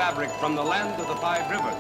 fabric from the land of the five rivers.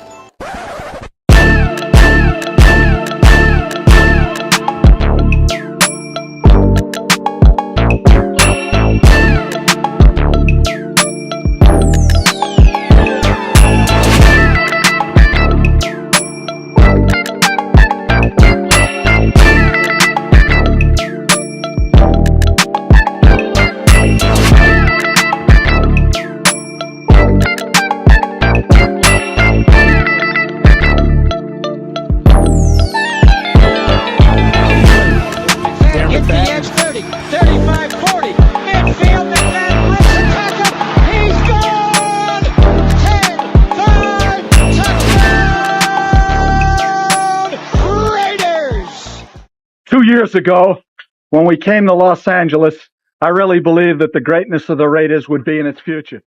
Years ago, when we came to Los Angeles, I really believed that the greatness of the Raiders would be in its future.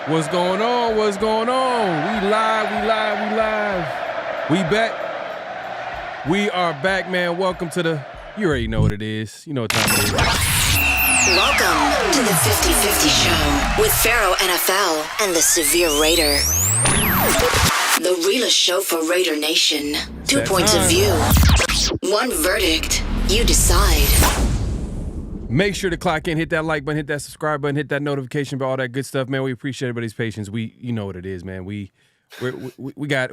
What's going on? What's going on? We live. We back. We are back, man. Welcome to the, you already know what it is. You know what time it is. Welcome to the 50-50 Show with PharoahNFL and the Severe Raider. The realest show for Raider Nation. 2 points of view. One verdict. You decide. Make sure to clock in, hit that like button, hit that subscribe button, hit that notification bell, all that good stuff, man. We appreciate everybody's patience. You know what it is, man. We got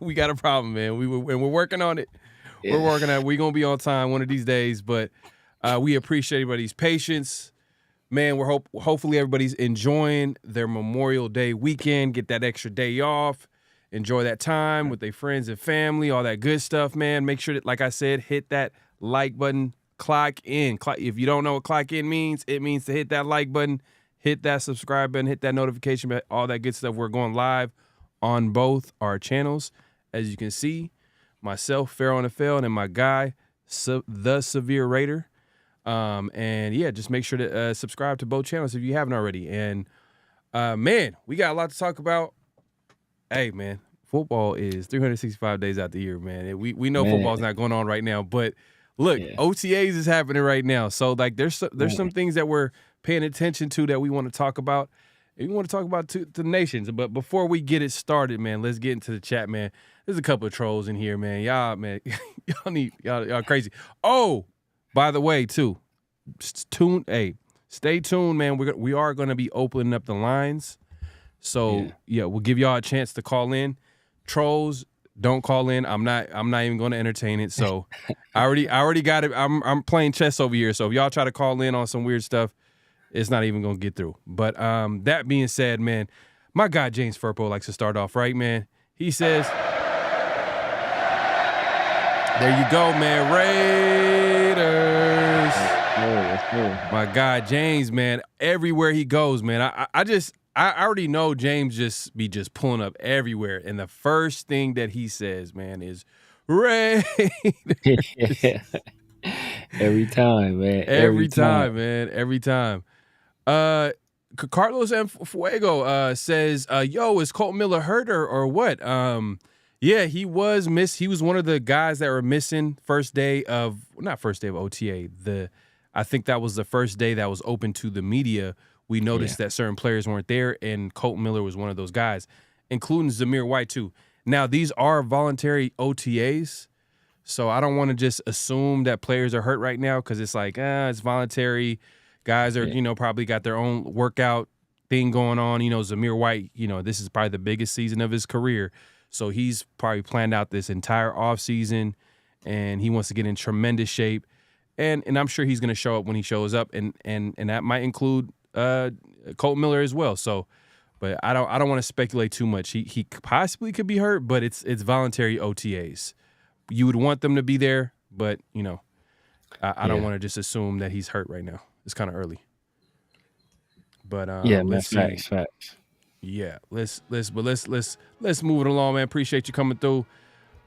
we got a problem, man. We're working on it. Yeah. We're working on it. We're gonna be on time one of these days, but we appreciate everybody's patience, man. Hopefully everybody's enjoying their Memorial Day weekend. Get that extra day off. Enjoy that time with their friends and family, all that good stuff, man. Make sure that, like I said, hit that like button, clock in. If you don't know what clock in means, it means to hit that like button, hit that subscribe button, hit that notification button, all that good stuff. We're going live on both our channels. As you can see, myself, PharoahNFL, and my guy, the Severe Raider. And yeah, just make sure to subscribe to both channels if you haven't already. And man, we got a lot to talk about. Hey, man, football is 365 days out the year, man. We know football's not going on right now, but look, OTAs is happening right now. So like, there's some things that we're paying attention to that we want to talk about. And we want to talk about to the nations. But before we get it started, man, let's get into the chat, man. There's a couple of trolls in here, man. Y'all, man, y'all crazy. Oh, by the way, too, stay tuned, man. We are going to be opening up the lines. So, yeah, we'll give y'all a chance to call in. Trolls, Don't call in. I'm not even going to entertain it. So I already got it. I'm playing chess over here. So if y'all try to call in on some weird stuff, it's not even going to get through. But that being said, man, my guy James Furpo likes to start off right, man. He says, there you go, man. Raiders. Let's go. My guy James, man, everywhere he goes, man. I already know James just pulling up everywhere. And the first thing that he says, man, is Raiders. Every time, man. Every time, man. Every time. Carlos and Fuego says, yo, is Colt Miller hurt or what? Yeah, he was He was one of the guys that were missing not first day of OTA. I think that was the first day that was open to the media. We noticed that certain players weren't there, and Colt Miller was one of those guys, including Zamir White too. Now, these are voluntary OTAs, so I don't want to just assume that players are hurt right now because it's like, it's voluntary. Guys are, probably got their own workout thing going on. Zamir White, this is probably the biggest season of his career, so he's probably planned out this entire offseason, and he wants to get in tremendous shape, and I'm sure he's going to show up when he shows up, and that might include Colt Miller as well. So, but I don't want to speculate too much. He possibly could be hurt, but it's voluntary OTAs. You would want them to be there, but I don't want to just assume that he's hurt right now. It's kind of early. But let's see. Facts. Yeah, let's move it along, man. Appreciate you coming through.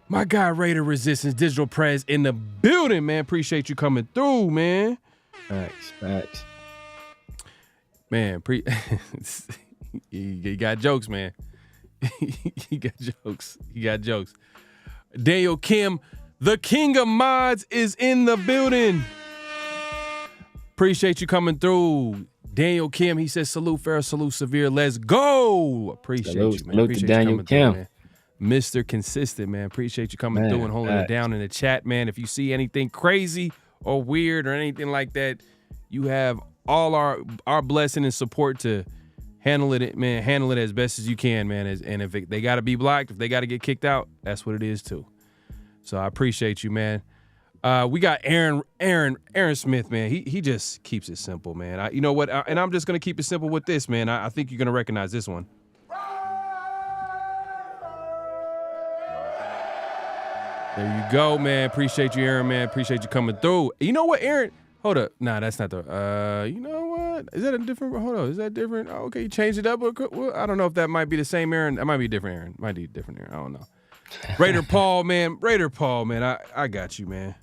My guy Raider Resistance Digital Prez in the building, man. Appreciate you coming through, man. Facts. Man, you got jokes, man. You got jokes. Daniel Kim, the king of mods, is in the building. Appreciate you coming through. Daniel Kim, he says, salute Pharaoh, salute Severe. Let's go. Appreciate you, man. Salute to Daniel Kim. Through, man. Mr. Consistent, man. Appreciate you coming through and holding it down in the chat, man. If you see anything crazy or weird or anything like that, you have all our blessing and support to handle it, man. Handle it as best as you can, man. And if they got to be blocked, if they got to get kicked out, that's what it is too. So I appreciate you, man. We got Aaron Smith, man. He just keeps it simple, man. You know what? And I'm just gonna keep it simple with this, man. I think you're gonna recognize this one. There you go, man. Appreciate you, Aaron, man. Appreciate you coming through. You know what, Aaron? Hold up. Nah, that's not the. You know what? Is that a different? Hold on. Is that different? Oh, okay, you changed it up. Well, I don't know if that might be the same Aaron. That might be a different Aaron. Might be a different Aaron. I don't know. Raider Paul, man. I got you, man.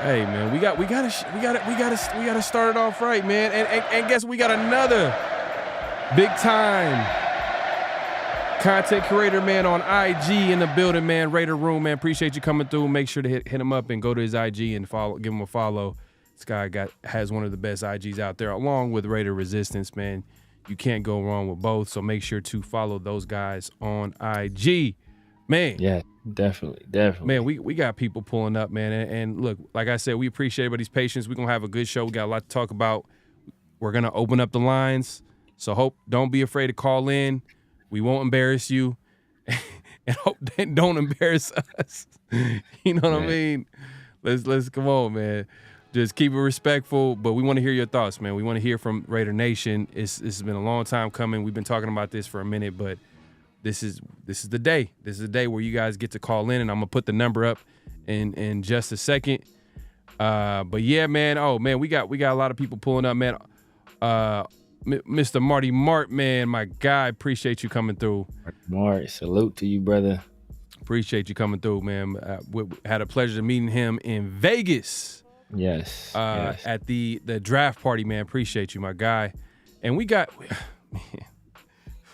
Hey, man. We gotta start it off right, man. And guess we got another big time content creator, man, on IG in the building, man. Raider Room, man. Appreciate you coming through. Make sure to hit him up and go to his IG and give him a follow. This guy has one of the best IGs out there, along with Raider Resistance, man. You can't go wrong with both, so make sure to follow those guys on IG. Man. Yeah, definitely. Man, we got people pulling up, man. And look, like I said, we appreciate everybody's patience. We're going to have a good show. We got a lot to talk about. We're going to open up the lines. So don't be afraid to call in. We won't embarrass you. And hope they don't embarrass us. You know what I mean? Let's come on, man. Just keep it respectful, but we want to hear your thoughts, man. We want to hear from Raider Nation. This has been a long time coming. We've been talking about this for a minute, but this is the day. This is the day where you guys get to call in, and I'm gonna put the number up in just a second. But yeah, man. Oh man, we got a lot of people pulling up, man. Mr. Marty Mart, man, my guy. Appreciate you coming through. Mart, salute to you, brother. Appreciate you coming through, man. We had a pleasure meeting him in Vegas. Yes. At the draft party, man. Appreciate you, my guy. And we got,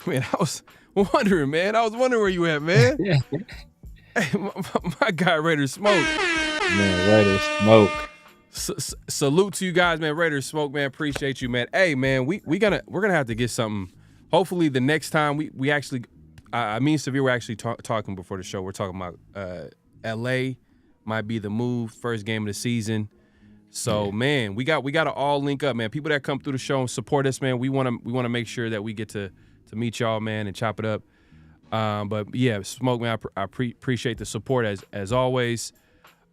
man, I was wondering where you at, man. Hey, my guy, Raider Smoke. Man, Raider Smoke. Salute to you guys, man. Raider Smoke, man. Appreciate you, man. Hey, man, we're gonna have to get something. Hopefully, the next time we actually, me and Severe were actually talking before the show. We're talking about LA might be the move, first game of the season. So, man, we got to all link up, man. People that come through the show and support us, man. We want to make sure that we get to meet y'all, man, and chop it up. But yeah, Smoke, man, I appreciate the support as always.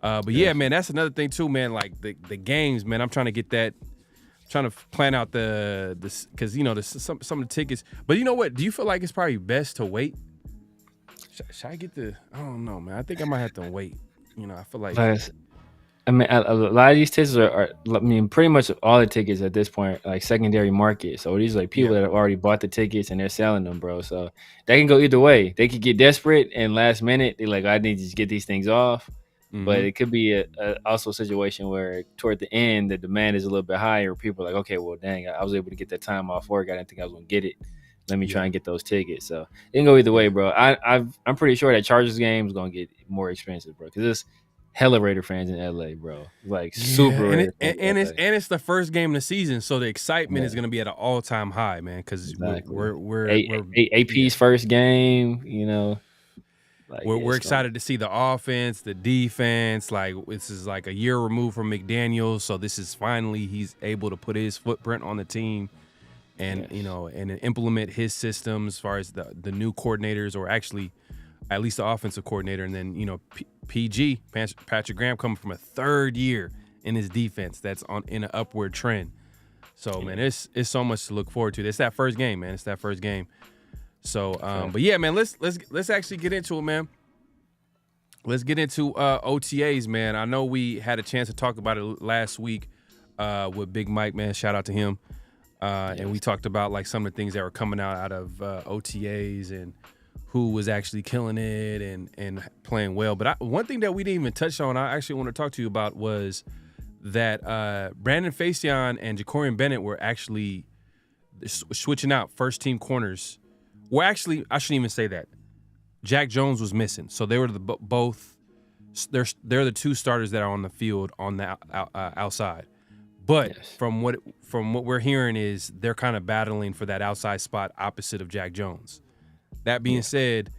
But yeah, man, that's another thing too, man. Like the games, man. I'm trying to get that. Trying to plan out this because some of the tickets. But you know what? Do you feel like it's probably best to wait? Should I get I don't know, man. I think I might have to wait. I feel like. I mean, a lot of these tickets are. I mean, pretty much all the tickets at this point, like secondary market. So these are like people that have already bought the tickets and they're selling them, bro. So they can go either way. They could get desperate and last minute they're like, I need to just get these things off. Mm-hmm. But it could be also a situation where toward the end the demand is a little bit higher. People are like, okay, well, dang, I was able to get that time off work. I didn't think I was gonna get it. Let me try and get those tickets. So it can go either way, bro. I'm pretty sure that Chargers game is gonna get more expensive, bro, because it's hella Raider fans in LA, bro. Like super. And it's the first game of the season, so the excitement is gonna be at an all-time high, man. Because we're AP's first game, Like, we're excited to see the offense, the defense. Like, this is like a year removed from McDaniels, so this is finally he's able to put his footprint on the team, and and implement his system as far as the new coordinators, or actually at least the offensive coordinator, and then PG Patrick Graham coming from a third year in his defense that's in an upward trend. So man, it's so much to look forward to. It's that first game, man. It's that first game. So, but yeah, man, let's actually get into it, man. Let's get into OTAs, man. I know we had a chance to talk about it last week with Big Mike, man. Shout out to him. And we talked about like some of the things that were coming out of OTAs and who was actually killing it and playing well. But one thing that we didn't even touch on, I actually want to talk to you about, was that Brandon Facyson and Jacorian Bennett were actually switching out first-team corners. Well, actually, I shouldn't even say that. Jack Jones was missing, so they were both. They're the two starters that are on the field on the outside. But from what we're hearing is they're kind of battling for that outside spot opposite of Jack Jones. That being said,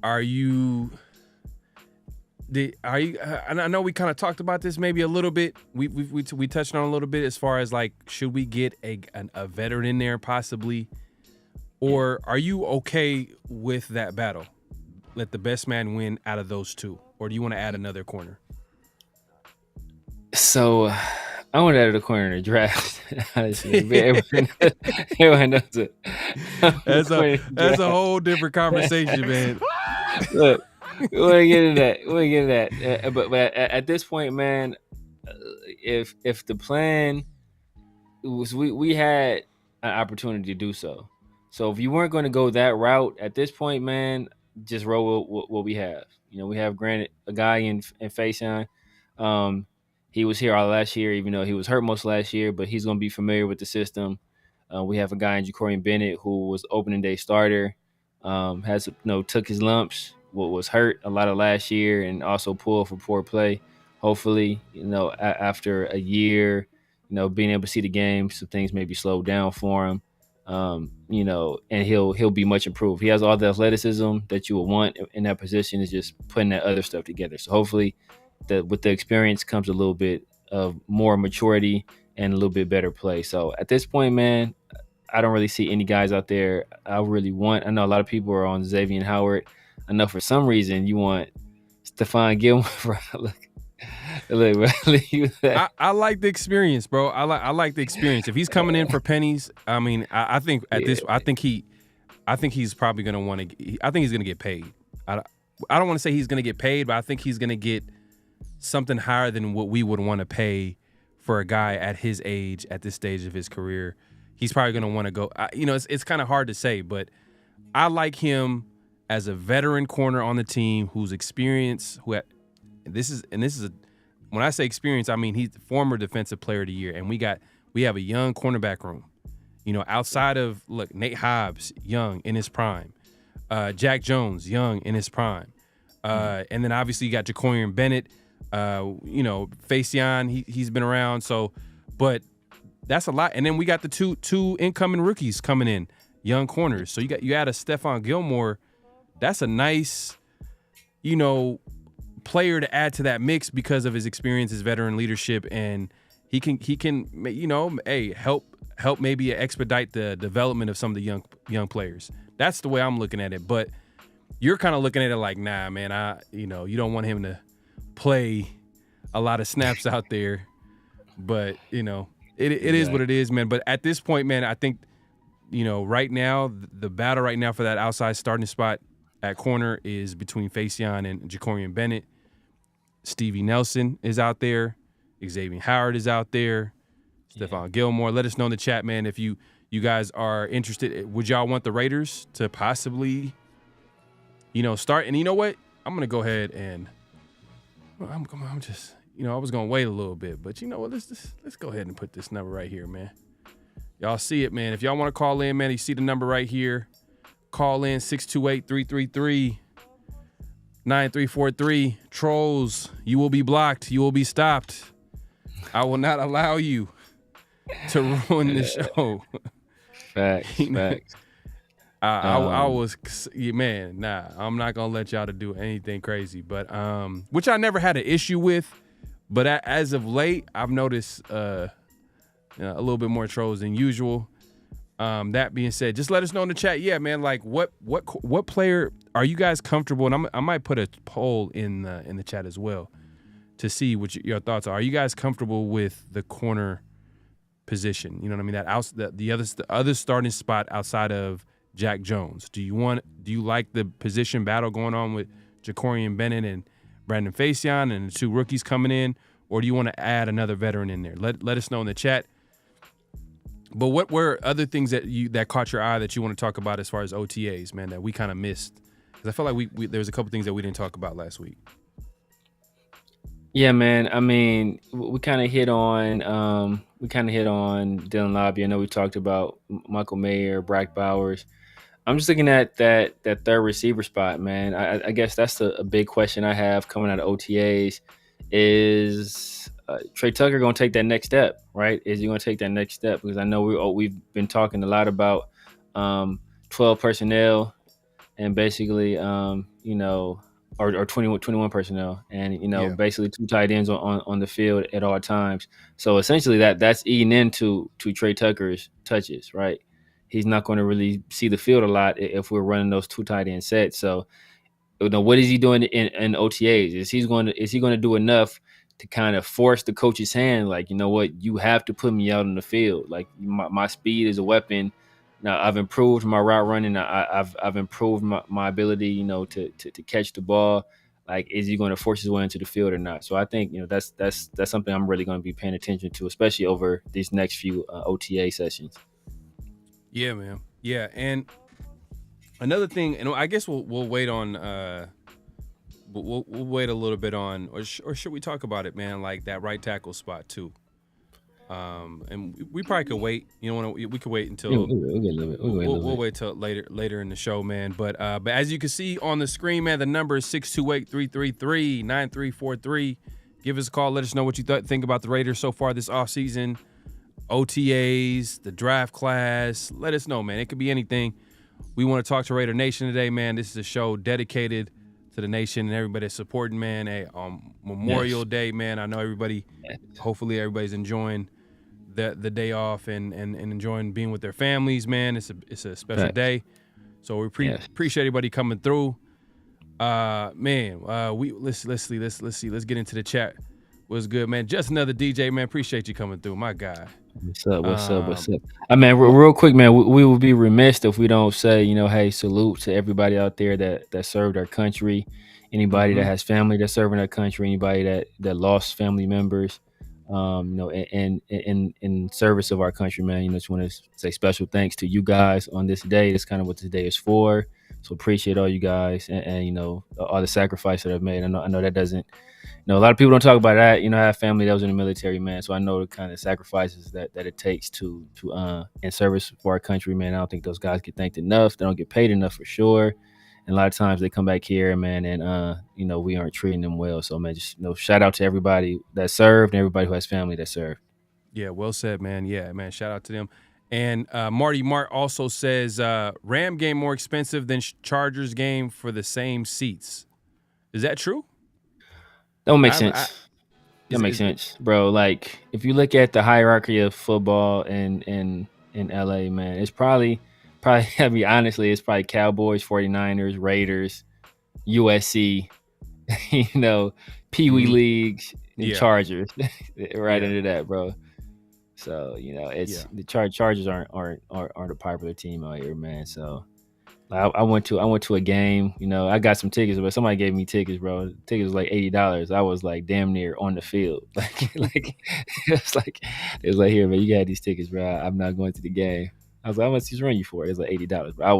are you? I know we kind of talked about this maybe a little bit. We touched on a little bit as far as like, should we get a veteran in there possibly? Or are you okay with that battle? Let the best man win out of those two? Or do you want to add another corner? So I want to add a corner in the draft. Everyone knows it. That's a whole different conversation, man. Look, we'll get into that. But at this point, man, if the plan was, we had an opportunity to do so. So if you weren't going to go that route at this point, man, just roll with what we have. We have, granted, a guy in Facyson. He was here all last year, even though he was hurt most last year, but he's going to be familiar with the system. We have a guy in Jacorian Bennett who was opening day starter, took his lumps, was hurt a lot of last year, and also pulled for poor play. Hopefully, after a year, being able to see the game, some things maybe slowed down for him. And he'll be much improved. He has all the athleticism that you would want in that position. Is just putting that other stuff together. So hopefully, with the experience comes a little bit of more maturity and a little bit better play. So at this point, man, I don't really see any guys out there I really want. I know a lot of people are on Xavier Howard. I know for some reason you want Stephon Gilmore. Look, I like the experience, bro. I like the experience. If he's coming in for pennies, I mean, I think he's probably gonna want to. I think he's gonna get paid. I don't want to say he's gonna get paid, but I think he's gonna get something higher than what we would want to pay for a guy at his age, at this stage of his career. He's probably gonna want to go. It's kind of hard to say, but I like him as a veteran corner on the team who's experienced. When I say experience, I mean he's the former defensive player of the year, and we have a young cornerback room. Outside of Nate Hobbs, young in his prime, Jack Jones, young in his prime, and then obviously you got Jacorian Bennett, Facyson, he's been around, so, but that's a lot. And then we got the two incoming rookies coming in, young corners. So you add a Stephon Gilmore, that's a nice, player to add to that mix because of his experience, his veteran leadership, and he can help maybe expedite the development of some of the young players. That's the way I'm looking at it. But you're kind of looking at it like, nah, man, you don't want him to play a lot of snaps out there. But, it is what it is, man. But at this point, man, I think, right now, the battle right now for that outside starting spot at corner is between Faison and Jacorian Bennett. Stevie Nelson is out there. Xavier Howard is out there. Stephon Gilmore. Let us know in the chat, man, if you guys are interested. Would y'all want the Raiders to possibly, start? And you know what? I'm going to go ahead and I'm just, I was going to wait a little bit. But you know what? Let's go ahead and put this number right here, man. Y'all see it, man. If y'all want to call in, man, you see the number right here. Call in 628-333-9343. Trolls, you will be blocked. You will be stopped. I will not allow you to ruin the show. Facts. I was, man, nah, I'm not going to let y'all to do anything crazy. But, which I never had an issue with. But as of late, I've noticed a little bit more trolls than usual. That being said, just let us know in the chat. Yeah, man, like what player are you guys comfortable? And I might put a poll in the chat as well to see what your thoughts are. Are you guys comfortable with the corner position? You know what I mean? The other starting spot outside of Jack Jones. Do you like the position battle going on with Jacorian Bennett and Brandon Faison and the two rookies coming in, or do you want to add another veteran in there? Let us know in the chat. But what were other things that caught your eye that you want to talk about as far as OTAs, man, that we kind of missed? Because I feel like there was a couple things that we didn't talk about last week. Yeah, man. I mean, we kind of hit on Dylan Lobby. I know we talked about Michael Mayer, Brack Bowers. I'm just looking at that third receiver spot, man. I guess that's a big question I have coming out of OTAs. Is Trey Tucker going to take that next step, right? Is he going to take that next step? Because I know we've been talking a lot about 12 personnel and basically, or 21 personnel, and basically two tight ends on the field at all times. So essentially, that's eating into Trey Tucker's touches, right? He's not going to really see the field a lot if we're running those two tight end sets. So, what is he doing in OTAs? Is he going to do enough to kind of force the coach's hand? Like, you know what, you have to put me out on the field. Like my speed is a weapon. Now I've improved my route running. I've improved my ability, to catch the ball. Like, is he going to force his way into the field or not? So I think, that's something I'm really going to be paying attention to, especially over these next few OTA sessions. Yeah, man. Yeah, and another thing, and I guess we'll wait on. We'll wait a little bit on, or should we talk about it, man? Like that right tackle spot too. And we probably could wait. We could wait until we'll wait till later in the show, man. But as you can see on the screen, man, the number is 628-333-9343. Give us a call. Let us know what you think about the Raiders so far this offseason. OTAs, the draft class. Let us know, man. It could be anything. We want to talk to Raider Nation today, man. This is a show dedicated to the nation and everybody that's supporting, man. Hey, Memorial Day, man. I know hopefully everybody's enjoying the day off and enjoying being with their families, man. It's a special day. So we appreciate everybody coming through. Man, let's see. Let's get into the chat. What's good, man? Just another DJ, man. Appreciate you coming through, my guy. What's up? I mean, real quick, man, we would be remiss if we don't say, hey, salute to everybody out there that served our country, anybody that has family that's serving our country, anybody that lost family members, in service of our country, man. Just want to say special thanks to you guys on this day. That's kind of what this day is for. So appreciate all you guys and all the sacrifice that I've made. I know that doesn't. A lot of people don't talk about that. I have family that was in the military, man. So I know the kind of sacrifices that it takes to in service for our country, man. I don't think those guys get thanked enough. They don't get paid enough for sure. And a lot of times they come back here, man, and we aren't treating them well. So, man, just shout out to everybody that served and everybody who has family that served. Yeah, well said, man. Yeah, man, shout out to them. And Marty Mart also says Ram game more expensive than Chargers game for the same seats. Is that true? Don't make sense. That makes sense, bro. Like if you look at the hierarchy of football in LA, man, it's probably I mean honestly, it's probably Cowboys, 49ers, Raiders, USC, Pee Wee leagues and Chargers right into that, bro. So, it's the Chargers aren't a popular team out here, man. So I went to a game, I got some tickets, but somebody gave me tickets, bro. The tickets was like $80. I was like damn near on the field. Like it was like here, man, you got these tickets, bro. I'm not going to the game. I was like, how much he's run you for? It was like $80, bro. I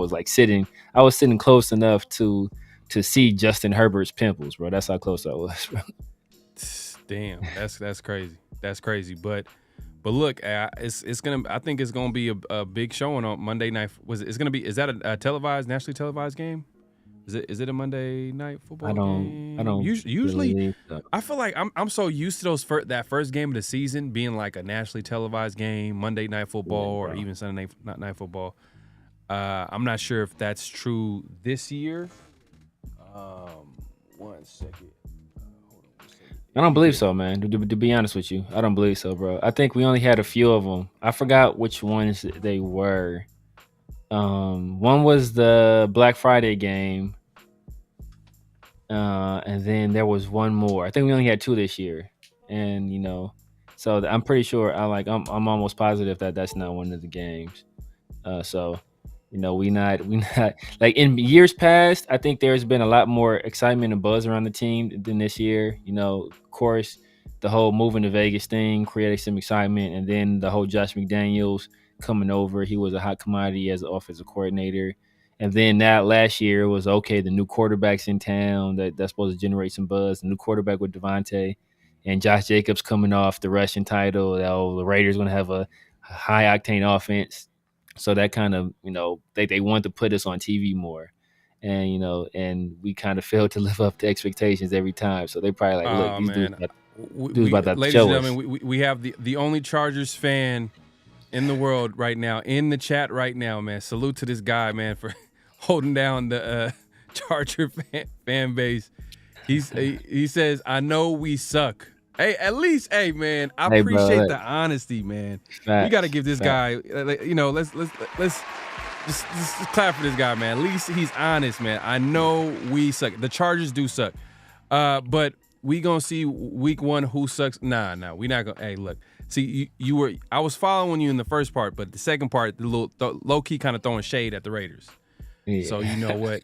was sitting close enough to see Justin Herbert's pimples, bro. That's how close I was, bro. Damn, that's crazy. That's crazy. But look, it's gonna. I think it's gonna be a big showing on Monday night. Is that a televised, nationally televised game? Is it a Monday night football game? I don't usually. I feel like I'm so used to that first game of the season being like a nationally televised game, Monday night football, or even Sunday night football. I'm not sure if that's true this year. 1 second. I don't believe so, man. To be honest with you, I don't believe so, bro. I think we only had a few of them. I forgot which ones they were. One was the Black Friday game, and then there was one more. I think we only had 2 this year, and so I'm pretty sure. I'm almost positive that that's not one of the games. So. We not like in years past. I think there's been a lot more excitement and buzz around the team than this year. Of course, the whole moving to Vegas thing created some excitement, and then the whole Josh McDaniels coming over. He was a hot commodity as an offensive coordinator, and then that last year was okay. The new quarterback's in town that's supposed to generate some buzz. The new quarterback with Devontae and Josh Jacobs coming off the rushing title. The Raiders going to have a high octane offense. So that kind of, they want to put us on TV more, and and we kind of failed to live up to expectations every time. So they probably like, look, these dudes about to ladies show and us. gentlemen, we have the only Chargers fan in the world right now in the chat right now, man. Salute to this guy, man, for holding down the Charger fan base. He says, "I know we suck." Hey, at least, man, I appreciate the honesty, man. Facts, we got to give this guy, let's just clap for this guy, man. At least he's honest, man. I know we suck. The Chargers do suck, but we gonna see week 1 who sucks. Nah, we not gonna. Hey, look, see, I was following you in the first part, but the second part, the low key kind of throwing shade at the Raiders. Yeah. So you know what?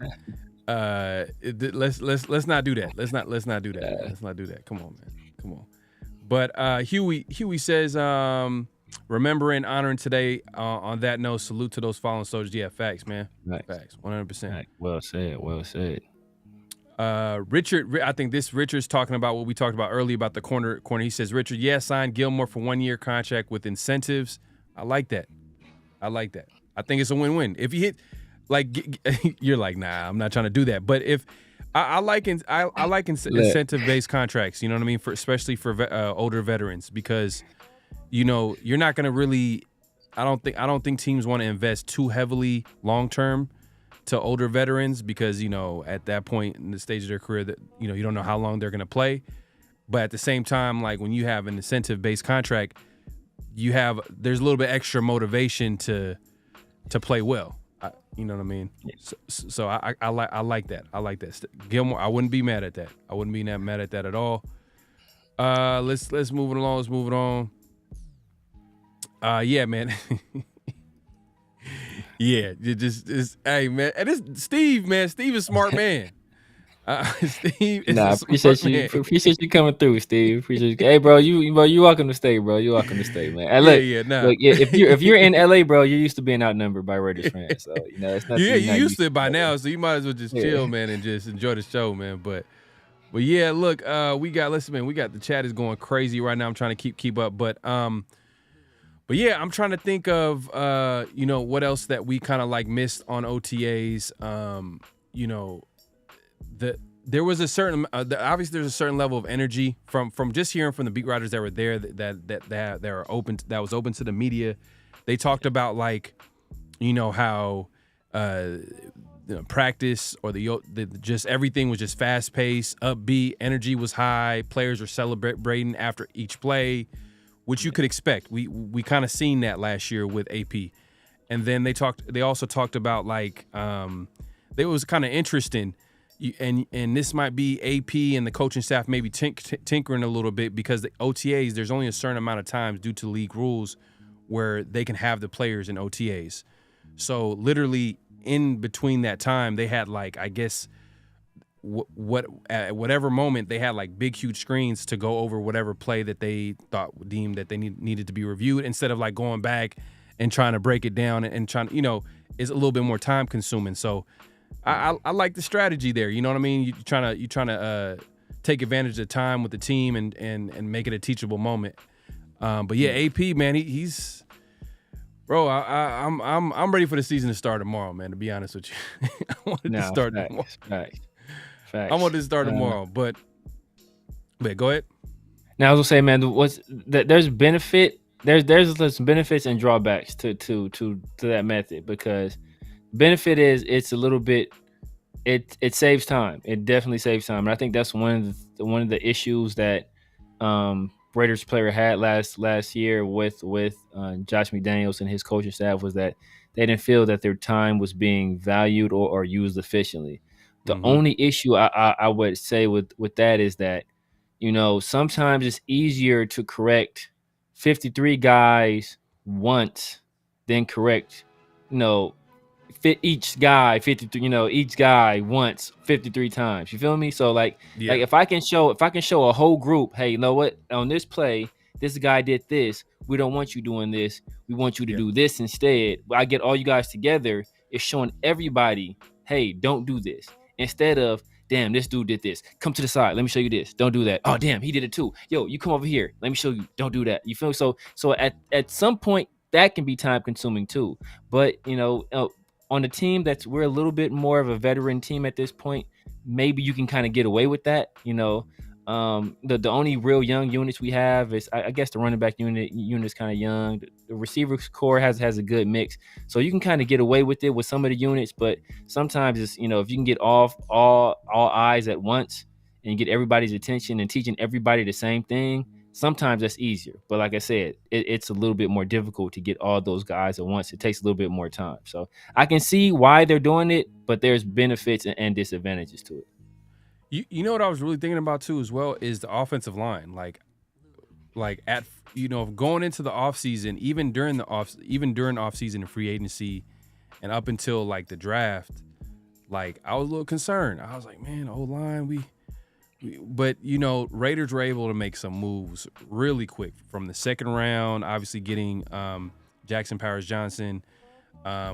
Let's not do that. Let's not do that. Let's not do that. Come on, man. Come on. But Huey says, remembering, honoring today. On that note, salute to those fallen soldiers. Yeah, facts, man. Nice. Facts, 100%. Right. Well said. Richard, I think Richard's talking about what we talked about earlier about the corner. He says, Richard, signed Gilmore for 1-year contract with incentives. I like that. I think it's a win-win. If you hit, you're like, nah, I'm not trying to do that. But if I like incentive-based contracts, you know what I mean, especially for older veterans, because you're not going to really. I don't think teams want to invest too heavily long-term to older veterans because at that point in the stage of their career that you don't know how long they're going to play. But at the same time, like when you have an incentive-based contract, there's a little bit extra motivation to play well. You know what I mean? So I like that. I like that. Gilmore, I wouldn't be mad at that. I wouldn't be mad at that at all. Let's move it along. Let's move it on. Yeah, man. Yeah, just hey, man. And this Steve, man. Steve is a smart man. Steve is a smart man. Appreciate you coming through, Steve. Appreciate you. Hey, bro, you welcome to stay, bro. You welcome to stay, man. Hey, look, look, if you're in LA, bro, you're used to being outnumbered by Raiders fans. So it's not. Yeah, you used to it by now, so you might as well just chill, man, and just enjoy the show, man. But yeah, look, we got the chat is going crazy right now. I'm trying to keep up, but yeah, I'm trying to think of what else that we kind of like missed on OTAs. There was a certain obviously there's a certain level of energy from just hearing from the beat writers that were there that are open that was open to the media. They talked about how practice or the just everything was just fast paced, upbeat, energy was high. Players were celebrating after each play, which you could expect. We kind of seen that last year with AP, and then they also talked about like it was kind of interesting. And this might be AP and the coaching staff maybe tinkering a little bit because the OTAs, there's only a certain amount of times due to league rules where they can have the players in OTAs. So literally in between that time, they had like, I guess, at whatever moment they had like big, huge screens to go over whatever play that they deemed that they needed to be reviewed instead of like going back and trying to break it down and trying, is a little bit more time consuming. So I like the strategy there. You know what I mean? You're trying to take advantage of the time with the team and make it a teachable moment. But yeah, AP, man, he's bro. I'm ready for the season to start tomorrow, man. To be honest with you, I wanted to start tomorrow. Facts. I wanted to start tomorrow, but go ahead. Now I was gonna say, man, there's benefit. There's benefits and drawbacks to that method because benefit is it's a little bit. It saves time. It definitely saves time, and I think that's one of the issues that Raiders player had last year with Josh McDaniels and his coaching staff was that they didn't feel that their time was being valued or used efficiently. The only issue I would say with that is that, sometimes it's easier to correct 53 guys once than correct, fit each guy 53, each guy once 53 times. You feel me? So like if I can show a whole group, hey, you know what? On this play, this guy did this. We don't want you doing this. We want you to do this instead. I get all you guys together. It's showing everybody, hey, don't do this. Instead of, damn, this dude did this. Come to the side. Let me show you this. Don't do that. Oh, damn, he did it too. Yo, you come over here. Let me show you. Don't do that. You feel me? So at some point that can be time consuming too. But on a team we're a little bit more of a veteran team at this point, maybe you can kind of get away with that. The only real young units we have is I guess the running back unit is kind of young. The receiver core has a good mix, so you can kind of get away with it with some of the units. But sometimes it's if you can get off all eyes at once and you get everybody's attention and teaching everybody the same thing, sometimes that's easier. But like I said, it's a little bit more difficult to get all those guys at once. It takes a little bit more time. So I can see why they're doing it, but there's benefits and disadvantages to it. You know what I was really thinking about too as well is the offensive line. Like at going into the offseason, even during offseason and free agency and up until like the draft, like I was a little concerned. I was like, man, O-line, but Raiders were able to make some moves really quick from the second round, obviously getting Jackson Powers-Johnson.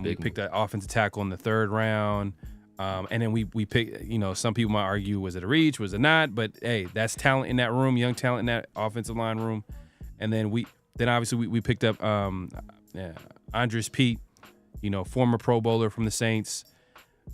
We picked that offensive tackle in the third round. And then we picked, some people might argue, was it a reach, was it not? But hey, that's talent in that room, young talent in that offensive line room. And then we picked up Andres Pete, former Pro Bowler from the Saints.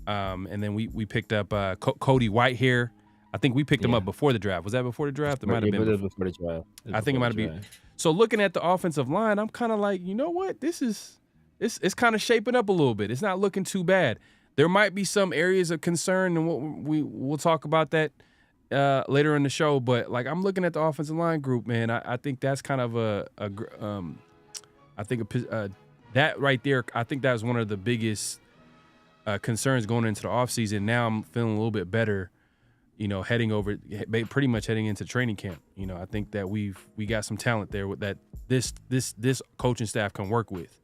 And then we picked up Cody Whitehair. I think we picked him up before the draft. Was that before the draft? It might have been before the draft. I think it might have been. So looking at the offensive line, I'm kind of like, you know what? It's kind of shaping up a little bit. It's not looking too bad. There might be some areas of concern, and we'll talk about that later in the show. But like I'm looking at the offensive line group, man. I think that's kind of that right there. I think that was one of the biggest concerns going into the offseason. Now I'm feeling a little bit better, pretty much heading into training camp. I think that we got some talent there with that this coaching staff can work with.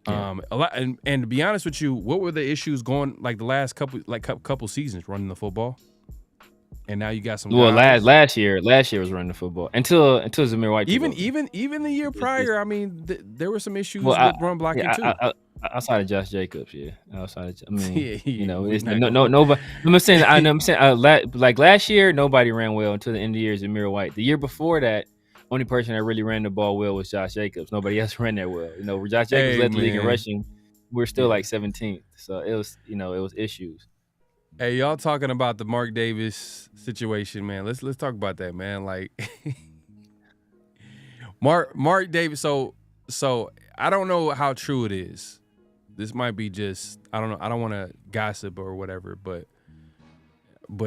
A lot, and to be honest with you, what were the issues going like the last couple seasons running the football? And now you got some. Well, last year was running the football until Zamir White. Even the year prior, I mean, there were some issues with run blocking too. Outside of Josh Jacobs, it's nobody. I'm saying, like last year, nobody ran well until the end of the year. Zamir White. The year before that, only person that really ran the ball well was Josh Jacobs. Nobody else ran that well. Josh Jacobs led the league in rushing. We're still like 17th, so it was issues. Hey, y'all talking about the Mark Davis situation, man? Let's talk about that, man. Like Mark Davis. So I don't know how true it is, this might be just, I don't know. I don't want to gossip or whatever, but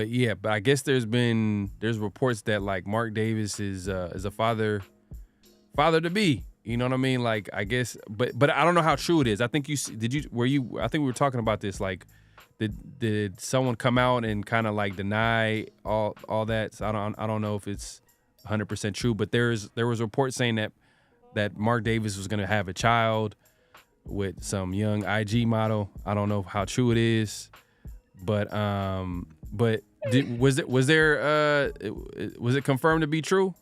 yeah. But I guess there's reports that like Mark Davis is a father to be. You know what I mean? Like, I guess, but I don't know how true it is. I think I think we were talking about this. Like, did someone come out and kind of like deny all that? So I don't know if it's 100% true, but there was reports saying that Mark Davis was going to have a child with some young IG model. I don't know how true it is, but was it confirmed to be true?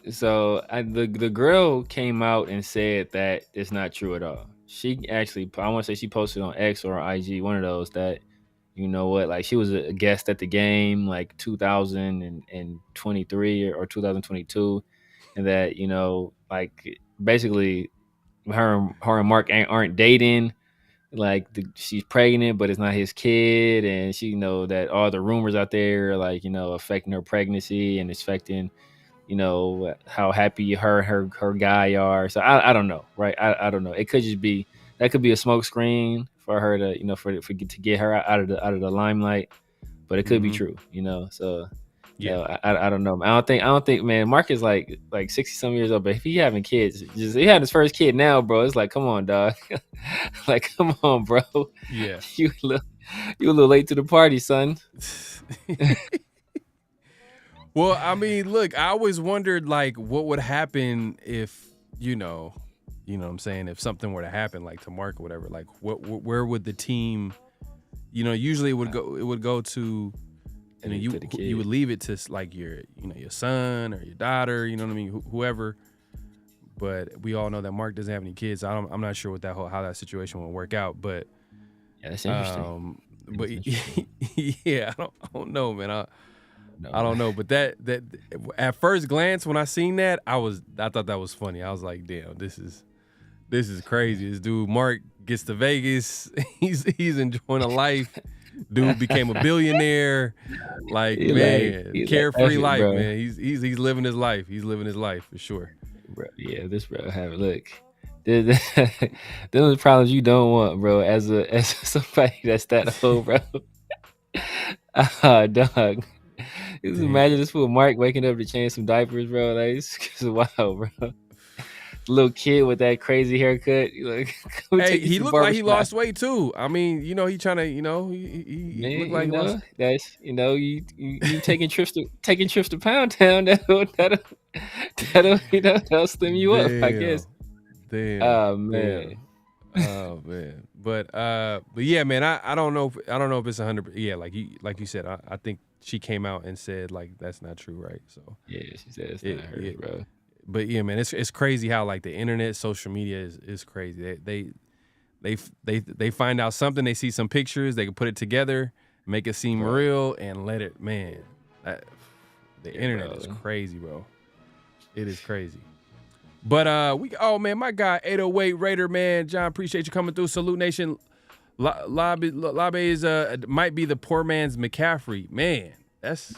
So the girl came out and said that it's not true at all. She actually, I want to say she posted on X or IG, one of those, that, you know what, like she was a guest at the game like 2023 or 2022, and that, you know, like basically her and Mark aren't dating. Like she's pregnant, but it's not his kid, and she, you know, that all the rumors out there are like, you know, affecting her pregnancy and affecting, you know, how happy her and her guy are. So I don't know, right? I don't know. It could just be, that could be a smoke screen for her to, you know, to get her out of the limelight, but it could be true, you know. So yeah, you know, I don't know. I don't think, man, Mark is like 60 some years old, but if he having kids, just he had his first kid now, bro. It's like, come on, dog. Like, come on, bro. Yeah, you a little late to the party, son. Well, I mean, look, I always wondered like what would happen if, you know what I'm saying, if something were to happen like to Mark or whatever, like where would the team, you know, usually it would go to, you know, you would leave it to like your son or your daughter, you know what I mean, whoever. But we all know that Mark doesn't have any kids. I'm not sure what how that situation will work out, but yeah, that's interesting. But yeah, I don't know, man. I don't know, but that at first glance when I seen that, I thought that was funny. I was like, damn, this is crazy. This dude Mark gets to Vegas. He's enjoying a life. Dude became a billionaire. Like, man, carefree life, bro. Man. He's living his life. He's living his life for sure. Bro, yeah, this bro have look. Those are problems you don't want, bro. As somebody that's that old, bro. Dog. Just imagine this fool Mark waking up to change some diapers, bro. Like, it's wild, bro. Little kid with that crazy haircut. Like, hey, he looked like he lost weight too. I mean, you know, he trying to, you know, he looked like, you know, that's, you know, you taking trips to Pound Town. That'll you know, that'll slim you up, I guess. Damn. Oh man. Oh man. But yeah, man, I don't know if it's 100%. Yeah, like you said, I think she came out and said like that's not true, right? So yeah, she said it's not her, bro. But yeah, man, it's crazy how like the internet, social media is crazy. They find out something, they see some pictures, they can put it together, make it seem real, and let it, man. The internet is crazy, bro. It is crazy. But man, my guy 808 Raider, man, John, appreciate you coming through. Salute Nation. Labe is might be the poor man's McCaffrey, man. That's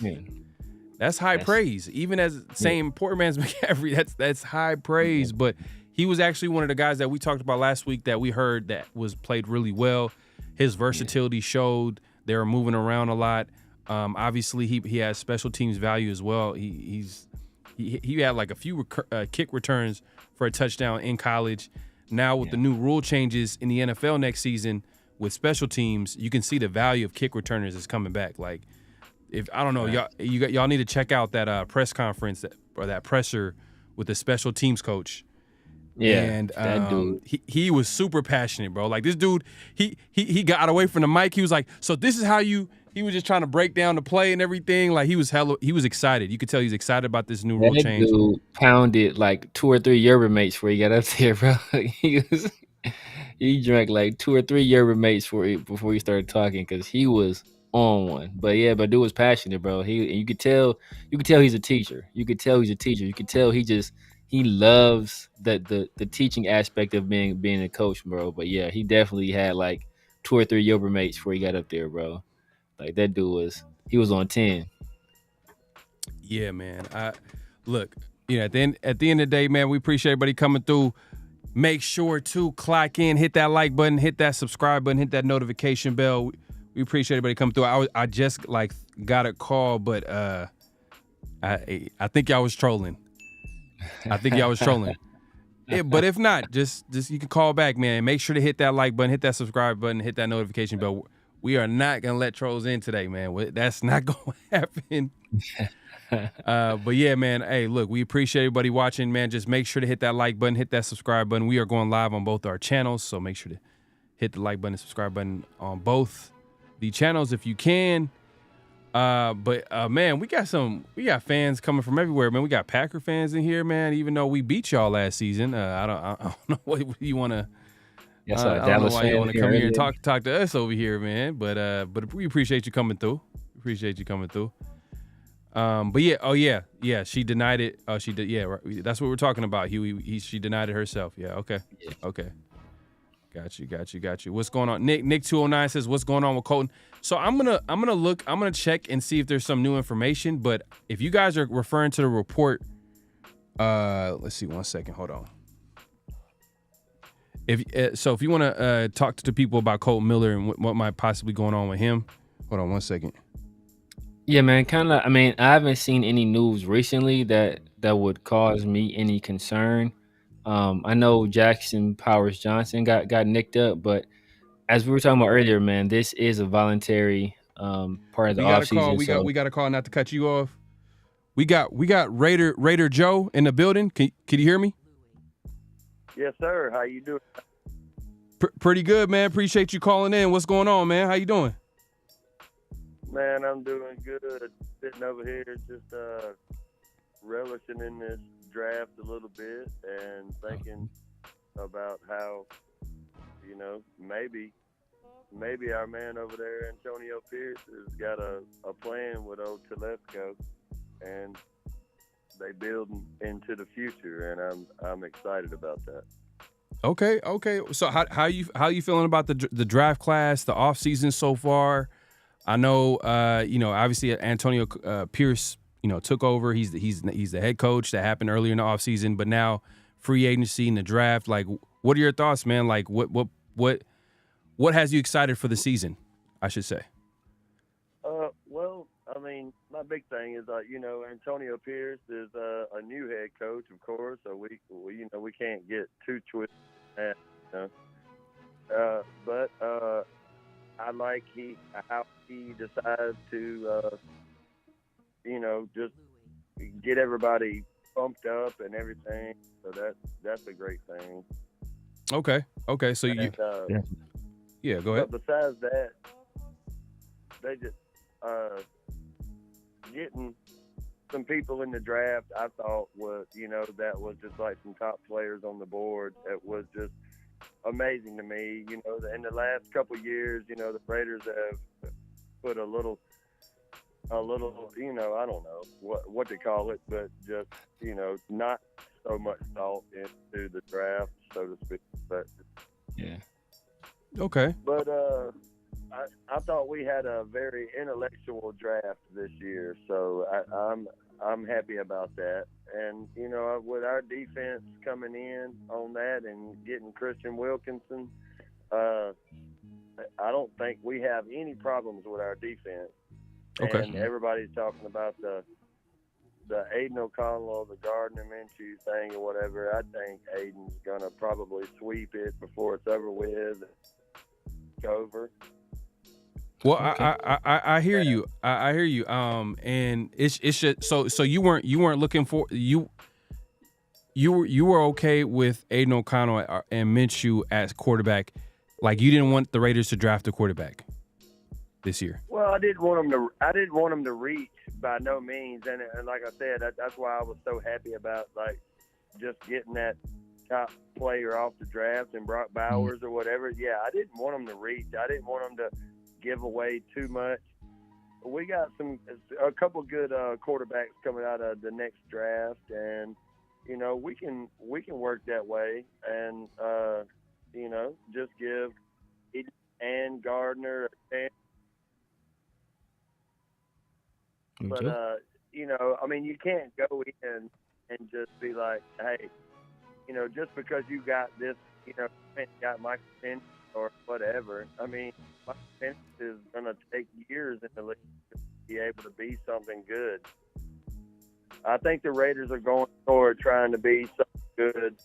high praise. Even as saying poor man's McCaffrey, that's high praise. But he was actually one of the guys that we talked about last week that we heard that was played really well. His versatility showed. They were moving around a lot. Obviously, he has special teams value as well. He had like a few kick returns for a touchdown in college. Now with the new rule changes in the NFL next season with special teams, you can see the value of kick returners is coming back. Like, if I don't know, y'all need to check out that press conference or that presser with the special teams coach. Yeah, and that dude, he was super passionate, bro. Like this dude, he got away from the mic. He was like, "So this is how you." He was just trying to break down the play and everything. Like he was excited. You could tell he's excited about this new rule change. That dude pounded like 2 or 3 yerba mates before he got up there, bro. He drank like 2 or 3 yerba mates before he started talking because he was on one. But yeah, but dude was passionate, bro. You could tell he's a teacher. You could tell he loves the teaching aspect of being a coach, bro. But yeah, he definitely had like 2 or 3 yerba mates before he got up there, bro. Like that dude was on 10. Yeah, man. Look, at the end of the day, man, we appreciate everybody coming through. Make sure to clock in, hit that like button, hit that subscribe button, hit that notification bell. We appreciate everybody coming through. I just got a call, but I think y'all was trolling. Yeah, but if not, just you can call back, man. Make sure to hit that like button, hit that subscribe button, hit that notification bell. We are not gonna let trolls in today, man. That's not gonna happen. But yeah, man. Hey, look, we appreciate everybody watching, man. Just make sure to hit that like button, hit that subscribe button. We are going live on both our channels, so make sure to hit the like button and subscribe button on both the channels if you can. But man, we got fans coming from everywhere, man. We got Packer fans in here, man. Even though we beat y'all last season, I don't know what you want to. Yes, I don't know why you want to come here and talk to us over here, man. But we appreciate you coming through. But yeah. She denied it. Oh, she did. Yeah, right. That's what we're talking about. She denied it herself. Yeah. Okay. Yeah. Okay. Got you. What's going on? Nick 209 says, what's going on with Colton? So I'm gonna check and see if there's some new information. But if you guys are referring to the report, let's see, 1 second, hold on. If you want to talk to the people about Colton Miller and what might possibly going on with him, hold on 1 second. Yeah, man. I mean, I haven't seen any news recently that would cause me any concern. I know Jackson Powers Johnson got nicked up, but as we were talking about earlier, man, this is a voluntary part of the offseason. We got a call, not to cut you off. We got Raider Joe in the building. Can you hear me? Yes, sir. How you doing? Pretty good, man. Appreciate you calling in. What's going on, man? How you doing? Man, I'm doing good. Sitting over here just relishing in this draft a little bit and thinking about how, maybe our man over there, Antonio Pierce, has got a plan with old Telesco, and they build into the future, and I'm excited about that. Okay. So how you feeling about the draft class, the off season so far? I know, obviously Antonio Pierce, took over. He's the head coach. That happened earlier in the offseason, but now free agency and the draft. Like, what are your thoughts, man? Like, what has you excited for the season, I should say? Well, I mean, my big thing is, Antonio Pierce is a new head coach, of course, so we can't get too twisted. But I like how he decides to, just get everybody pumped up and everything. So that's a great thing. Okay. So yeah, go ahead. But besides that, they just getting some people in the draft, I thought was, that was just like some top players on the board. It was just amazing to me. In the last couple of years, the Raiders have put a little, I don't know what to call it, but just, not so much thought into the draft, so to speak. But yeah. Okay. But I thought we had a very intellectual draft this year, so I'm happy about that. And with our defense coming in on that and getting Christian Wilkinson, I don't think we have any problems with our defense. Okay. And everybody's talking about the Aidan O'Connell, the Gardner Minshew thing or whatever. I think Aidan's gonna probably sweep it before it's over with. Over. Well, okay. I hear you. I hear you. And it should. So you weren't looking for you were okay with Aidan O'Connell and Minshew as quarterback. Like, you didn't want the Raiders to draft a quarterback this year. Well, I didn't want them to reach by no means, and like I said, that's why I was so happy about just getting that top player off the draft and Brock Bowers or whatever. Yeah, I didn't want them to reach. I didn't want them to give away too much. We got a couple good quarterbacks coming out of the next draft, and we can work that way, and just give and Gardner a chance. But I mean, you can't go in and just be like, hey, just because you got this, got Michael Penix or whatever. I mean, Michael Penix is going to take years in the league to be able to be something good. I think the Raiders are going toward trying to be something good.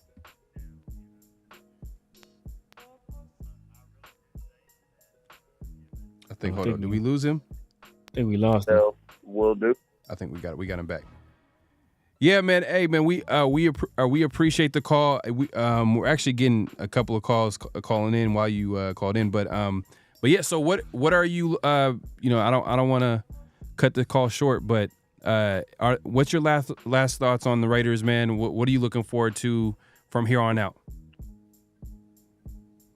Hold on. Did we lose him? I think we lost him. We'll do. I think we got him back. Yeah, man. Hey, man, we appreciate the call. We're actually getting a couple of calls calling in while you called in, but yeah. So what are you? I don't want to cut the call short, but what's your last thoughts on the Raiders, man? What are you looking forward to from here on out?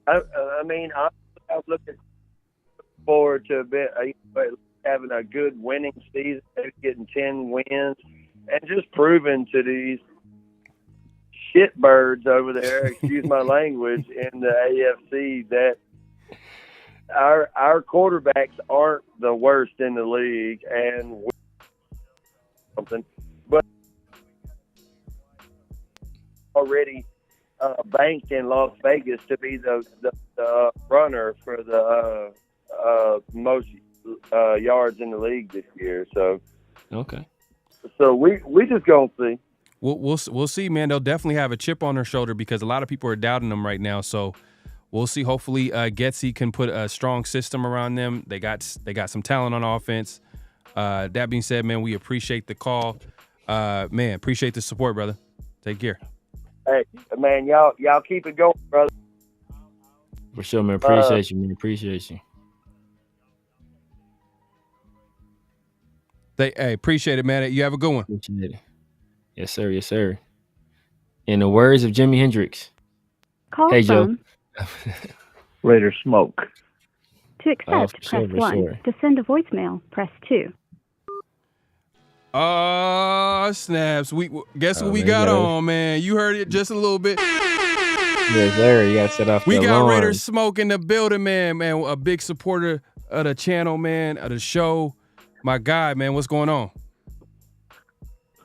I mean, I'm looking forward to a bit having a good winning season, maybe getting 10 wins, and just proving to these shitbirds over there, excuse my language, in the AFC that our quarterbacks aren't the worst in the league, and something, but already banked in Las Vegas to be the runner for the most yards in the league this year. So okay. So we just gonna see. We'll see, man. They'll definitely have a chip on their shoulder because a lot of people are doubting them right now. So we'll see. Hopefully, Getsy can put a strong system around them. They got some talent on offense. That being said, man, we appreciate the call. Man, appreciate the support, brother. Take care. Hey, man, y'all keep it going, brother. For sure, man. Appreciate you, man. Appreciate you. Hey, appreciate it, man. You have a good one. Appreciate it. Yes, sir. Yes, sir. In the words of Jimi Hendrix. Call Joe. Raider smoke. To accept, press 1. Sure. To send a voicemail, press 2. Oh, snaps. Guess what we got on, man. You heard it just a little bit. Yes, sir. You got to set off We the got alarm. Raiders smoke in the building, man. Man, a big supporter of the channel, man, of the show. My guy, man, what's going on?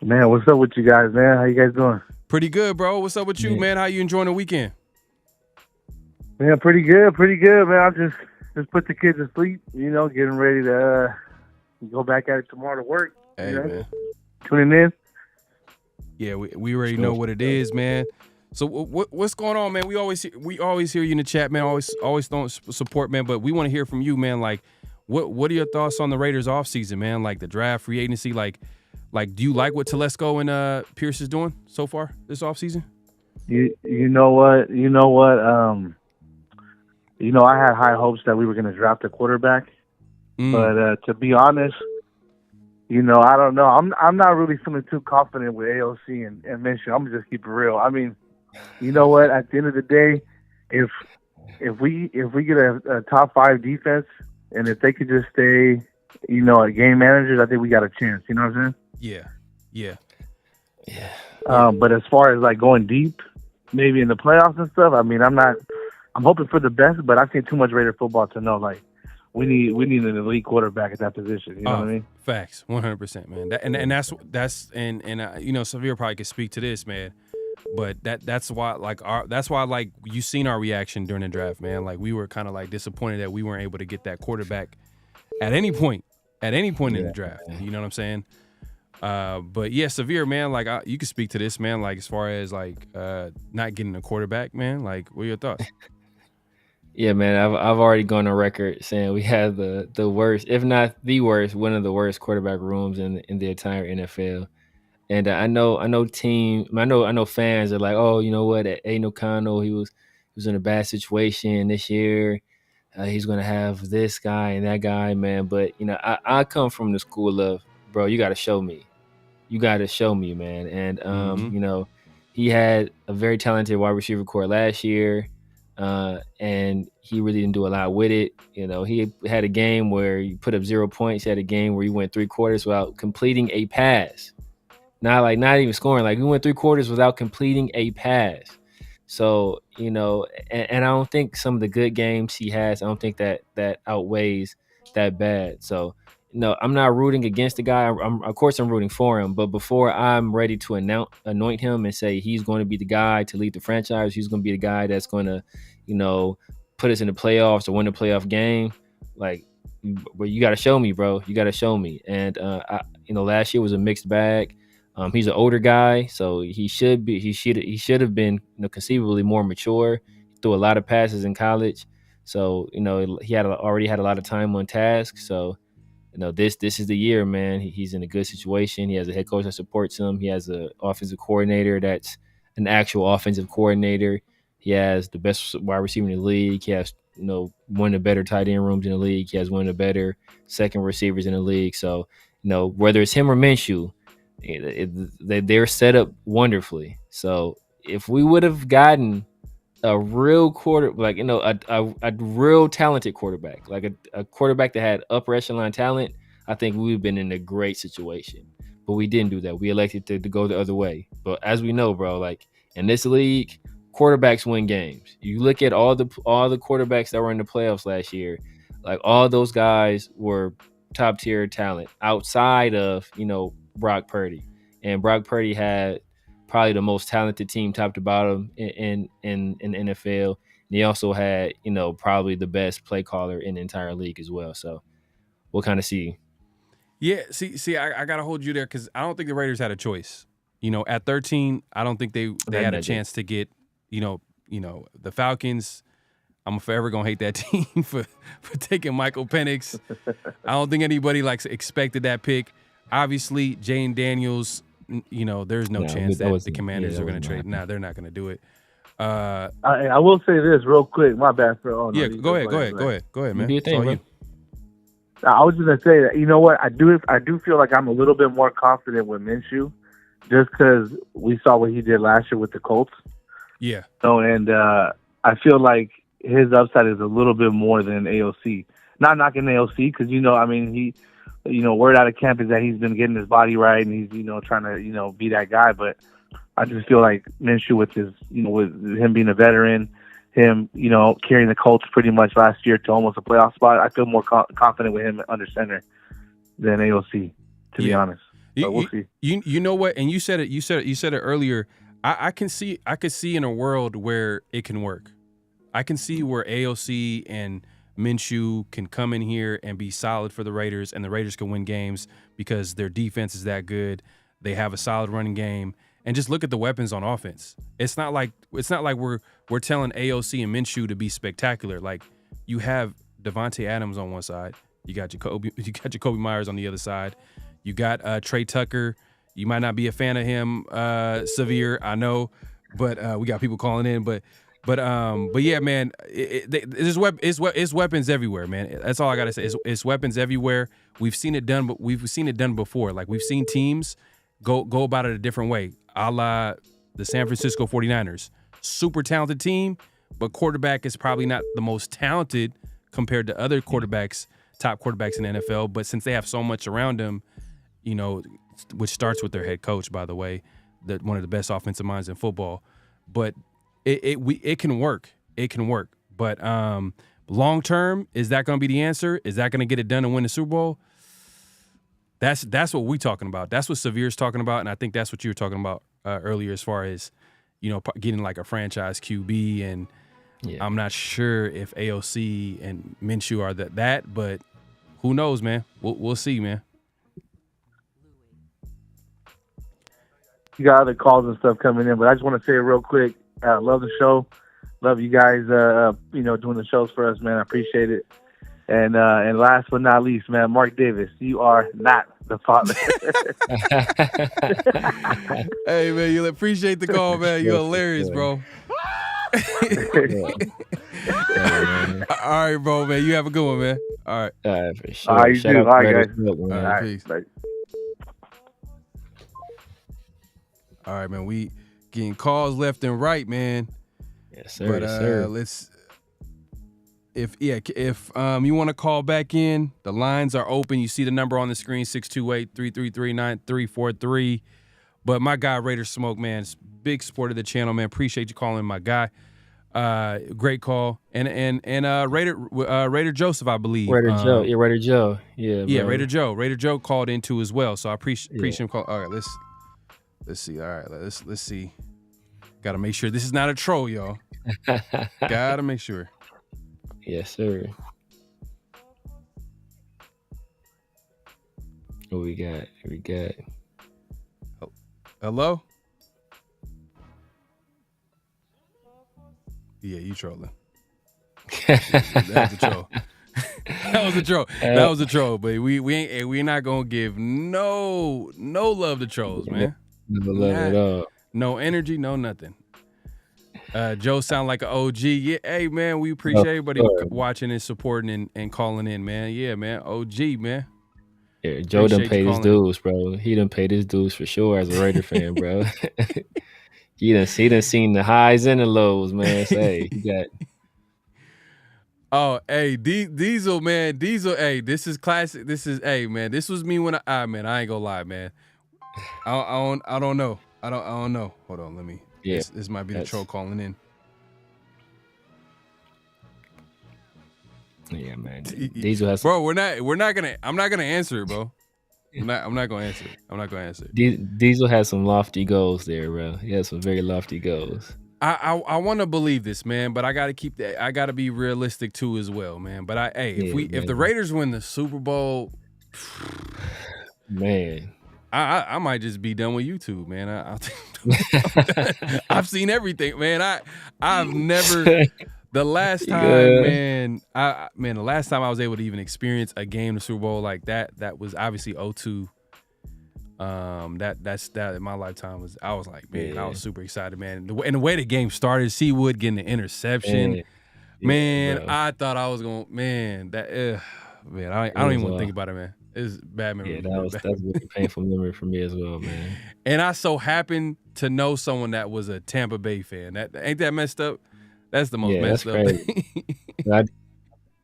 Man, what's up with you guys, man? How you guys doing? Pretty good, bro. What's up with you, man? How you enjoying the weekend? Man, pretty good, man. I just put the kids to sleep, getting ready to go back at it tomorrow to work. Hey, man. Tuning in. Yeah, we already know what it is, man. So what's going on, man? We always hear you in the chat, man. Always don't support, man. But we want to hear from you, man. Like, what are your thoughts on the Raiders offseason, man? Like the draft, free agency, like do you like what Telesco and Pierce is doing so far this offseason? You know what? I had high hopes that we were going to draft a quarterback, but to be honest, I don't know. I'm not really feeling too confident with AOC and Minshew. I'm gonna just keep it real. I mean, you know what? At the end of the day, if we get a top 5 defense, and if they could just stay, game managers, I think we got a chance. You know what I'm saying? Yeah. But as far as like going deep, maybe in the playoffs and stuff, I mean, I'm hoping for the best, but I've seen too much Raider football to know like we need an elite quarterback at that position. You know what I mean? Facts, 100%, man. That's Severe probably could speak to this, man. But that's why you seen our reaction during the draft, man. Like we were kind of like disappointed that we weren't able to get that quarterback at any point in the draft. You know what I'm saying? But yeah, Severe, man, like you can speak to this, man, like as far as like not getting a quarterback, man, like what are your thoughts? Yeah, man, I've already gone on record saying we have the worst, if not the worst, one of the worst quarterback rooms in the entire NFL. And I know fans are like, oh, you know what, Aidan O'Connell, he was in a bad situation this year. He's gonna have this guy and that guy, man. But I come from the school of, bro, you got to show me. You got to show me, man. And he had a very talented wide receiver core last year. And he really didn't do a lot with it. He had a game where he put up 0 points. He had a game where he went 3 quarters without completing a pass. Not even scoring. Like, he went 3 quarters without completing a pass. So, and I don't think some of the good games he has, I don't think that outweighs that bad. So, no, I'm not rooting against the guy. Of course I'm rooting for him, but before I'm ready to anoint him and say he's going to be the guy to lead the franchise, he's going to be the guy that's going to, put us in the playoffs or win the playoff game. Like, but you got to show me, bro. You got to show me. And last year was a mixed bag. He's an older guy, so he should have been conceivably more mature. He threw a lot of passes in college, so he already had a lot of time on task. So this is the year, man. He's in a good situation. He has a head coach that supports him. He has an offensive coordinator that's an actual offensive coordinator. He has the best wide receiver in the league. He has one of the better tight end rooms in the league. He has one of the better second receivers in the league. So whether it's him or Minshew, they're set up wonderfully. So if we would have gotten a real a real talented quarterback, like a quarterback that had upper echelon talent, I think we would have been in a great situation. But we didn't do that. We elected to go the other way. But as we know, bro, like in this league, quarterbacks win games. You look at all the quarterbacks that were in the playoffs last year, like all those guys were top tier talent outside of Brock Purdy. And Brock Purdy had probably the most talented team top to bottom in the NFL. And he also had, probably the best play caller in the entire league as well. So we'll kind of see. Yeah, see, I got to hold you there because I don't think the Raiders had a choice. At 13, I don't think they had a chance to get, the Falcons. I'm forever going to hate that team for taking Michael Penix. I don't think anybody expected that pick. Obviously, Jane Daniels, there's no chance that the Commanders are going to trade. No, they're not going to do it. I will say this real quick. My bad for go ahead, man. Do you think? I was just gonna say that. You know what? I do feel like I'm a little bit more confident with Minshew, just because we saw what he did last year with the Colts. Yeah. And I feel like his upside is a little bit more than AOC. Not knocking AOC because he. Word out of camp is that he's been getting his body right and he's, trying to, be that guy. But I just feel like Minshew with his, with him being a veteran, him, carrying the Colts pretty much last year to almost a playoff spot, I feel more confident with him under center than AOC, to be honest. But we'll see. You know what? And you said it earlier. I could see in a world where it can work. I can see where AOC and Minshew can come in here and be solid for the Raiders, and the Raiders can win games because their defense is that good. They have a solid running game, and just look at the weapons on offense. It's not like we're telling AOC and Minshew to be spectacular. Like you have Devontae Adams on one side, you got Jacoby Myers on the other side, you got Trey Tucker. You might not be a fan of him, Severe, I know, but we got people calling in, But yeah, man, it's weapons everywhere, man. That's all I gotta say. It's weapons everywhere. We've seen it done, but we've seen it done before. Like we've seen teams go about it a different way, a la the San Francisco 49ers. Super talented team, but quarterback is probably not the most talented compared to other quarterbacks, top quarterbacks in the NFL. But since they have so much around them, which starts with their head coach, by the way, one of the best offensive minds in football, but. It can work. It can work. But long term, is that going to be the answer? Is that going to get it done and win the Super Bowl? That's what we're talking about. That's what Severe's talking about, and I think that's what you were talking about earlier as far as getting like a franchise QB. And I'm not sure if AOC and Minshew are that, but who knows, man? We'll see, man. You got other calls and stuff coming in, but I just want to say it real quick. Love the show. Love you guys, doing the shows for us, man. I appreciate it. And last but not least, man, Mark Davis, you are not the father. Hey, man, you appreciate the call, man. You're hilarious, bro. All right, bro, man. You have a good one, man. All right. All right, for sure. All right, you do. All right, guys. All right, peace. Bye. All right, man. We getting calls left and right, man. Yes, sir. But yes, sir. let's. If you want to call back in, the lines are open. You see the number on the screen, 628-333-9343. But my guy, Raider Smoke, man, is big support of the channel, man. Appreciate you calling, my guy. Great call. And Raider Joseph, I believe. Raider Joe. Yeah, Raider Joe. Yeah, yeah, bro. Raider Joe. Raider Joe called in too as well. So I appreciate him call. All right, let's see. All right, let's see. Got to make sure this is not a troll, y'all. Got to make sure. Yes, sir. What we got? Hello? Yeah, you trolling. That was a troll. That was a troll, but we're not gonna give no love to trolls, man. No love at all. No energy, no nothing. Joe sound like an OG. Yeah, hey man, we appreciate everybody watching and supporting and calling in, man. Yeah, man, OG, man. Yeah, Joe done paid his dues, bro. He done paid his dues for sure as a Raider fan, bro. he done seen the highs and the lows, man. So, hey, he got. Oh, hey, Diesel, man. Diesel, hey, this is classic. This is, hey, man, this was me when I ain't gonna lie, man. I don't know. I don't know. Hold on, let me. Yeah, this might be the troll calling in. Yeah, man. Diesel has. Bro, I'm not gonna answer it, bro. I'm not gonna answer it. I'm not gonna answer it. Diesel has some lofty goals there, bro. He has some very lofty goals. I want to believe this, man, but I got to keep that. I got to be realistic too, as well, man. But if the Raiders win the Super Bowl, man, I might just be done with YouTube, man. I've seen everything, man. I've never. The last time, the last time I was able to even experience a game, the Super Bowl like that was obviously 2002. That's in my lifetime I was like, man, I was super excited, man. And the way the game started, Seawood getting the interception, man, I thought I was going, man, I don't even want to think about it, man. It's bad memory. Yeah, that's a really painful memory for me as well, man. And I so happened to know someone that was a Tampa Bay fan. Ain't that messed up? That's the most messed up thing.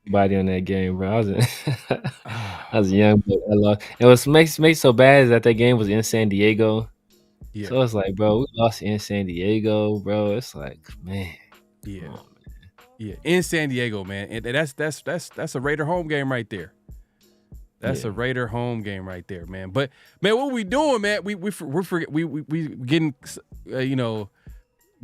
Body on that game, bro. I was young, but I lost. And what makes me so bad is that game was in San Diego. Yeah. So it's like, bro, we lost in San Diego, bro. It's like, man. Yeah. On, man. Yeah, in San Diego, man. And that's a Raider home game right there. That's a Raider home game right there, man. But man, what we doing, man? We getting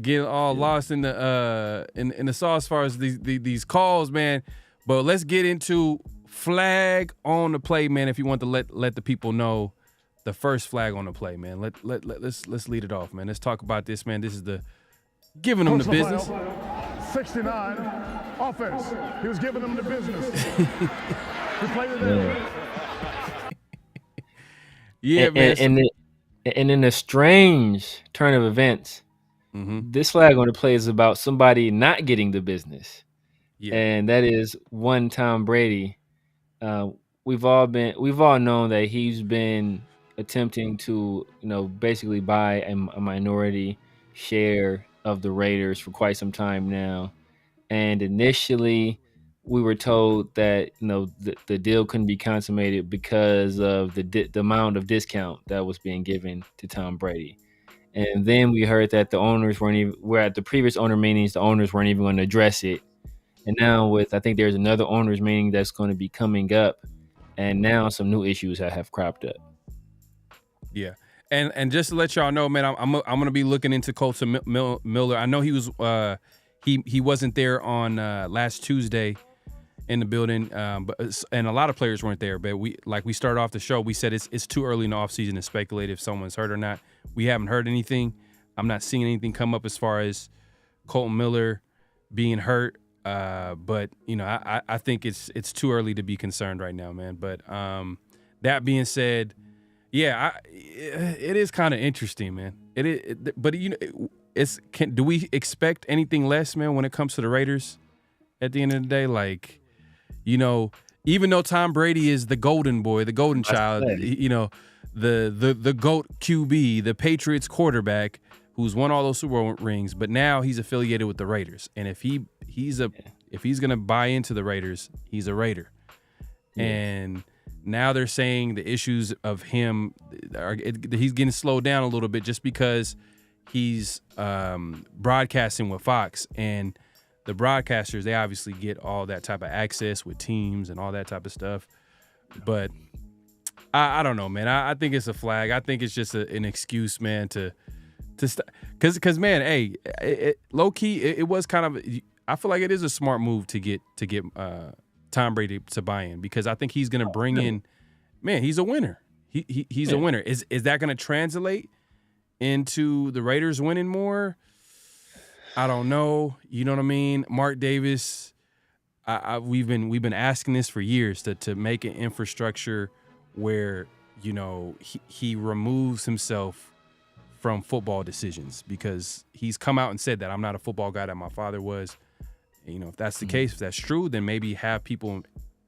getting all lost in the sauce as far as these calls, man. But let's get into flag on the play, man. If you want to let the people know the first flag on the play, man. Let's lead it off, man. Let's talk about this, man. This is the giving them the business. 69 offense. He was giving them the business. He played it in. Yeah, man. And in a strange turn of events, this flag on the play is about somebody not getting the business. Yeah. And that is one Tom Brady. We've all known that he's been attempting to, basically buy a minority share of the Raiders for quite some time now. And initially, we were told that the deal couldn't be consummated because of the amount of discount that was being given to Tom Brady. And then we heard that the owners were at the previous owner meetings, the owners weren't even going to address it. And now I think there's another owners meeting that's going to be coming up. And now some new issues have cropped up. Yeah. And just to let y'all know, man, I'm going to be looking into Colton Miller. I know he was he wasn't there on last Tuesday in the building, and a lot of players weren't there. But we started off the show, we said it's too early in the offseason to speculate if someone's hurt or not. We haven't heard anything. I'm not seeing anything come up as far as Colton Miller being hurt. But I think it's too early to be concerned right now, man. But that being said, yeah, it is kind of interesting, man. But do we expect anything less, man, when it comes to the Raiders? At the end of the day, like, even though Tom Brady is the golden boy, the golden child, the GOAT QB, the Patriots quarterback who's won all those Super Bowl rings, but now he's affiliated with the Raiders. And if he's gonna buy into the Raiders, he's a Raider. Yeah. And now they're saying the issues of him, he's getting slowed down a little bit just because he's broadcasting with Fox. And the broadcasters, they obviously get all that type of access with teams and all that type of stuff. But I don't know, man. I think it's a flag. I think it's just an excuse, man, to because man, hey, low key, it was kind of. I feel like it is a smart move to get Tom Brady to buy in, because I think he's gonna bring in. Man, he's a winner. He's a winner. Is that gonna translate into the Raiders winning more? I don't know. You know what I mean? Mark Davis. We've been asking this for years to make an infrastructure where, you know, he removes himself from football decisions, because he's come out and said that I'm not a football guy that my father was. You know, if that's the case, if that's true, then maybe have people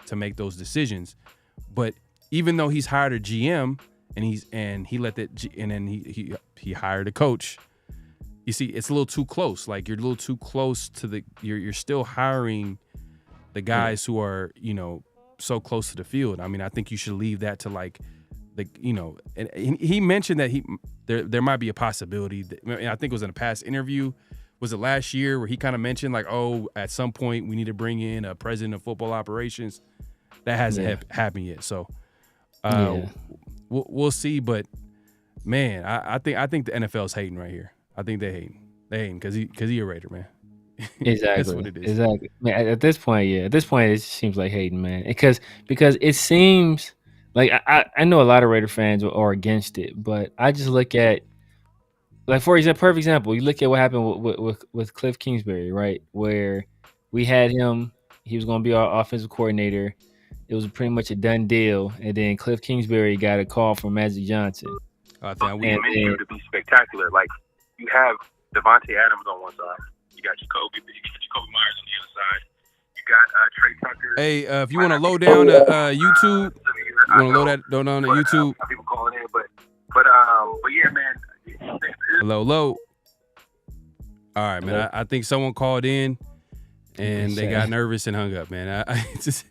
to make those decisions. But even though he's hired a GM and he hired a coach, you see, it's a little too close. Like, you're a little too close to you're still hiring the guys who are, you know, so close to the field. I mean, I think you should leave that to, like, you know, and he mentioned that there might be a possibility that, I think it was in a past interview, was it last year, where he kind of mentioned, like, oh, at some point we need to bring in a president of football operations. That hasn't happened yet. So we'll see. But man, I think the NFL's hating right here. I think they're hating because he a Raider, man. Exactly. That's what it is. Exactly. Man, at this point, it just seems like hating, man. Because it seems like I know a lot of Raider fans are against it, but I just look at, like, for example, perfect example, you look at what happened with Cliff Kingsbury, right? Where we had him, he was going to be our offensive coordinator. It was pretty much a done deal, and then Cliff Kingsbury got a call from Magic Johnson. I think we meant you to be spectacular. Like, you have Devontae Adams on one side. You got Jacoby Myers on the other side. You got Trey Tucker. Hey, if you want to load down to YouTube, you want to load down to YouTube. People calling in, but yeah, man. Low. All right, man. I think someone called in and they got nervous and hung up, man. It's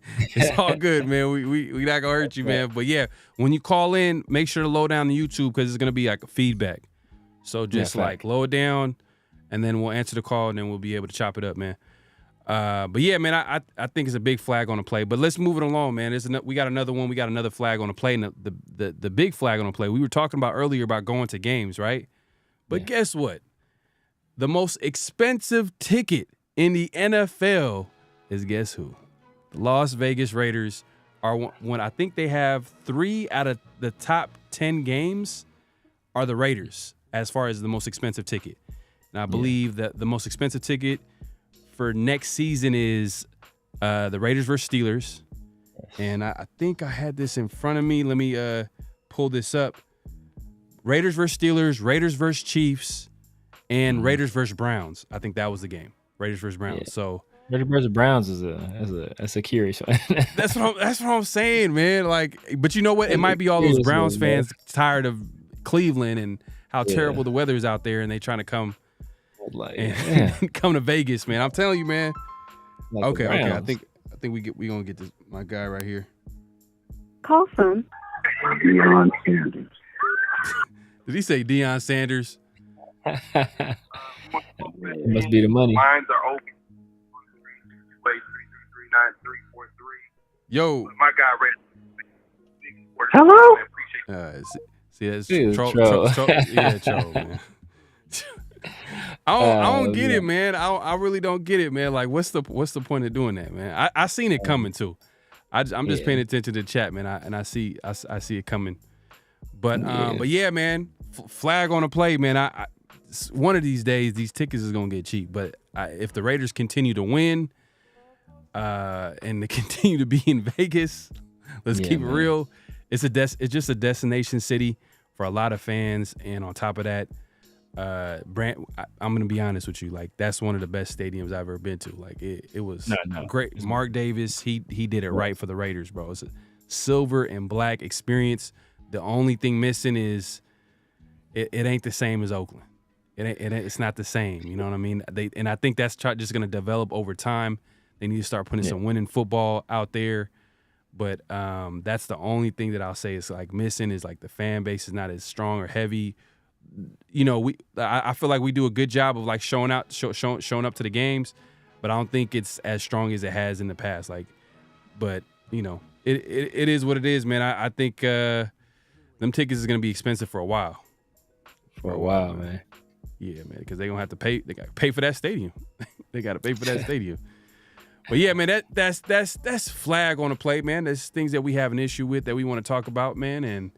all good, man. We not gonna hurt you, man. But yeah, when you call in, make sure to load down the YouTube, because it's gonna be like a feedback. So just load it down, and then we'll answer the call, and then we'll be able to chop it up, man. But yeah, man, I think it's a big flag on the play. But let's move it along, man. We got another one. We got another flag on the play, and the big flag on the play. We were talking about earlier about going to games, right? But guess what? The most expensive ticket in the NFL is, guess who? The Las Vegas Raiders are one. I think they have 3 out of the top 10 games are the Raiders as far as the most expensive ticket. And I believe that the most expensive ticket for next season is the Raiders versus Steelers. And I think I had this in front of me. Let me pull this up. Raiders versus Steelers, Raiders versus Chiefs, and Raiders versus Browns. I think that was the game. Raiders versus Browns. Yeah. So Raiders versus Browns is a curious one. that's what I'm saying, man. Like, but you know what? It might be all those Browns fans tired of Cleveland and how terrible the weather is out there, and they trying to come come to Vegas, man. I'm telling you, man. Like okay. I think we gonna get this, my guy right here. Call from Deion Sanders. Did he say Deion Sanders? It must be the money. Lines are open. Wait, 339-343. Yo. My guy read. Hello? See, that's troll. Yeah, troll, man. I don't get it, man. I really don't get it, man. Like, what's the point of doing that, man? I seen it coming too. I'm just paying attention to the chat, man. I see it coming. But yeah, man. Flag on the play, man. I one of these days these tickets is gonna get cheap. But if the Raiders continue to win, and they continue to be in Vegas, let's keep it real. It's just a destination city for a lot of fans, and on top of that, I'm gonna be honest with you. Like, that's one of the best stadiums I've ever been to. Like, it was great. Mark Davis, he did it right for the Raiders, bro. It's a silver and black experience. The only thing missing is it ain't the same as Oakland. It's not the same. You know what I mean? And I think that's just gonna develop over time. They need to start putting some winning football out there. But that's the only thing that I'll say is like missing is like the fan base is not as strong or heavy. You know, I feel like we do a good job of like showing up to the games, but I don't think it's as strong as it has in the past. But you know, it is what it is, man. I think them tickets is gonna be expensive for a while. For a while, man. Yeah, man, because they're gonna have to pay. They gotta pay for that stadium. They gotta pay for that stadium. But yeah, man, that's flag on the play, man. There's things that we have an issue with that we want to talk about, man,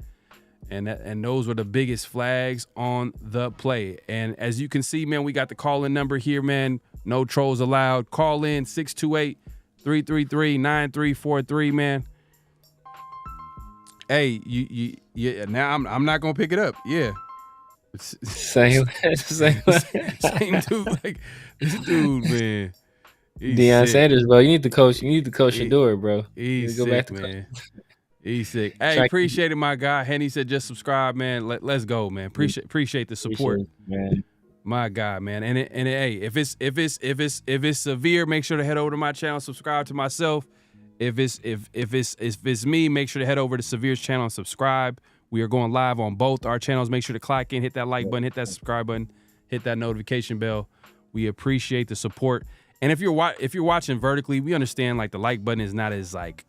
and those were the biggest flags on the play. And as you can see, man, we got the call-in number here, man. No trolls allowed. Call in 628-333-9343, man. Hey, you now I'm not gonna pick it up. Yeah. Same dude, like this dude, man. Deion Sanders, bro. You need to coach. You need to coach Shador, bro. He's go sick, back to man. He's sick. Hey, appreciate it, my guy. Henny said just subscribe, man. Let's go, man. Appreciate the support, man. My God, man. And hey, if it's severe, make sure to head over to my channel, subscribe to myself. If it's me, make sure to head over to Severe's channel and subscribe. We are going live on both our channels. Make sure to clock in, hit that like button, hit that subscribe button, hit that notification bell. We appreciate the support. And if you're watching vertically, we understand like the like button is not as like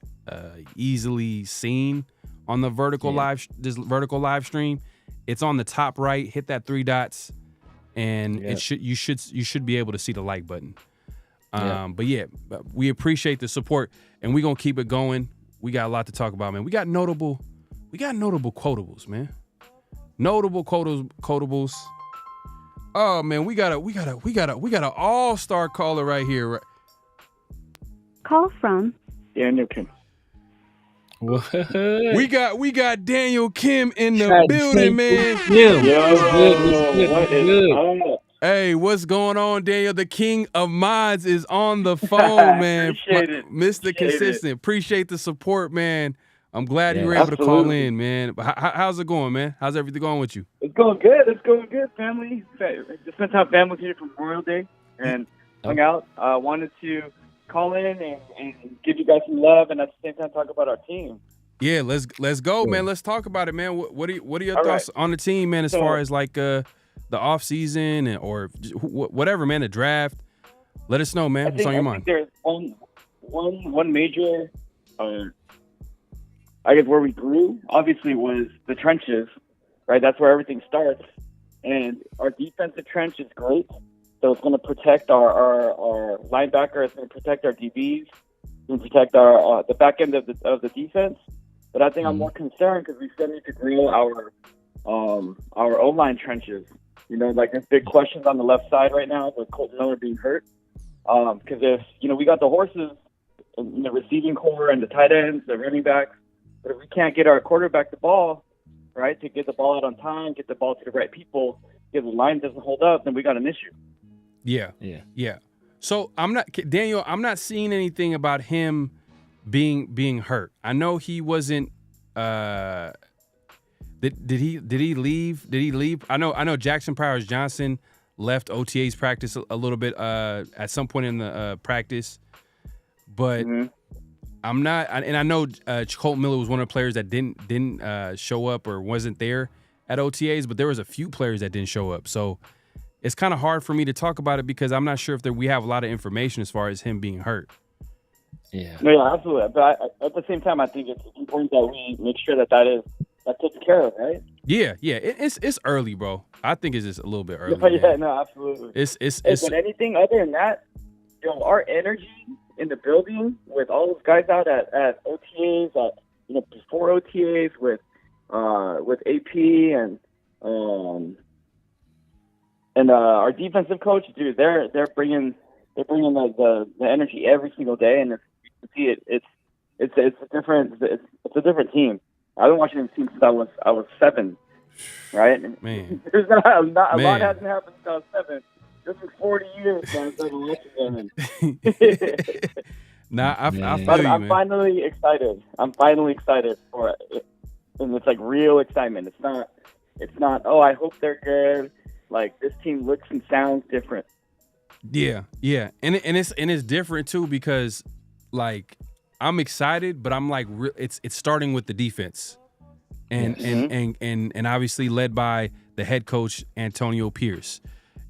easily seen on the vertical live stream. It's on the top right. Hit that 3 dots, and you should be able to see the like button. But yeah, we appreciate the support, and we're gonna keep it going. We got a lot to talk about, man. We got notable quotables, man. Notable quotables. Oh man, we got an all-star caller right here. Call from Daniel Kim. What? We got Daniel Kim in the building, man. Hey, what's going on, Daniel? The king of mods is on the phone, man. Mr. Consistent. Appreciate the support, man. I'm glad you were able to call in, man. How's it going, man? How's everything going with you? It's going good. It's going good, family. Just spent time with family here for Memorial Day and hung out. Wanted to call in and give you guys some love and at the same time talk about our team. Yeah, let's go, man. Let's talk about it, man. What are your thoughts on the team, man, as far as like the off season or whatever, man, the draft? Let us know, man. What's on your mind? There's one major I guess where we grew, obviously, was the trenches, right? That's where everything starts. And our defensive trench is great. So it's going to protect our linebacker. It's going to protect our DBs. It's going to protect the back end of the defense. But I think I'm more concerned because we still need to grow our O-line trenches. You know, like there's big questions on the left side right now with Colton Miller being hurt. Because if, we got the horses in the receiving core and the tight ends, the running backs, but if we can't get our quarterback the ball, right, to get the ball out on time, get the ball to the right people, if the line doesn't hold up, then we got an issue. Yeah. So I'm not seeing anything about him being hurt. I know he wasn't. Did he leave? Did he leave? I know Jackson Powers Johnson left OTA's practice a little bit at some point in the practice, but. Mm-hmm. I'm not, and I know Colton Miller was one of the players that didn't show up or wasn't there at OTAs, but there was a few players that didn't show up. So it's kind of hard for me to talk about it because I'm not sure if we have a lot of information as far as him being hurt. Yeah, absolutely. But at the same time, I think it's important that we make sure that's taken care of, right? Yeah. It's early, bro. I think it's just a little bit early. No, absolutely. It's but anything other than that, our energy in the building with all those guys out at OTAs, before OTAs with AP and our defensive coach, dude, they're bringing the energy every single day, and you can see it's a different team. I've been watching this team since I was 7, right? Man, there's not a lot hasn't happened since I was 7. This is 40 years since I've been watching them. Nah, I feel you, I'm man. finally excited. I'm finally excited for it. And it's like real excitement. It's not, oh, I hope they're good. Like this team looks and sounds different. Yeah. And it's different too because like I'm excited, but I'm like it's starting with the defense. And obviously led by the head coach Antonio Pierce.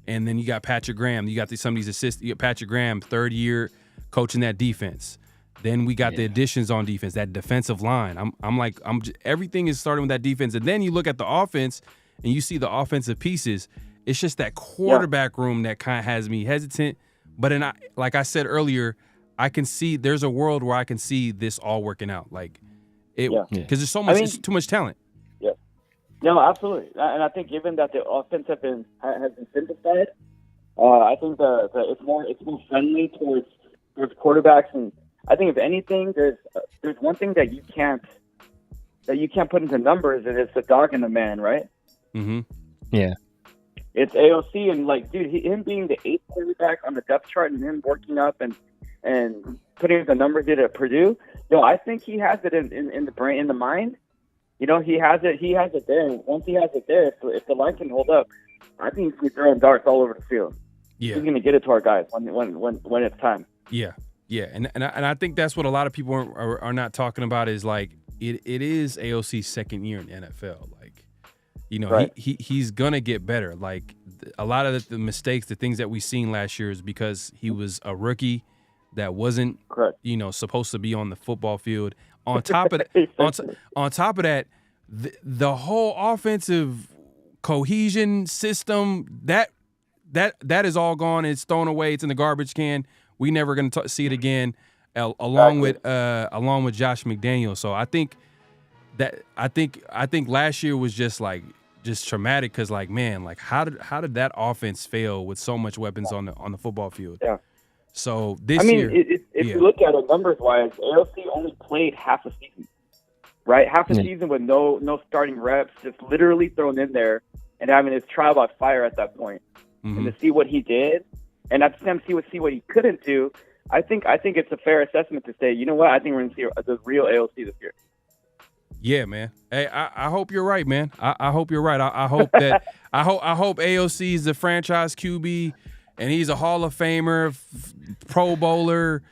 And then you got Patrick Graham. You got some of these assists. You got Patrick Graham, third year coaching that defense. Then we got the additions on defense, that defensive line. Everything is starting with that defense. And then you look at the offense and you see the offensive pieces. It's just that quarterback room that kind of has me hesitant. But like I said earlier, I can see there's a world where I can see this all working out. Like because there's so much, it's too much talent. Yeah. No, absolutely. And I think given that the offense has been simplified, I think it's more friendly towards quarterbacks. And I think if anything, there's one thing that you can't put into numbers, and it's the dog in the man, right? Mm-hmm. Yeah. It's AOC, and like, dude, him being the 8th quarterback on the depth chart and him working up and putting the numbers in at Purdue, I think he has it in the brain, in the mind. He has it there. And once he has it there, if the line can hold up, I think he's throwing darts all over the field. Yeah. He's going to get it to our guys when it's time. Yeah. Yeah. And I think that's what a lot of people are not talking about is like, it is AOC's second year in the NFL. Like, right. he's going to get better. Like a lot of the mistakes, the things that we seen last year is because he was a rookie that wasn't, supposed to be on the football field. On top of that, on top of that, the whole offensive cohesion system that is all gone. It's thrown away. It's in the garbage can. We never going to see it again. Along with Josh McDaniels. So I think last year was just traumatic because how did that offense fail with so much weapons on the football field? Yeah. So this year, if you look at it numbers wise, AOC only played half a season, right? Half a season with no starting reps, just literally thrown in there and having his trial by fire at that point. Mm-hmm. And to see what he did, and at the same time see what he couldn't do, I think it's a fair assessment to say, you know what? I think we're going to see the real AOC this year. Yeah, man. Hey, I hope you're right, man. I hope you're right. I hope that I hope AOC is the franchise QB. And he's a Hall of Famer, Pro Bowler,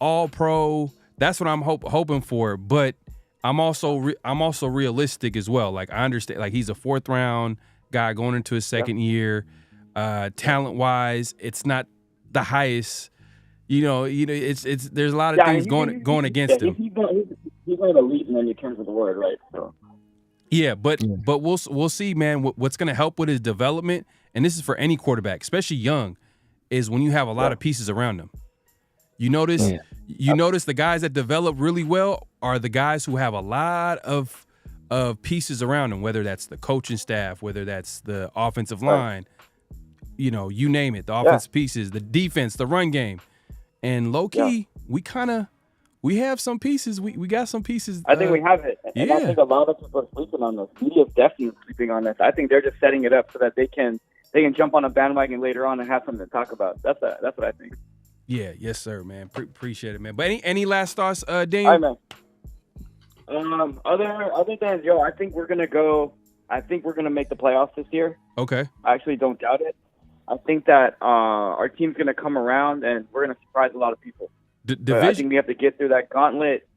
All Pro. That's what I'm hoping for. But I'm also realistic as well. Like I understand, like he's a 4th round guy going into his second year. Talent wise, it's not the highest. It's there's a lot of things going against him. He's not elite in any terms of the word, right? So. Yeah, but we'll see, man. What's going to help with his development, and this is for any quarterback, especially young, is when you have a lot of pieces around them. You notice the guys that develop really well are the guys who have a lot of pieces around them, whether that's the coaching staff, whether that's the offensive line, you name it, the offensive pieces, the defense, the run game. And low key, we have some pieces. We got some pieces. I think we have it. And I think a lot of people are sleeping on this. Media is definitely sleeping on this. I think they're just setting it up so that they can jump on a bandwagon later on and have something to talk about. That's what I think. Yeah, yes, sir, man. Appreciate it, man. But any last thoughts, Daniel? All right, man. Other than Joe, I think we're gonna make the playoffs this year. Okay. I actually don't doubt it. I think that our team's gonna come around and we're gonna surprise a lot of people. I think we have to get through that gauntlet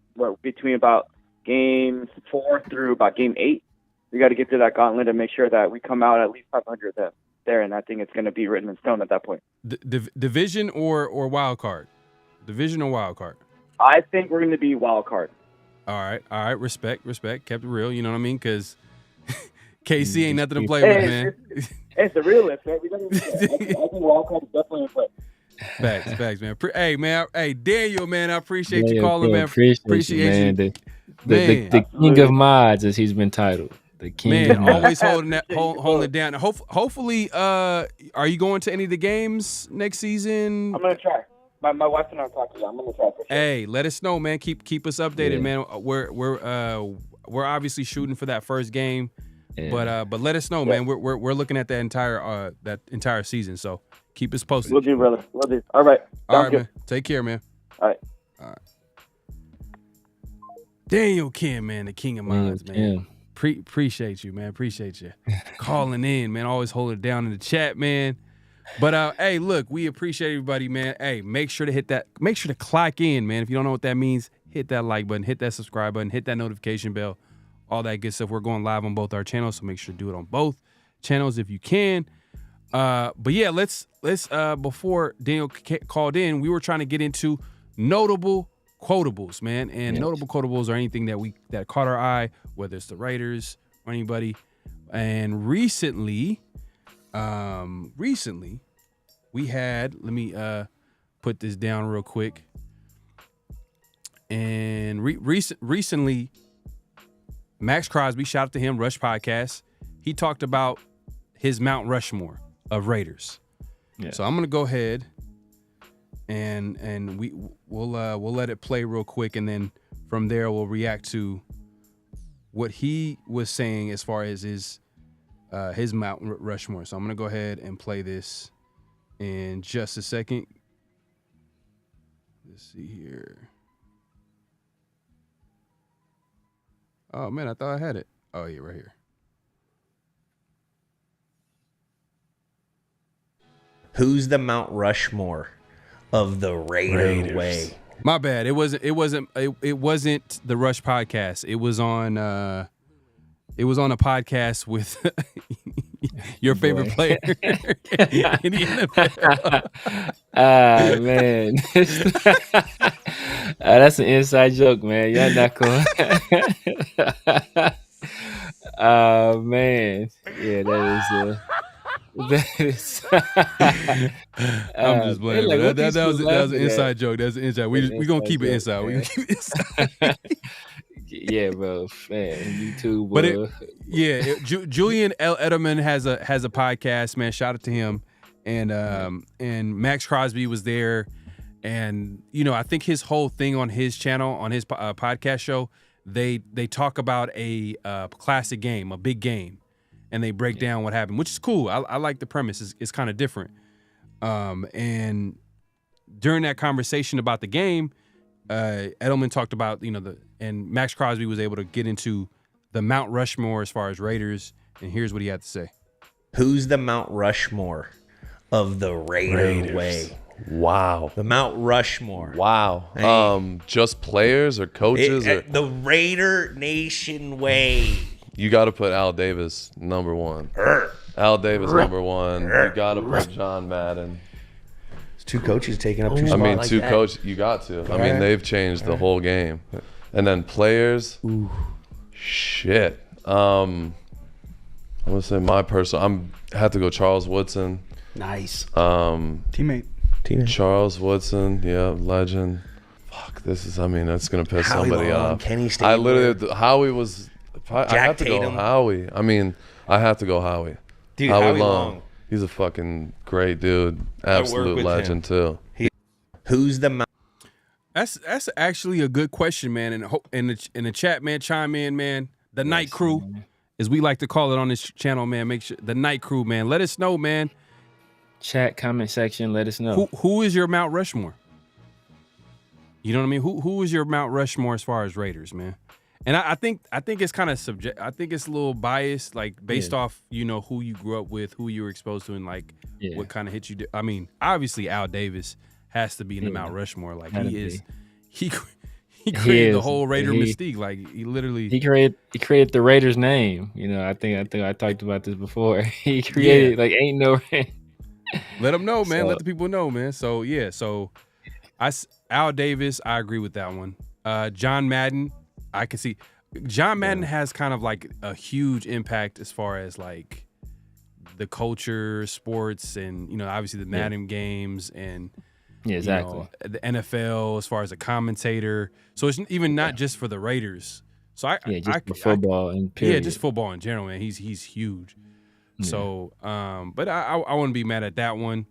between about game 4 through about game 8. We got to get through that gauntlet and make sure that we come out at least 500 there, and I think it's going to be written in stone at that point. Division or wild card? Division or wild card? I think we're going to be wild card. All right. Respect. Kept it real. You know what I mean? Because KC ain't nothing to play with, man. It's the realist, man. I think wild card is definitely in play. Facts, man. Hey, Daniel, man, I appreciate you calling, man. Appreciate you, man. The king of mods, as he's been titled. The king of mods. Always holding it down. Hopefully, are you going to any of the games next season? I'm gonna try. My wife and I are talking. I'm gonna try for sure. Hey, let us know, man. Keep us updated, man. We're obviously shooting for that first game, but let us know, man. We're looking at that entire season, so. Keep us posted. We'll do, brother. We'll do. All right. All right, man. Take care, man. All right. Daniel Kim, man, the king of minds, man. Appreciate you, man. Appreciate you calling in, man. Always holding it down in the chat, man. But hey, look, we appreciate everybody, man. Hey, make sure to clock in, man. If you don't know what that means, hit that like button, hit that subscribe button, hit that notification bell, all that good stuff. We're going live on both our channels, so make sure to do it on both channels if you can. But yeah, let's before Daniel called in, we were trying to get into notable quotables, man. And notable quotables are anything that caught our eye, whether it's the writers or anybody. And recently we had, let me put this down real quick. And recently, Max Crosby, shout out to him, Rush Podcast, he talked about his Mount Rushmore of Raiders. Yeah. So I'm gonna go ahead and we'll let it play real quick, and then from there we'll react to what he was saying as far as his Mount Rushmore. So I'm gonna go ahead and play this in just a second. Let's see here. Oh man, I thought I had it. Oh yeah, right here. Who's the Mount Rushmore of the Raiders way? My bad. It wasn't the Rush podcast. It was on a podcast with your favorite player in the NFL. Man. That's an inside joke, man. Y'all not cool. Man. Yeah, that is I'm just playing. Like, that was an inside joke. That's an inside. We gonna keep it inside. We gonna keep it inside. Yeah, bro. Man, you too, bro. But Julian L. Edelman has a podcast, man. Shout out to him. And Max Crosby was there, and I think his whole thing on his channel, on his podcast show, they talk about a classic game, a big game, and they break down what happened, which is cool. I like the premise. It's kind of different. And during that conversation about the game, Edelman talked about and Max Crosby was able to get into the Mount Rushmore as far as Raiders, and here's what he had to say. Who's the Mount Rushmore of the Raiders way? Wow. The Mount Rushmore. Wow. Hey. Just players or coaches? The Raider Nation way. You got to put Al Davis number one. Al Davis number one. You got to put John Madden. It's two coaches taking up two spots. I mean, two coaches. You got to. I mean, they've changed the whole game. And then players. Ooh. Shit. I'm gonna say my personal. I had to go Charles Woodson. Nice. Teammate. Charles Woodson, yeah, legend. Fuck, that's gonna piss Howie somebody Long, off. Kenny Stabler. I literally, Howie was. I had to Tatum. go Howie. I have to go Howie. Dude, Howie Long. He's a fucking great dude. Absolute legend too. Who's the Mount? That's actually a good question, man. And in the chat, man, chime in, man. The Night Crew, as we like to call it on this channel, man. Make sure the Night Crew, man. Let us know, man. Chat, comment section. Let us know. Who is your Mount Rushmore? You know what I mean? Who is your Mount Rushmore as far as Raiders, man? And I think it's kind of subject. I think it's a little biased, like based off who you grew up with, who you were exposed to, and like what kind of hit you. I mean, obviously Al Davis has to be in the Mount Rushmore. Like he created the whole Raider mystique. Like he literally he created the Raiders name. I think I talked about this before. He created like ain't no. Let them know, man. Let the people know, man. So Al Davis, I agree with that one. John Madden, I can see. John Madden has kind of like a huge impact as far as like the culture, sports, and obviously the Madden games and exactly the NFL as far as a commentator. So it's even not just for the Raiders. So for football and period. Yeah, just football in general, man. He's huge. Yeah. So, but I wouldn't be mad at that one.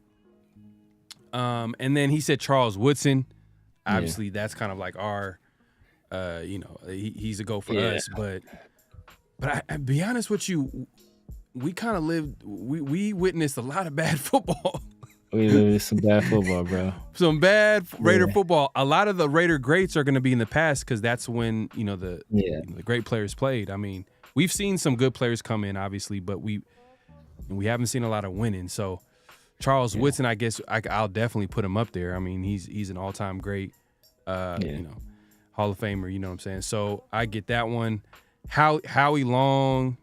And then he said Charles Woodson. Obviously, that's kind of like our, he's a go for us. But I be honest with you, we kind of we witnessed a lot of bad football. We lived some bad football, bro. Some bad Raider football. A lot of the Raider greats are going to be in the past because that's when the great players played. I mean, we've seen some good players come in, obviously, but we haven't seen a lot of winning. So Charles Woodson, I guess I'll definitely put him up there. I mean, he's an all-time great, Hall of Famer. You know what I'm saying? So I get that one. Howie Long.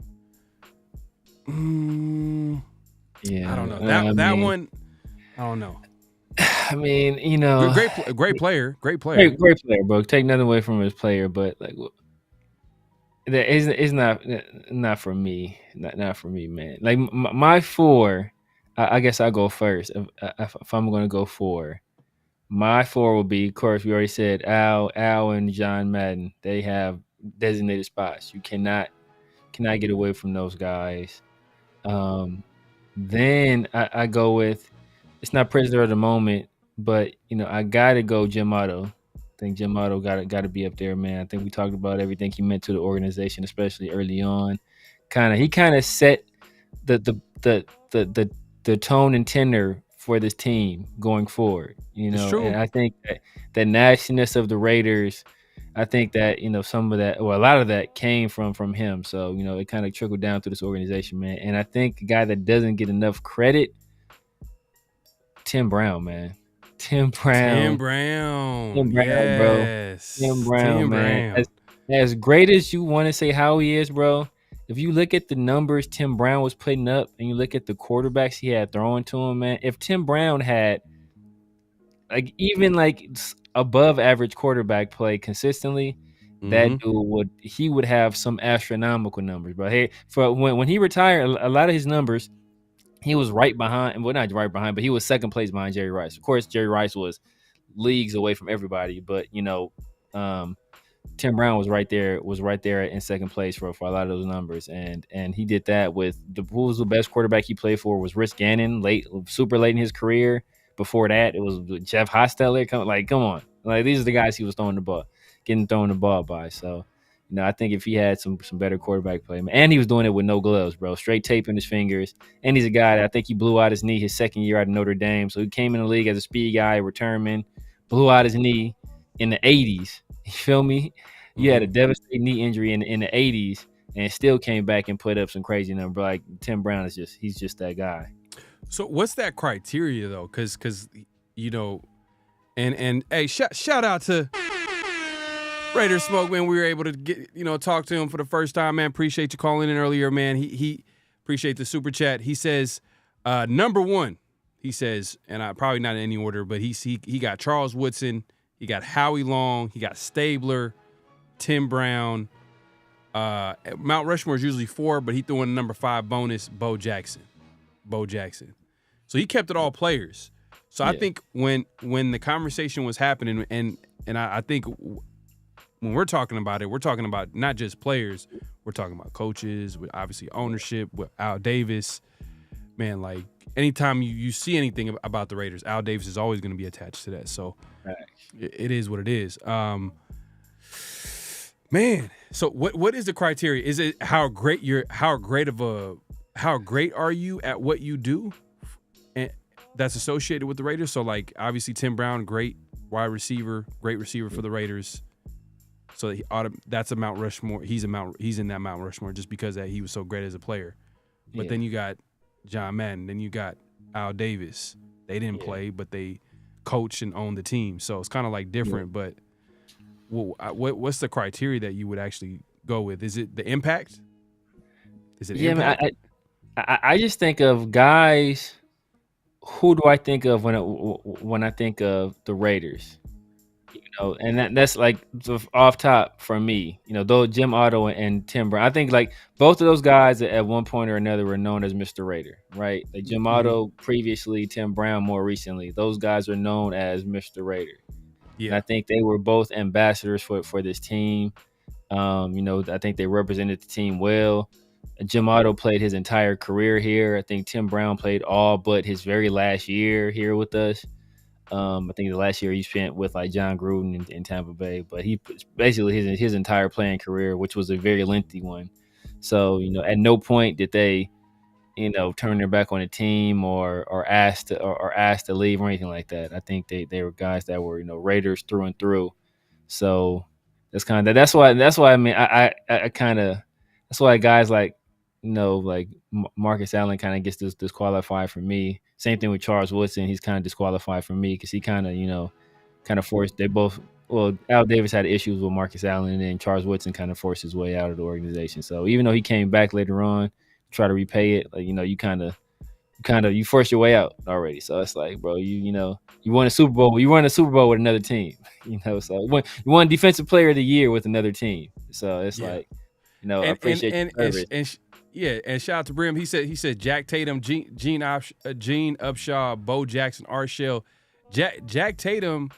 Yeah, I don't know that one. I don't know. I mean, you know, great player, great player, bro. Take nothing away from his player, but like, it's not for me. Not for me, man. Like my four, I guess I go first. If I'm gonna go four, my four will be, of course, we already said Al and John Madden. They have designated spots. You cannot get away from those guys. Then I go with, it's not prisoner of the moment, but you know, I gotta go Jim Otto. I think Jim Otto gotta be up there, man. I think we talked about everything he meant to the organization, especially early on. He kind of set the tone and tenor for this team going forward. You know, and I think that the nastiness of the Raiders, I think that, you know, some of that, or a lot of that, came from him. So, you know, it kind of trickled down through this organization, man. And I think a guy that doesn't get enough credit, Tim Brown, man. Tim Brown, yes. bro. Tim Brown, man. As great as you want to say how he is, bro, if you look at the numbers Tim Brown was putting up and you look at the quarterbacks he had throwing to him, man, if Tim Brown had even above average quarterback play consistently, that dude would have some astronomical numbers. But hey, for when he retired, a lot of his numbers, he was right behind, well, not right behind, but he was second place behind Jerry Rice. Of course, Jerry Rice was leagues away from everybody, but you know, Tim Brown was right there in second place for a lot of those numbers, and he did that with who was the best quarterback he played for was Rich Gannon, super late in his career. Before that, it was Jeff Hostetler. Come on, like these are the guys he was getting thrown the ball by. So, you know, I think if he had some better quarterback play, and he was doing it with no gloves, bro, straight tape in his fingers, and he's a guy that I think he blew out his knee his second year out of Notre Dame. So he came in the league as a speed guy, returnman, blew out his knee in the 80s. You feel me? You had a devastating knee injury in the 80s and still came back and put up some crazy number. Like Tim Brown he's just that guy. So what's that criteria though? Because you know, and hey, shout out to Raider Smoke, man. We were able to talk to him for the first time, man. Appreciate you calling in earlier, man. He appreciate the super chat. He says number one. He says, and I probably not in any order, but he got Charles Woodson, he got Howie Long, he got Stabler, Tim Brown. Mount Rushmore is usually 4, but he threw in number 5 bonus, Bo Jackson. So he kept it all players. So yeah. I think when the conversation was happening, and I think when we're talking about it, we're talking about not just players, we're talking about coaches, with obviously ownership, with Al Davis. Man, like anytime you see anything about the Raiders, Al Davis is always going to be attached to that. So it is what it is. Man, so what is the criteria? Is it how great are you at what you do? And that's associated with the Raiders. So like obviously Tim Brown, great wide receiver, great receiver for the Raiders. So that's a Mount Rushmore. He's in that Mount Rushmore just because that he was so great as a player. But then you got John Madden, then you got Al Davis. They didn't play, but they coached and owned the team. So it's kind of like different. But what's the criteria that you would actually go with? Is it the impact? Is it impact? Man, I just think of guys. Who do I think of when I think of the Raiders? You know, and that's like off top for me. You know, though Jim Otto and Tim Brown, I think like both of those guys at one point or another were known as Mr. Raider, right? Like Jim Otto previously, Tim Brown more recently. Those guys are known as Mr. Raider. Yeah, and I think they were both ambassadors for this team. You know, I think they represented the team well. Jim Otto played his entire career here. I think Tim Brown played all but his very last year here with us. I think the last year he spent with like John Gruden in Tampa Bay, but he basically his entire playing career, which was a very lengthy one. So, you know, at no point did they, you know, turn their back on the team or asked to leave or anything like that. I think they were guys that were, you know, Raiders through and through. So that's why I mean I kind of, that's why guys like, you know, like Marcus Allen kind of gets disqualified for me. Same thing with Charles Woodson. He's kind of disqualified for me because he kind of forced. They both. Well, Al Davis had issues with Marcus Allen, and then Charles Woodson kind of forced his way out of the organization. So even though he came back later on, try to repay it, like, you know, you kind of you forced your way out already. So it's like, bro, you won a Super Bowl. You won a Super Bowl with another team. So you won Defensive Player of the Year with another team. So it's like, I appreciate your service. And shout out to Brim. He said Jack Tatum, Gene Upshaw, Bo Jackson, Art Shell. Jack Tatum,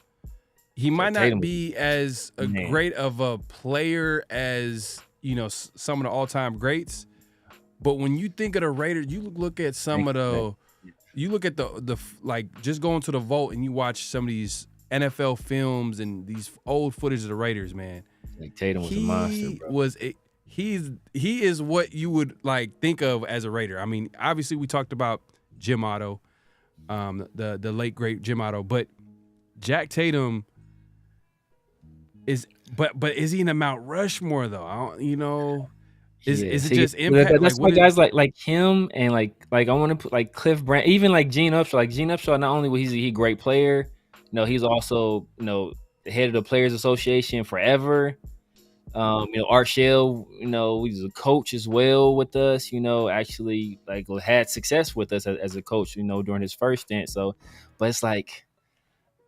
he might not be as great of a player as some of the all-time greats, but when you think of the Raiders, you look at some of the, you look at the like just going to the vault and you watch some of these NFL films and these old footage of the Raiders, man. Like Tatum was a monster, bro. He is what you would like think of as a Raider. I mean, obviously we talked about Jim Otto, the late great Jim Otto, but Jack Tatum is is he in the Mount Rushmore though? Is it just impact? That's why guys like him and like I want to put like Cliff Brandt, even like Gene Upshaw. Like Gene Upshaw, not only was he a great player, he's also the head of the Players Association forever. Art Shell, he's a coach as well with us. Actually like had success with us as a coach. During his first stint. So, but it's like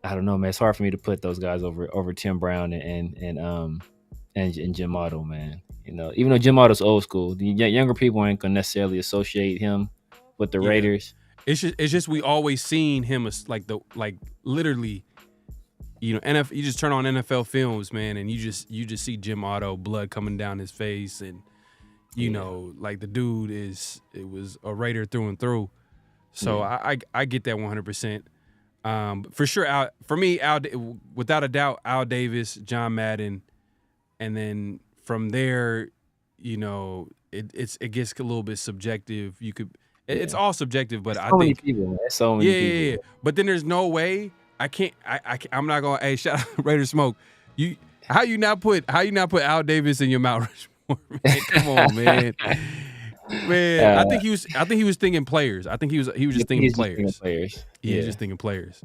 I don't know, man. It's hard for me to put those guys over Tim Brown and Jim Otto, man. Even though Jim Otto's old school, the younger people ain't gonna necessarily associate him with the Raiders. It's just we always seen him as literally, NFL. You just turn on NFL films, man, and you just see Jim Otto, blood coming down his face, and like the dude was a Raider through and through. So I get that 100%. For sure, for me, without a doubt, Al Davis, John Madden, and then from there, it gets a little bit subjective. It's all subjective, but I think so many people. Yeah. But then there's no way I'm not gonna. Hey, shout out Raider Smoke. How you not put Al Davis in your Mount Rushmore? Man, come on, man. Man, I think he was thinking players. I think he was just thinking players. Yeah, just thinking players.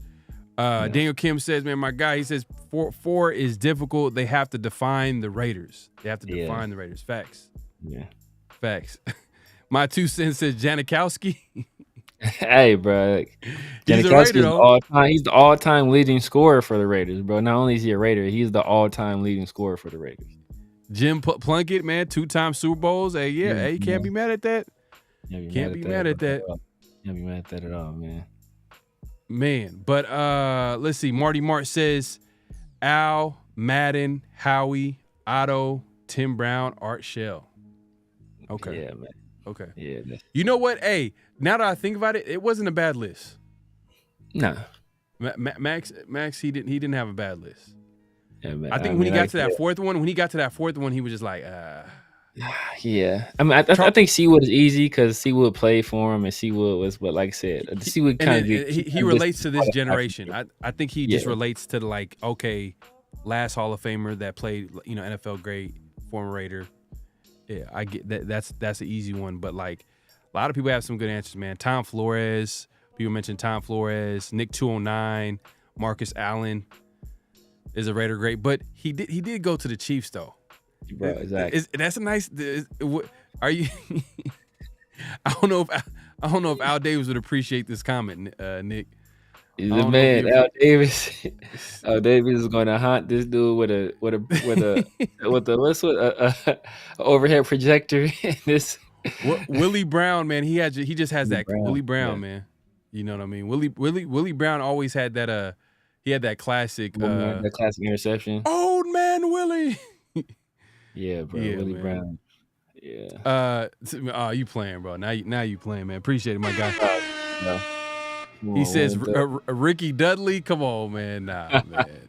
Daniel Kim says, man, my guy, he says 4 is difficult. They have to define the Raiders. Define the Raiders. Facts. Yeah. Facts. My 2 cents says Janikowski. Hey, bro. Janikowski he's the all-time leading scorer for the Raiders, bro. Not only is he a Raider, he's the all-time leading scorer for the Raiders. Jim Plunkett, man, 2-time Super Bowls. Hey, you can't be mad at that. Can't be mad at that. Can't be mad at that at all, man. Man, but let's see. Marty Mart says Al, Madden, Howie, Otto, Tim Brown, Art Shell. Okay. Yeah, man. Okay. Yeah. You know what? Hey, now that I think about it, it wasn't a bad list. Nah. Max, he didn't have a bad list. Yeah, man. I think when he got to that fourth one, he was just like, Yeah. I mean, I think Seawood is easy because Seawood played for him, and Seawood was, but like I said, Seawood kind of he relates to this generation. I think he just relates to last Hall of Famer that played, NFL great, former Raider. Yeah, I get that. That's an easy one, but like a lot of people have some good answers, man. Tom Flores. People mentioned Tom Flores, Nick 209, Marcus Allen is a Raider great, but he did go to the Chiefs though. Bro, exactly. That's a nice. Are you? I don't know if Al Davis would appreciate this comment, Nick. He's a man. Al Davis. Al Davis is going to haunt this dude with a overhead projector. This Willie Brown, man. He just has that Willie Brown, man. You know what I mean? Willie Brown always had that. He had that classic. That classic interception. Old man Willie. Yeah, bro. Yeah, Willie Brown. Yeah. You playing, bro? Now you playing, man. Appreciate it, my guy. No. He says Ricky Dudley. Come on, man. Nah, man.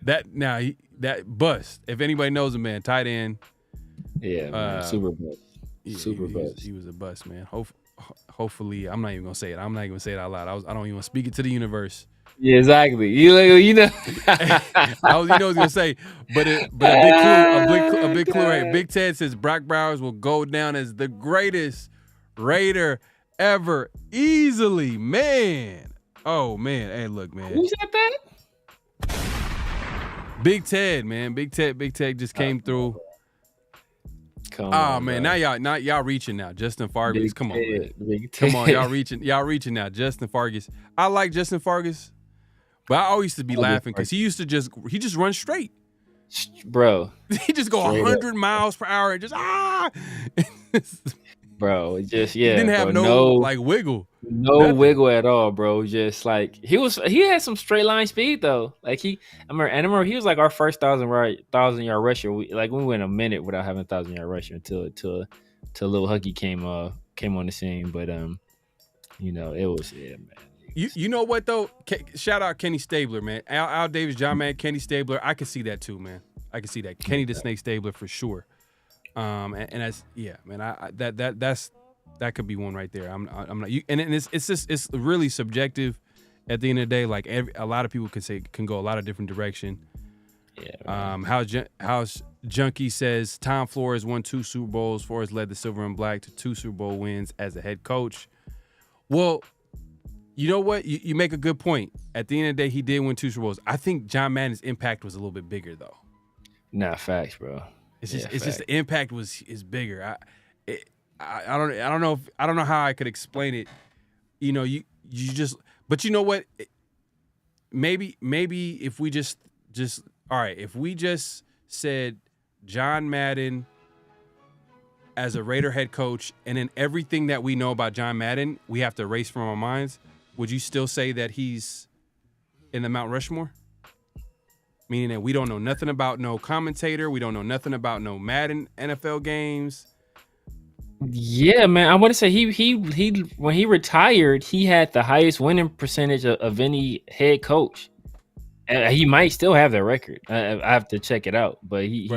That bust. If anybody knows him, man, tight end. Yeah, man. Super bust. Yeah, Super bust. He was a bust, man. Hopefully, I'm not even gonna say it. I'm not even gonna say it out loud. I don't even want to speak it to the universe. Yeah, exactly. You know. I was gonna say, but a big clue. Right? Big Ted says Brock Bowers will go down as the greatest Raider ever, easily, man. Oh man, hey, look, man. Who said that? Big Ted, man. Big Ted just came through. Come on, man, bro. now y'all reaching now. Justin Fargas, Big come on, Ted, man. Big Come on, Ted. y'all reaching now. Justin Fargas. I like Justin Fargas, but I always used to be laughing because he just run straight. Bro. He just go 100 miles per hour and just Bro, just He didn't have no like wiggle. No Nothing. wiggle at all, bro. Just like he had some straight line speed though. Like I remember he was like our first 1,000-yard rusher. We went a minute without having 1,000-yard rusher until Lil Huggy came on the scene. But it was man. You know what though? Shout out Kenny Stabler, man. Al Davis, John Madden, Kenny Stabler. I could see that too, man. I could see that. Kenny the Snake Stabler for sure. And that's man. That could be one right there. I'm not. And it's really subjective. At the end of the day, like a lot of people can go a lot of different direction. Yeah. How's Junkie says Tom Flores won 2 Super Bowls. Flores led the Silver and Black to 2 Super Bowl wins as a head coach. Well, you know what? You make a good point. At the end of the day, he did win 2 Super Bowls. I think John Madden's impact was a little bit bigger, though. Nah, facts, bro. It's just the impact is bigger. I don't know how I could explain it. You just, but you know what? Maybe if we just all right, if we just said John Madden as a Raider head coach, and then everything that we know about John Madden, we have to erase from our minds, would you still say that he's in the Mount Rushmore? Meaning that we don't know nothing about no commentator, we don't know nothing about no Madden NFL games. Yeah, man. I want to say he when he retired, he had the highest winning percentage of any head coach. He might still have that record. I have to check it out, but he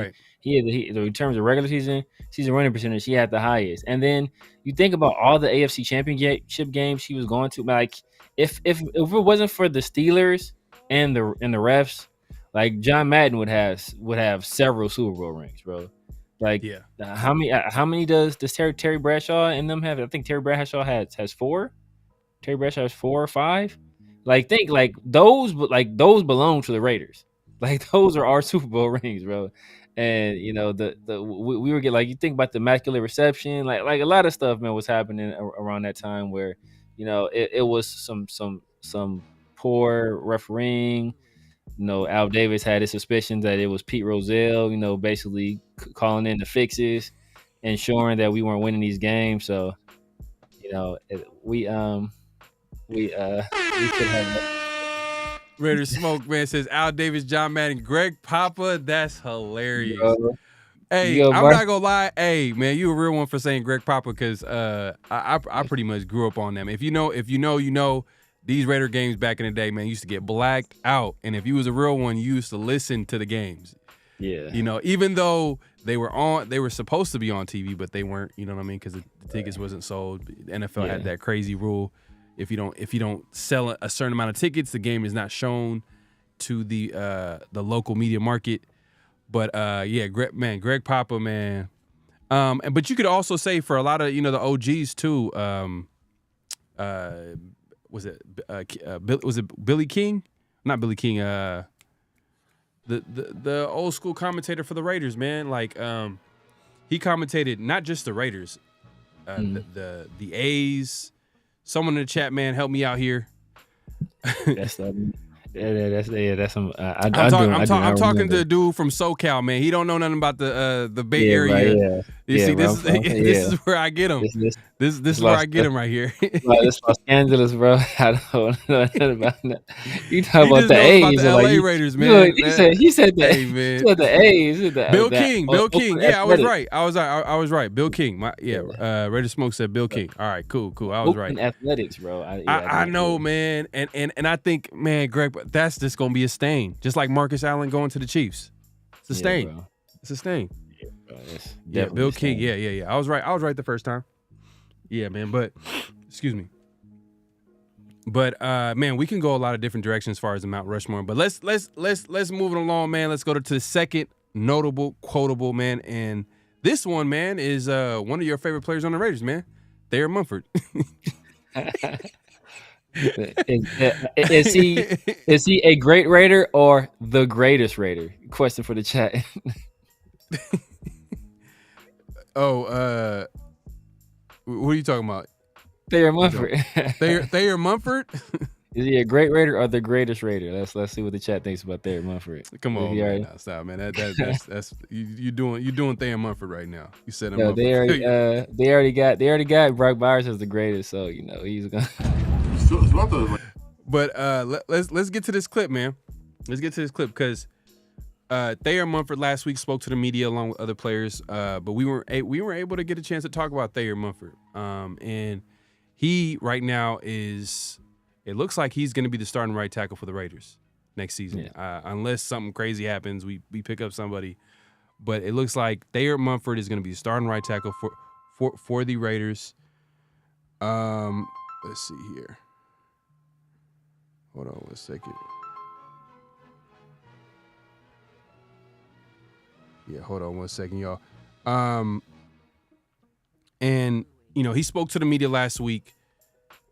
in terms of regular season winning percentage, he had the highest. And then you think about all the AFC Championship games he was going to. Like if it wasn't for the Steelers and the refs, like John Madden would have several Super Bowl rings, bro. Like how many does Terry Bradshaw and them have? I think Terry Bradshaw has 4. Terry Bradshaw has 4 or 5. Like think like those belong to the Raiders. Like those are our Super Bowl rings, bro. And we were getting like you think about the immaculate reception, like a lot of stuff, man, was happening around that time where it was some poor refereeing. Al Davis had his suspicions that it was Pete Rozelle, basically calling in the fixes, ensuring that we weren't winning these games. So, we could have Raiders smoke, man, says Al Davis, John Madden, Greg Papa. That's hilarious. Hey, I'm not gonna lie. Hey, man, you a real one for saying Greg Papa because I pretty much grew up on them. If you know. These Raider games back in the day, man, used to get blacked out. And if you was a real one, you used to listen to the games. Yeah. Even though they were supposed to be on TV, but they weren't, you know what I mean? Because the tickets wasn't sold. The NFL had that crazy rule. If you don't sell a certain amount of tickets, the game is not shown to the local media market. But Greg Papa, man. But you could also say for a lot of, the OGs too, was it Billy King? Not Billy King. The old school commentator for the Raiders, man. Like he commentated not just the Raiders, the A's. Someone in the chat, man, help me out here. That's some. I'm talking to a dude from SoCal, man. He don't know nothing about the Bay Area. Right, This is where I get him. This is where I get him right here. This Los Angeles, bro. I don't know nothing about that. You talk about the A's, the LA Raiders, man. He said the A's. Bill King. Yeah, I was right. I was right. Bill King. Raider Smoke said Bill King. All right, cool. I was right. Athletics, bro. I know, man, and I think, man, Greg, that's just gonna be a stain, just like Marcus Allen going to the Chiefs. It's a stain. Bro. It's a stain. Yeah, Bill King. Yeah. I was right the first time. Yeah, man. But excuse me. But man, we can go a lot of different directions as far as the Mount Rushmore. But let's move it along, man. Let's go to the second notable quotable, man. And this one, man, is one of your favorite players on the Raiders, man. Thayer Mumford. Is he a great Raider or the greatest Raider? Question for the chat. what are you talking about? Thayer Mumford. Thayer Mumford? Is he a great Raider or the greatest Raider? Let's see what the chat thinks about Thayer Mumford. Come on, man. Nah, stop, man. That's you doing Thayer Mumford right now. You set him up. They already got Brock Bowers as the greatest, so he's gonna. But let's get to this clip, man. Let's get to this clip because Thayer Mumford last week spoke to the media along with other players, but we were able to get a chance to talk about Thayer Mumford, and he right now is. It looks like he's going to be the starting right tackle for the Raiders next season, unless something crazy happens. We pick up somebody, but it looks like Thayer Mumford is going to be the starting right tackle for the Raiders. Let's see here. Hold on 1 second. Yeah, hold on 1 second, y'all. And he spoke to the media last week,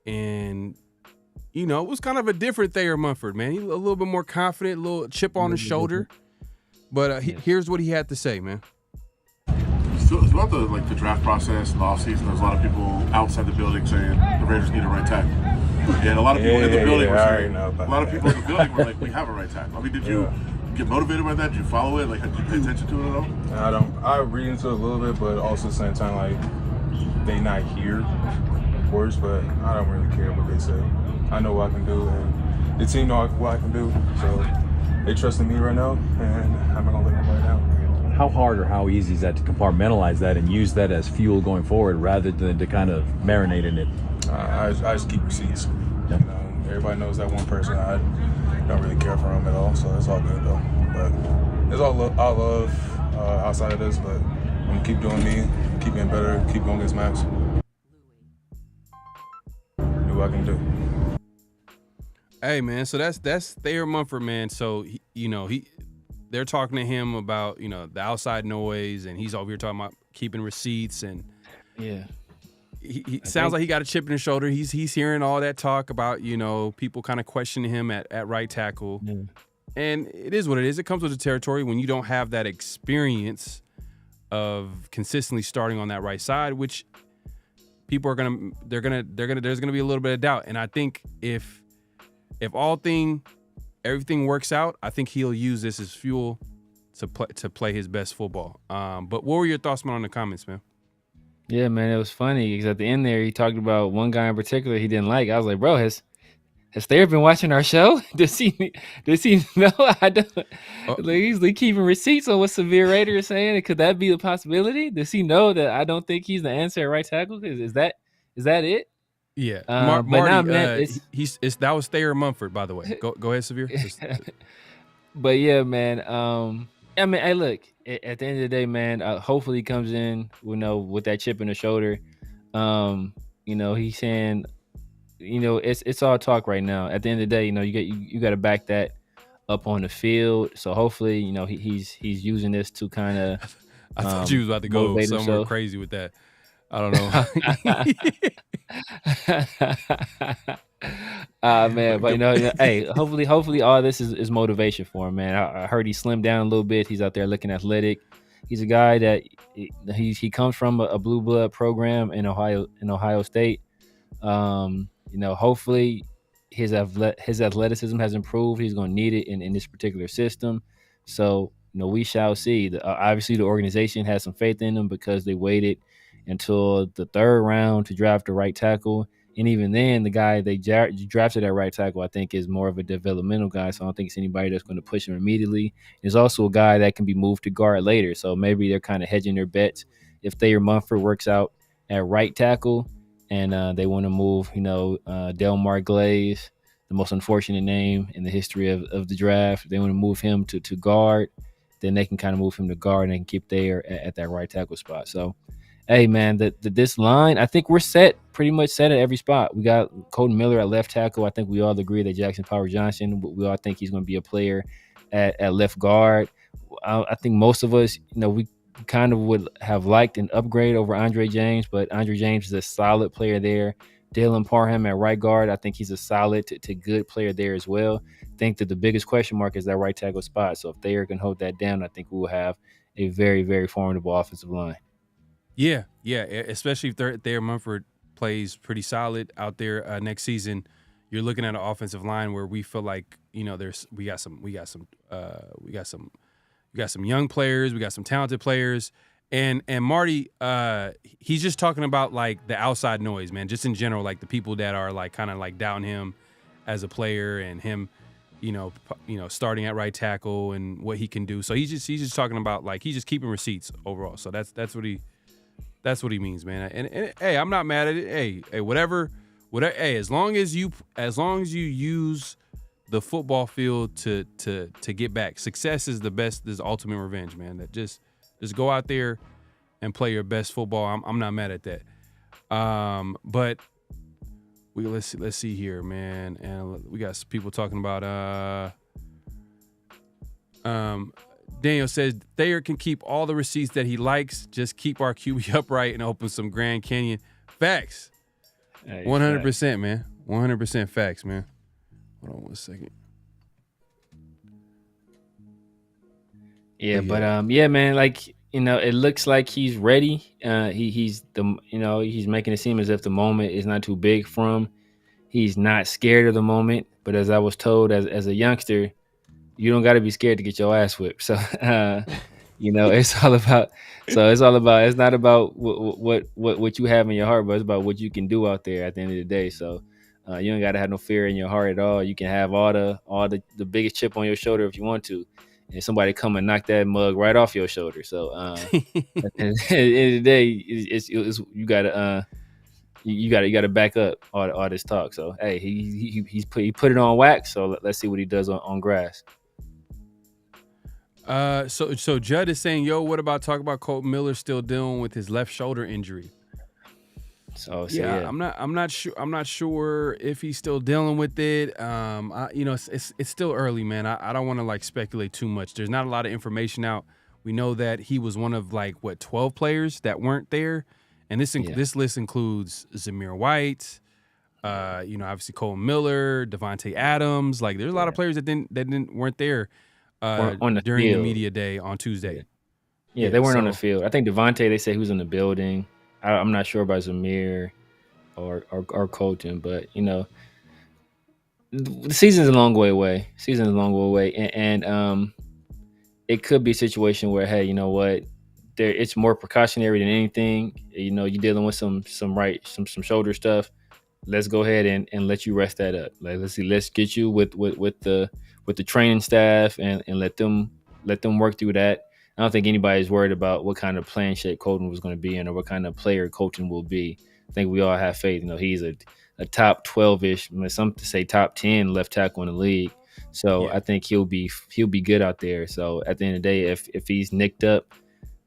and. It was kind of a different Thayer Mumford, man. He's a little bit more confident, a little chip on his shoulder. But here's what he had to say, man. Throughout the draft process and the offseason, there's a lot of people outside the building saying the Raiders need a right tackle. And a lot of people in the building were saying, we have a right tackle. I mean, did you get motivated by that? Did you follow it? Did you pay attention to it at all? I don't. I read into it a little bit, but also at the same time, they not here, of course, but I don't really care what they say. I know what I can do, and the team know what I can do. So they trust in me right now, and I'm not gonna let them right now. How hard or how easy is that to compartmentalize that and use that as fuel going forward, rather than to kind of marinate in it? I just keep receipts. Everybody knows that one person. I don't really care for him at all, so it's all good though. But there's all love outside of this, but I'm gonna keep doing me, keep getting better, keep going against Max. Do what I can do. Hey man, so that's Thayer Mumford, man. So they're talking to him about the outside noise, and he's over here talking about keeping receipts, and he sounds like he got a chip in his shoulder. He's hearing all that talk about people kind of questioning him at right tackle, and it is what it is. It comes with the territory when you don't have that experience of consistently starting on that right side, which people are there's gonna be a little bit of doubt, and I think if everything works out, I think he'll use this as fuel to play his best football. But what were your thoughts, man, on the comments, man? Yeah, man, it was funny because at the end there, he talked about one guy in particular he didn't like. I was like, bro, has Thayer been watching our show? Does he know? I don't. He's keeping receipts on what Severe Raider is saying. Could that be a possibility? Does he know that I don't think he's the answer at right tackle? Is that it? Yeah, but Marty, now, man, that was Thayer Mumford, by the way. Go ahead, Severe. But yeah, man. I mean, hey, look. At the end of the day, man. Hopefully, he comes in, with that chip in the shoulder. He's saying, it's all talk right now. At the end of the day, you got to back that up on the field. So hopefully, he's using this to kind of. I thought you was about to go somewhere crazy with that. I don't know. Man, but hey, hopefully all this is motivation for him, man. I heard he slimmed down a little bit. He's out there looking athletic. He's a guy that he comes from a blue blood program in Ohio State. Hopefully his athleticism has improved. He's going to need it in this particular system. So we shall see. Obviously, the organization has some faith in him because they waited until the third round to draft the right tackle. And even then, the guy they drafted at right tackle, I think, is more of a developmental guy. So I don't think it's anybody that's going to push him immediately. There's also a guy that can be moved to guard later. So maybe they're kind of hedging their bets. If Thayer Mumford works out at right tackle and they want to move, Delmar Glaze, the most unfortunate name in the history of the draft, they want to move him to guard, then they can kind of move him to guard and they can keep Thayer at that right tackle spot. So, hey, man, this line, I think we're pretty much set at every spot. We got Colton Miller at left tackle. I think we all agree that Jackson Power Johnson, we all think he's going to be a player at left guard. I think most of us, we kind of would have liked an upgrade over Andre James, but Andre James is a solid player there. Dylan Parham at right guard, I think he's a solid to good player there as well. I think that the biggest question mark is that right tackle spot. So if Thayer can hold that down, I think we will have a very, very formidable offensive line. Yeah, especially if Thayer Mumford plays pretty solid out there next season. You're looking at an offensive line where we feel like, you know, we got some young players, we got some talented players, and Marty, he's just talking about like the outside noise, man, just in general, like the people that are like kind of like down him as a player and him, you know, starting at right tackle and what he can do. So he's just talking about like he's just keeping receipts overall. So that's what he means, man. And hey, I'm not mad at it. Hey, whatever. Hey, as long as you use the football field to get back, success is the best. This ultimate revenge, man. That just go out there and play your best football. I'm not mad at that. But let's see here, man. And we got some people talking about Daniel says Thayer can keep all the receipts that he likes. Just keep our QB upright and open some Grand Canyon. Facts. 100%, man. 100% facts, man. Hold on 1 second. Yeah, but yeah, man. Like, you know, it looks like he's ready. He's making it seem as if the moment is not too big for him. He's not scared of the moment. But as I was told as a youngster, you don't got to be scared to get your ass whipped. So, you know, it's not about what you have in your heart, but it's about what you can do out there at the end of the day. So, you don't got to have no fear in your heart at all. You can have all the biggest chip on your shoulder if you want to, and somebody come and knock that mug right off your shoulder. So, at the end of the day, it's you gotta back up all this talk. So, hey, he put it on wax. So let's see what he does on grass. So Judd is saying, yo, what about talk about Colton Miller still dealing with his left shoulder injury? So yeah, I'm not sure if he's still dealing with it. It's still early, man. I don't want to like speculate too much. There's not a lot of information out. We know that he was one of 12 players that weren't there, and this list includes Zamir White, obviously Colton Miller, Devontae Adams. Like there's a lot of players that weren't there. During the media day on Tuesday. Yeah, they weren't on the field. I think Devontae, they said he was in the building. I'm not sure about Zamir or Colton, but, you know, the season's a long way away. And it could be a situation where, hey, you know what, it's more precautionary than anything. You know, you're dealing with some shoulder stuff. Let's go ahead and let you rest that up. Like, let's get you with the training staff and let them work through that. I don't think anybody's worried about what kind of playing shape Colton was going to be in or what kind of player Colton will be. I think we all have faith. You know, he's a top 12-ish, some to say top 10 left tackle in the league. So I think he'll be good out there. So at the end of the day, if he's nicked up,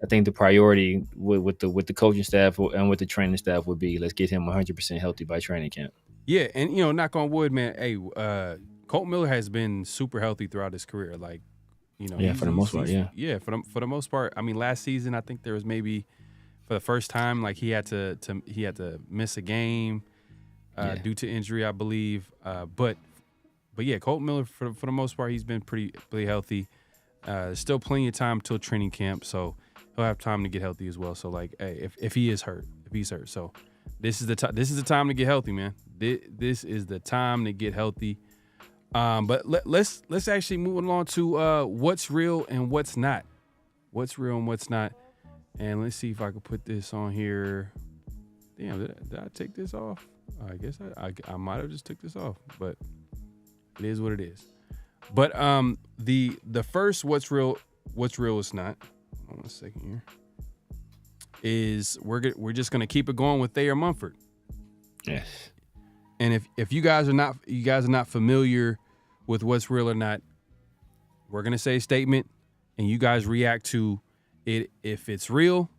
I think the priority with the coaching staff and with the training staff would be let's get him 100% healthy by training camp. Yeah, and you know, knock on wood, man. Hey, Colton Miller has been super healthy throughout his career. Like, you know, for the most part. For the most part. I mean, last season I think there was maybe for the first time like he had to miss a game due to injury, I believe. But yeah, Colton Miller for the most part he's been pretty healthy. There's still plenty of time till training camp, so he'll have time to get healthy as well. So like, hey, if he's hurt, so this is the time to get healthy, man. This is the time to get healthy. But let's actually move along to what's real and what's not. What's real and what's not. And let's see if I can put this on here. Damn, did I take this off? I guess I might have just took this off, but it is what it is. But the first what's real is not. Hold on a second here. Is we're just gonna keep it going with Thayer Mumford. Yes. And if you guys are not familiar with what's real or not, we're gonna say a statement, and you guys react to it if it's real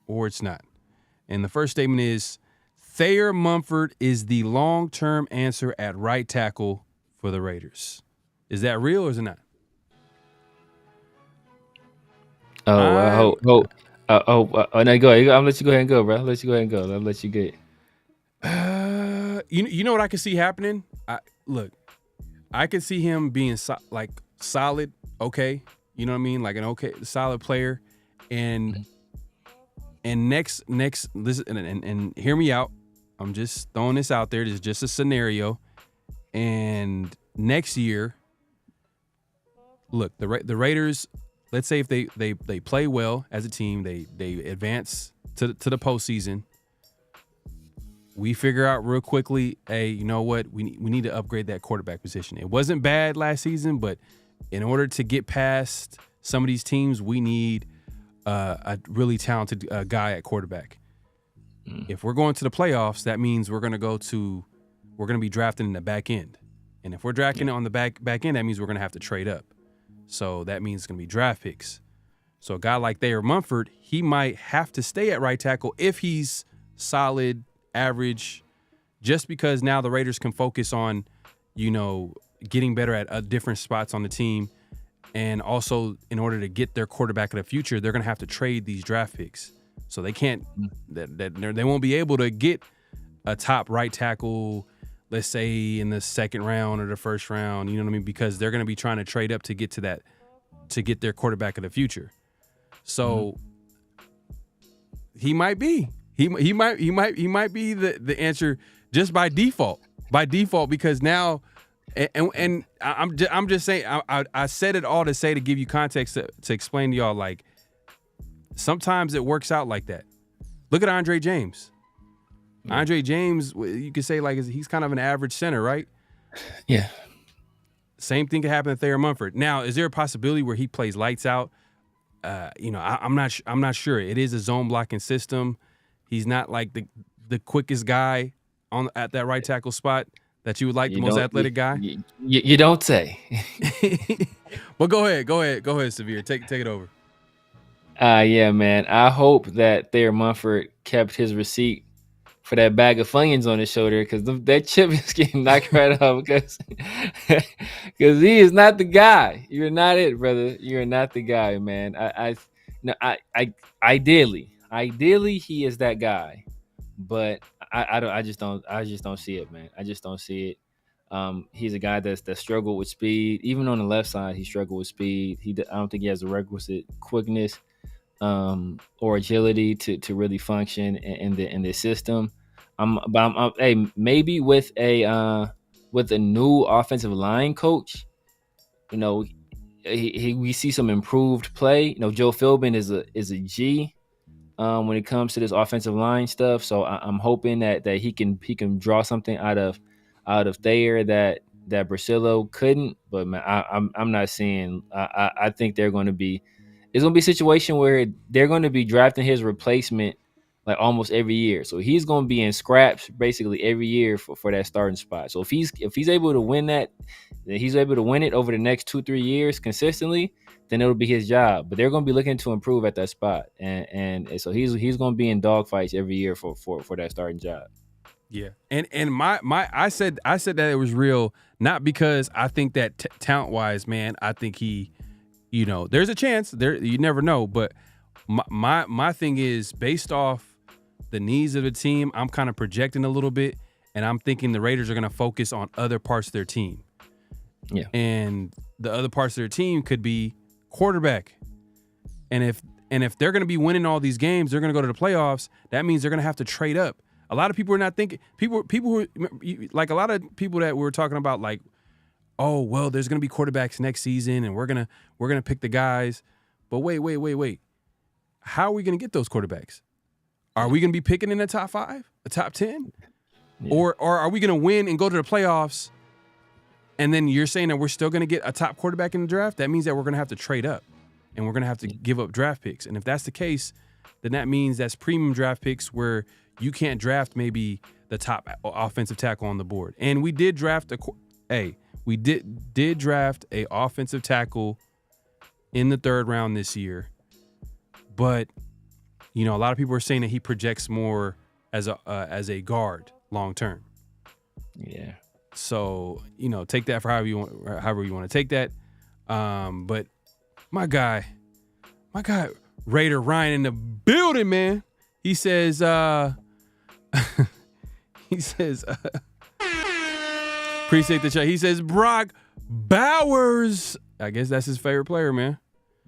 or it's not. And the first statement is Thayer Mumford is the long-term answer at right tackle for the Raiders. Is that real or is it not? No, go ahead. I'll let you go ahead and go, bro. I'll let you get. You know what I can see happening? I could see him being solid, okay. You know what I mean? Like an okay, solid player, and And next, listen, and hear me out. I'm just throwing this out there. This is just a scenario. And next year, look, the Raiders. Let's say if they play well as a team, they advance to the postseason. We figure out real quickly, hey, you know what? We need to upgrade that quarterback position. It wasn't bad last season, but in order to get past some of these teams, we need a really talented guy at quarterback. If we're going to the playoffs, that means we're going to be drafting in the back end. And if we're drafting on the back end, that means we're going to have to trade up. So that means it's going to be draft picks. So a guy like Thayer Mumford, he might have to stay at right tackle if he's solid, average, just because now the Raiders can focus on, getting better at different spots on the team. And also, in order to get their quarterback of the future, they're going to have to trade these draft picks. So they can't, they won't be able to get a top right tackle, let's say in the second round or the first round, you know what I mean? Because they're going to be trying to trade up to get to that, to get their quarterback of the future. So he might be the answer just by default, because now, and I'm just saying, I said it all to give you context to explain to y'all, like, sometimes it works out like that. Look at Andre James. Andre James, you could say, like, he's kind of an average center, right? Yeah. Same thing could happen to Thayer Mumford. Now, is there a possibility where he plays lights out? I'm not sure. It is a zone blocking system. He's not like the quickest guy at that right tackle spot that you would like, the most athletic guy. You don't say. But go ahead, Severe. Take it over. Yeah, man. I hope that Thayer Mumford kept his receipt for that bag of Funyuns on his shoulder, because that chip is getting knocked right off, because he is not the guy. You're not it, brother. You're not the guy, man. Ideally he is that guy, but I just don't see it, man. I just don't see it. He's a guy that struggled with speed. Even on the left side, he struggled with speed. I don't think he has the requisite quickness or agility to really function in the system. Hey, maybe with a new offensive line coach, we see some improved play. Joe Philbin is a G when it comes to this offensive line stuff. So I'm hoping that he can draw something out of Thayer that Brasillo couldn't. But man, I'm not seeing. I think it's going to be a situation where they're going to be drafting his replacement like almost every year. So he's going to be in scraps basically every year for that starting spot. So if he's able to win that, then he's able to win it over the next 2-3 years consistently, then it'll be his job. But they're going to be looking to improve at that spot. And so he's going to be in dogfights every year for that starting job. Yeah. And I said that it was real, not because I think that talent wise, man, I think he, there's a chance there, you never know. But my thing is, based off the needs of the team, I'm kind of projecting a little bit, and I'm thinking the Raiders are going to focus on other parts of their team. Yeah. And the other parts of their team could be quarterback. And if they're going to be winning all these games, they're going to go to the playoffs, that means they're going to have to trade up. A lot of people are not thinking, people who, like a lot of people that we were talking about, like, oh, well, there's going to be quarterbacks next season and we're going to pick the guys. But wait. How are we going to get those quarterbacks? Are we going to be picking in the top 5, the top 10? Yeah. Or are we going to win and go to the playoffs, and then you're saying that we're still going to get a top quarterback in the draft? That means that we're going to have to trade up, and we're going to have to give up draft picks. And if that's the case, then that means that's premium draft picks where you can't draft maybe the top offensive tackle on the board. And we did draft we did draft a offensive tackle in the 3rd round this year. But, a lot of people are saying that he projects more as a guard long term. Yeah. So, take that for however you want to take that. But my guy, Raider Ryan in the building, man. He says, appreciate the chat. He says, Brock Bowers. I guess that's his favorite player, man.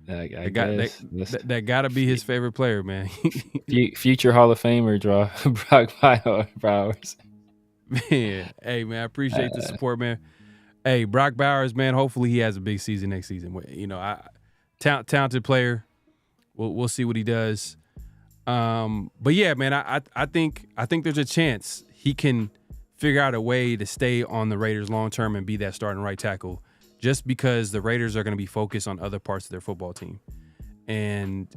That gotta be his favorite player, man. Future Hall of Famer, Brock Bowers. Man, hey man, I appreciate the support, man. Hey, Brock Bowers, man. Hopefully he has a big season next season. You know, talented player. We'll see what he does. But yeah, man, I think there's a chance he can figure out a way to stay on the Raiders long term and be that starting right tackle, just because the Raiders are going to be focused on other parts of their football team. And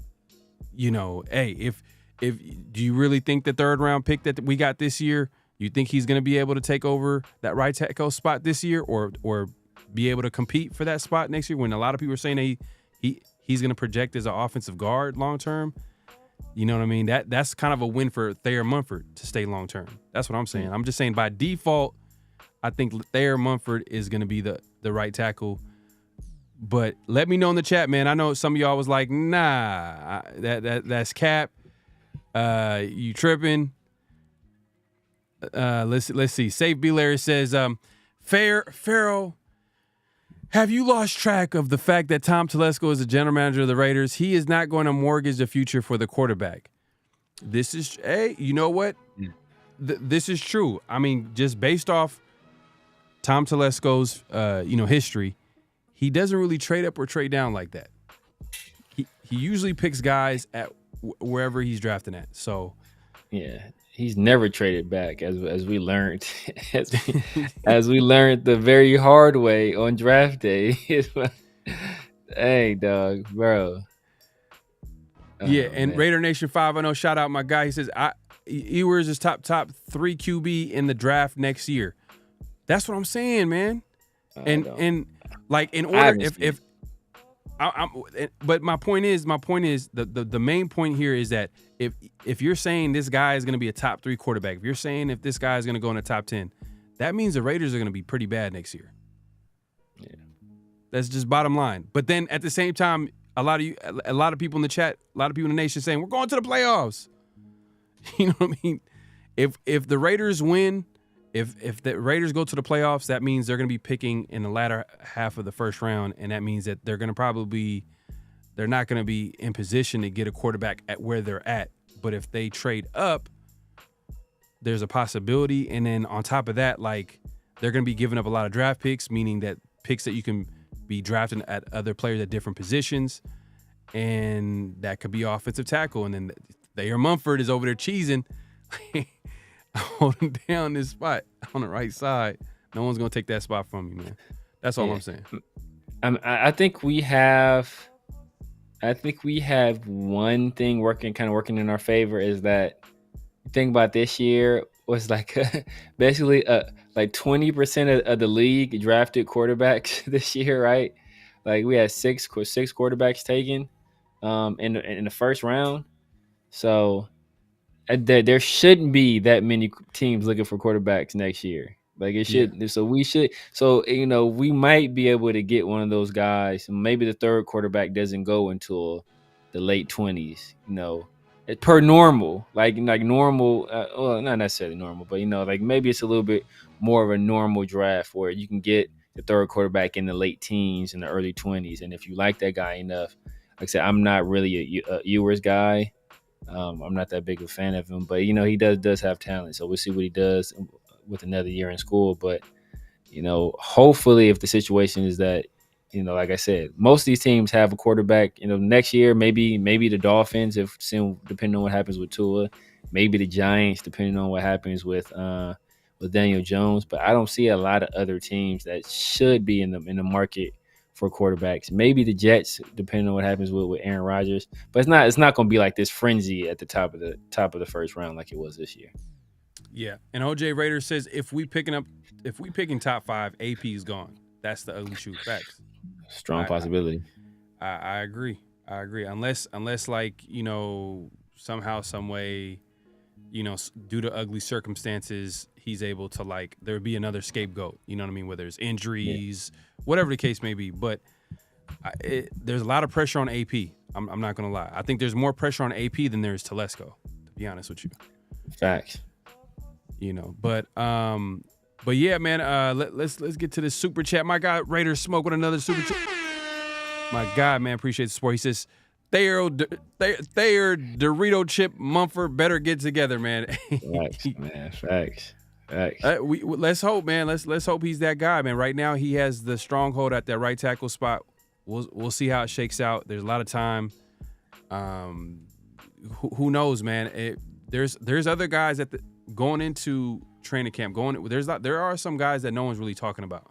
you know, hey, if do you really think the third round pick that we got this year, you think he's going to be able to take over that right tackle spot this year, or be able to compete for that spot next year? When a lot of people are saying that he's going to project as an offensive guard long term. You know what I mean? That's kind of a win for Thayer Mumford to stay long term. That's what I'm saying. I'm just saying by default, I think Thayer Mumford is going to be the right tackle. But let me know in the chat, man. I know some of y'all was like, nah, that's cap. You tripping? Let's see. Safe B. Larry says, Pharaoh, have you lost track of the fact that Tom Telesco is the general manager of the Raiders? He is not going to mortgage the future for the quarterback. This is, hey, you know what? This is true. I mean, just based off Tom Telesco's, history, he doesn't really trade up or trade down like that. He usually picks guys at wherever he's drafting at. So, yeah. He's never traded back, as we learned, as we learned the very hard way on draft day. Hey, dog, bro. Yeah, and man. Raider Nation 510, shout out my guy. He says Ewers is top 3 QB in the draft next year. That's what I'm saying, man. And like in order but my point is the main point here is that if you're saying this guy is going to be a top 3 quarterback, if you're saying if this guy is going to go in the top 10, that means the Raiders are going to be pretty bad next year. Yeah, that's just bottom line. But then at the same time, a lot of people in the chat, a lot of people in the nation saying we're going to the playoffs. You know what I mean? If the Raiders win, if the Raiders go to the playoffs, that means they're going to be picking in the latter half of the first round, and that means that they're not going to be in position to get a quarterback at where they're at. But if they trade up, there's a possibility. And then on top of that, like, they're going to be giving up a lot of draft picks, meaning that picks that you can be drafting at other players at different positions. And that could be offensive tackle. And then Thayer Mumford is over there cheesing, holding down this spot on the right side. No one's going to take that spot from you, man. That's all I'm saying. I think we have one thing working in our favor, is that the thing about this year was like basically like 20% of the league drafted quarterbacks this year, right? Like we had six quarterbacks taken in the first round. So there shouldn't be that many teams looking for quarterbacks next year. Like it should. Yeah. So we might be able to get one of those guys. Maybe the third quarterback doesn't go until the late 20s, per normal, like normal. Well, not necessarily normal, but like maybe it's a little bit more of a normal draft where you can get the third quarterback in the late teens and the early 20s. And if you like that guy enough, like I said, I'm not really a Ewers guy. I'm not that big of a fan of him, but he does have talent. So we'll see what he does with another year in school. But hopefully, if the situation is that, like I said, most of these teams have a quarterback. Next year, maybe the Dolphins, depending on what happens with Tua, maybe the Giants, depending on what happens with Daniel Jones. But I don't see a lot of other teams that should be in the market for quarterbacks. Maybe the Jets, depending on what happens with Aaron Rodgers. But it's not going to be like this frenzy at the top of the first round like it was this year. Yeah, and OJ Raider says if we picking top 5, AP is gone. That's the ugly shoe. Facts. Strong possibility. I agree. Unless like somehow, some way, due to ugly circumstances, he's able to like there would be another scapegoat. You know what I mean? Whether it's injuries, whatever the case may be. But there's a lot of pressure on AP. I'm not gonna lie. I think there's more pressure on AP than there is Telesco. To be honest with you. Facts. But yeah, man. Let's get to this super chat. My guy Raider Smoke with another super chat. My God, man, appreciate the support. He says, Thayer, Dorito Chip, Mumford better get together, man. Facts, man. Facts. Let's hope, man. Let's hope he's that guy, man. Right now, he has the stronghold at that right tackle spot. We'll see how it shakes out. There's a lot of time. Who knows, man? There's other guys going into training camp. There are some guys that no one's really talking about.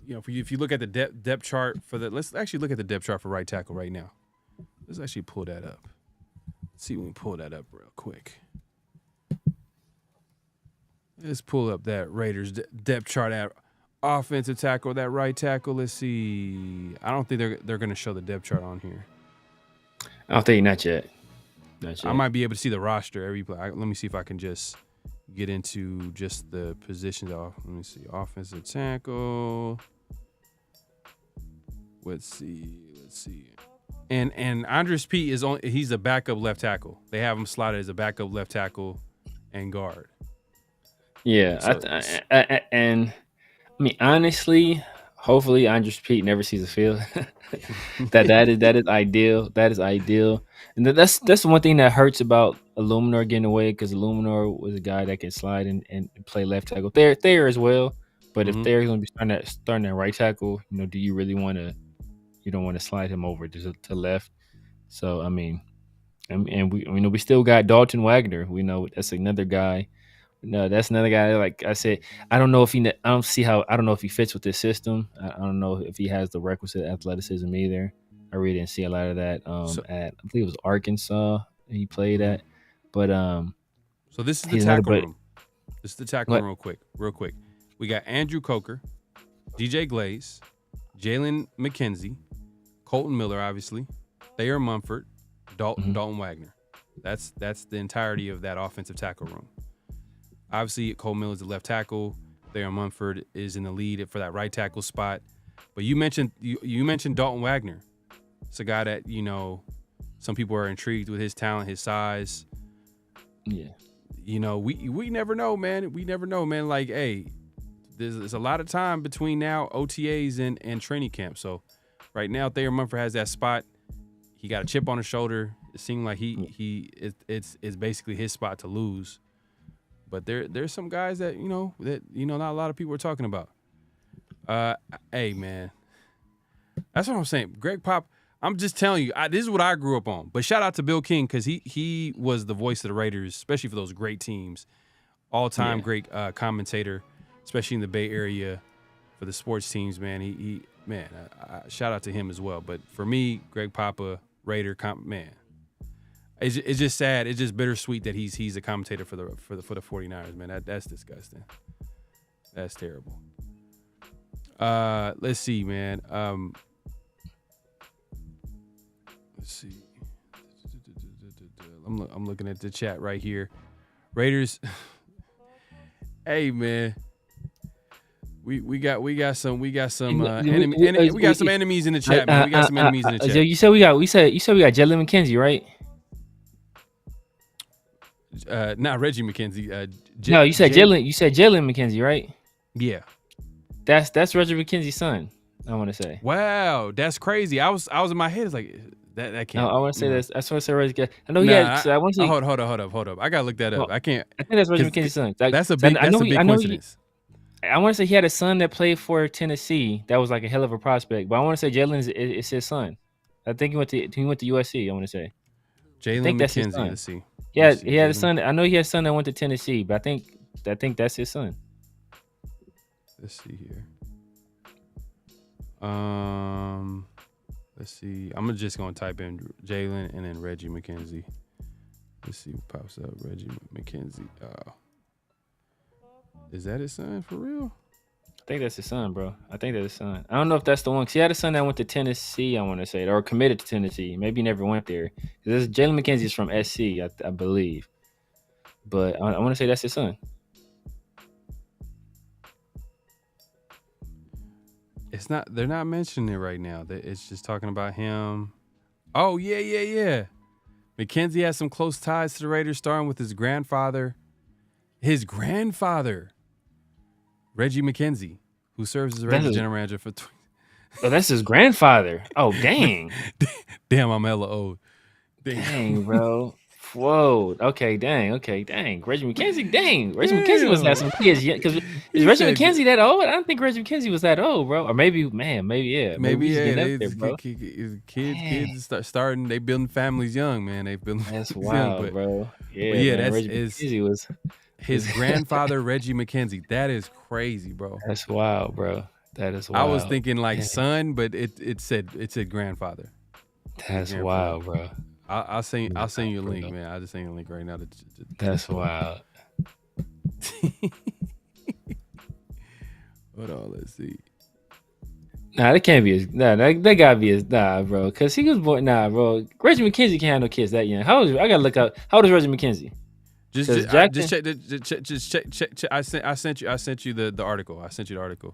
If you look at the depth chart let's actually look at the depth chart for right tackle right now. Let's actually pull that up. Let's see when we pull that up real quick. Let's pull up that Raiders depth chart at offensive tackle, that right tackle. Let's see. I don't think they're going to show the depth chart on here. I don't think not yet. I might be able to see the roster every play. Let me see if I can just get into just the positions off. Let me see. Offensive tackle. Let's see. And Andres Pete he's a backup left tackle. They have him slotted as a backup left tackle and guard. Yeah, and I mean honestly, hopefully Andres Pete never sees a field. that is ideal. That is ideal. And that's the one thing that hurts about Illuminor getting away, because Illuminor was a guy that could slide and play left tackle. Thayer as well. But if Thayer's going to be starting at right tackle, do you really want to? You don't want to slide him over to left. So I mean, and we still got Dalton Wagner. We know that's another guy. No, that's another guy. Like I said, I don't know if he fits with this system. I don't know if he has the requisite athleticism either. I really didn't see a lot of that at, I believe it was Arkansas he played at. But so this is the tackle room. This is the tackle room real quick. We got Andrew Coker, DJ Glaze, Jalen McKenzie, Colton Miller, obviously, Thayer Mumford, Dalton Wagner. That's the entirety of that offensive tackle room. Obviously, Cole Miller is the left tackle. Thayer Mumford is in the lead for that right tackle spot. But you mentioned Dalton Wagner. It's a guy that some people are intrigued with his talent, his size. Yeah. We never know, man. We never know, man. Like, hey, there's a lot of time between now OTAs and training camp. So right now, Thayer Mumford has that spot. He got a chip on his shoulder. It seemed like it's basically his spot to lose. But there's some guys that not a lot of people are talking about. Hey man, that's what I'm saying. Greg Pop, I'm just telling you, this is what I grew up on. But shout out to Bill King, because he was the voice of the Raiders, especially for those great teams. All-time great commentator, especially in the Bay Area for the sports teams. Man, shout out to him as well. But for me, Greg Papa, Raider, man. It's just sad. It's just bittersweet that he's a commentator for the 49ers, man. That's disgusting. That's terrible. Let's see, man. Let's see. I'm looking at the chat right here. Raiders. Hey, man. We got some enemies in the chat, man. We got some enemies in the chat. You said we got Jalen McKenzie, right? Not Reggie McKenzie. No, you said Jalen. You said Jalen McKenzie, right? Yeah, that's Reggie McKenzie's son. I want to say. Wow, that's crazy. I was in my head. It's like that can't. No, I want to say this. That's what I said. Reggie. I know he had. I want to. Hold up. I gotta look that up. I can't. I think that's Reggie McKenzie's son. That's a big coincidence. I want to say he had a son that played for Tennessee. That was like a hell of a prospect. But I want to say Jalen is his son. I think he went to USC. I want to say. Jalen McKenzie. Let's see. Yeah, he had a son. I know he had a son that went to Tennessee, but I think that's his son. Let's see here. Let's see. I'm just gonna type in Jalen and then Reggie McKenzie. Let's see what pops up. Reggie McKenzie. Is that his son for real? I think that's his son, bro. I think that's his son. I don't know if that's the one. Cause he had a son that went to Tennessee, I want to say, or committed to Tennessee. Maybe he never went there. This Jalen McKenzie is from SC, I believe. But I want to say that's his son. It's not. They're not mentioning it right now. It's just talking about him. Oh yeah. McKenzie has some close ties to the Raiders, starting with his grandfather. Reggie McKenzie, who serves as Raiders general manager for. Oh, that's his grandfather. Oh, dang. Damn, I'm hella old. Dang, bro. Whoa. Okay, dang. Reggie McKenzie, dang. Reggie McKenzie must have some kids. Because is Reggie McKenzie that old? I don't think Reggie McKenzie was that old, bro. Or maybe, yeah. Maybe he's yeah. getting up there, bro. Kids starting. They building families young, man. They building. That's wild, young, bro. Yeah, man, that's McKenzie was his grandfather, Reggie McKenzie. That is crazy, bro. That's wild, bro. That is wild. I was thinking like son, but it said grandfather. That's wild, bro. I'll send you a link, man. I'll just send you a link right now. That's wild. Hold on, let's see. Nah, that can't be his. Nah, that gotta be his. Nah, bro, because he was born. Nah, bro. Reggie McKenzie can't have no kids that young. How old? I gotta look up. How old is Reggie McKenzie? Just check. I sent you the article. I sent you the article.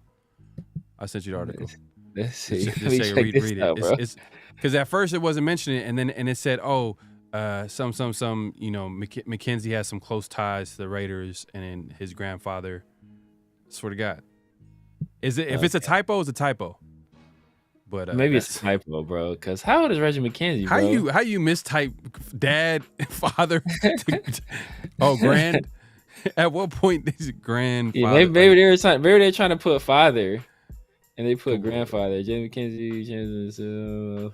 Let's see. Just read it. Because at first it wasn't mentioning it, and it said, some McKenzie has some close ties to the Raiders, and then his grandfather. Swear to God, is it? If it's a typo, it's a typo. But maybe it's a typo, bro. Because how old is Reggie McKenzie, bro? How you mistype dad, father? Grand. At what point is it grandfather? Yeah, maybe they're trying to put father. And they put grandfather, Jamie McKenzie,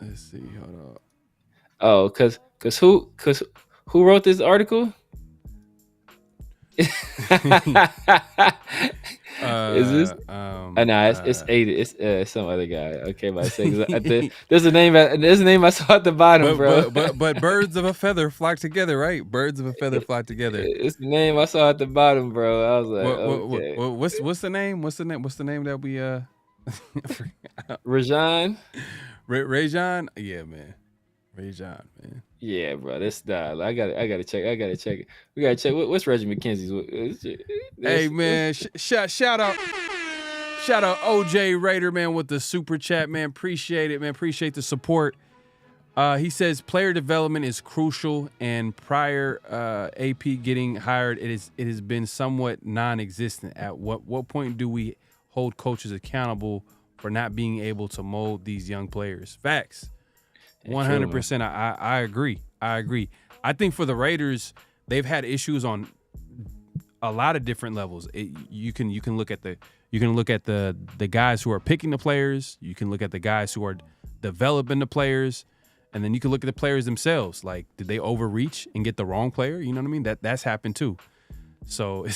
let's see, hold on. Oh, cause who wrote this article? Is this? It's Aidan. It's some other guy. Okay, but I say there's a name. There's a name I saw at the bottom, bro. But birds of a feather flock together, right? Birds of a feather flock together. It's the name I saw at the bottom, bro. I was like, okay. What's the name? What's the name that we Rajan? Rajan? Yeah, man. Rajan, man. Yeah, bro. That's not. I gotta check. It. We gotta check. What's Reggie McKenzie's? Hey, man. Shout out OJ Raider, man, with the super chat, man. Appreciate it, man. Appreciate the support. He says player development is crucial, and prior AP getting hired, it has been somewhat non-existent. At what point do we hold coaches accountable for not being able to mold these young players? Facts. 100%. I agree. I think for the Raiders, they've had issues on a lot of different levels. You can look at the guys who are picking the players. You can look at the guys who are developing the players, and then you can look at the players themselves. Like, did they overreach and get the wrong player? You know what I mean? That's happened too. So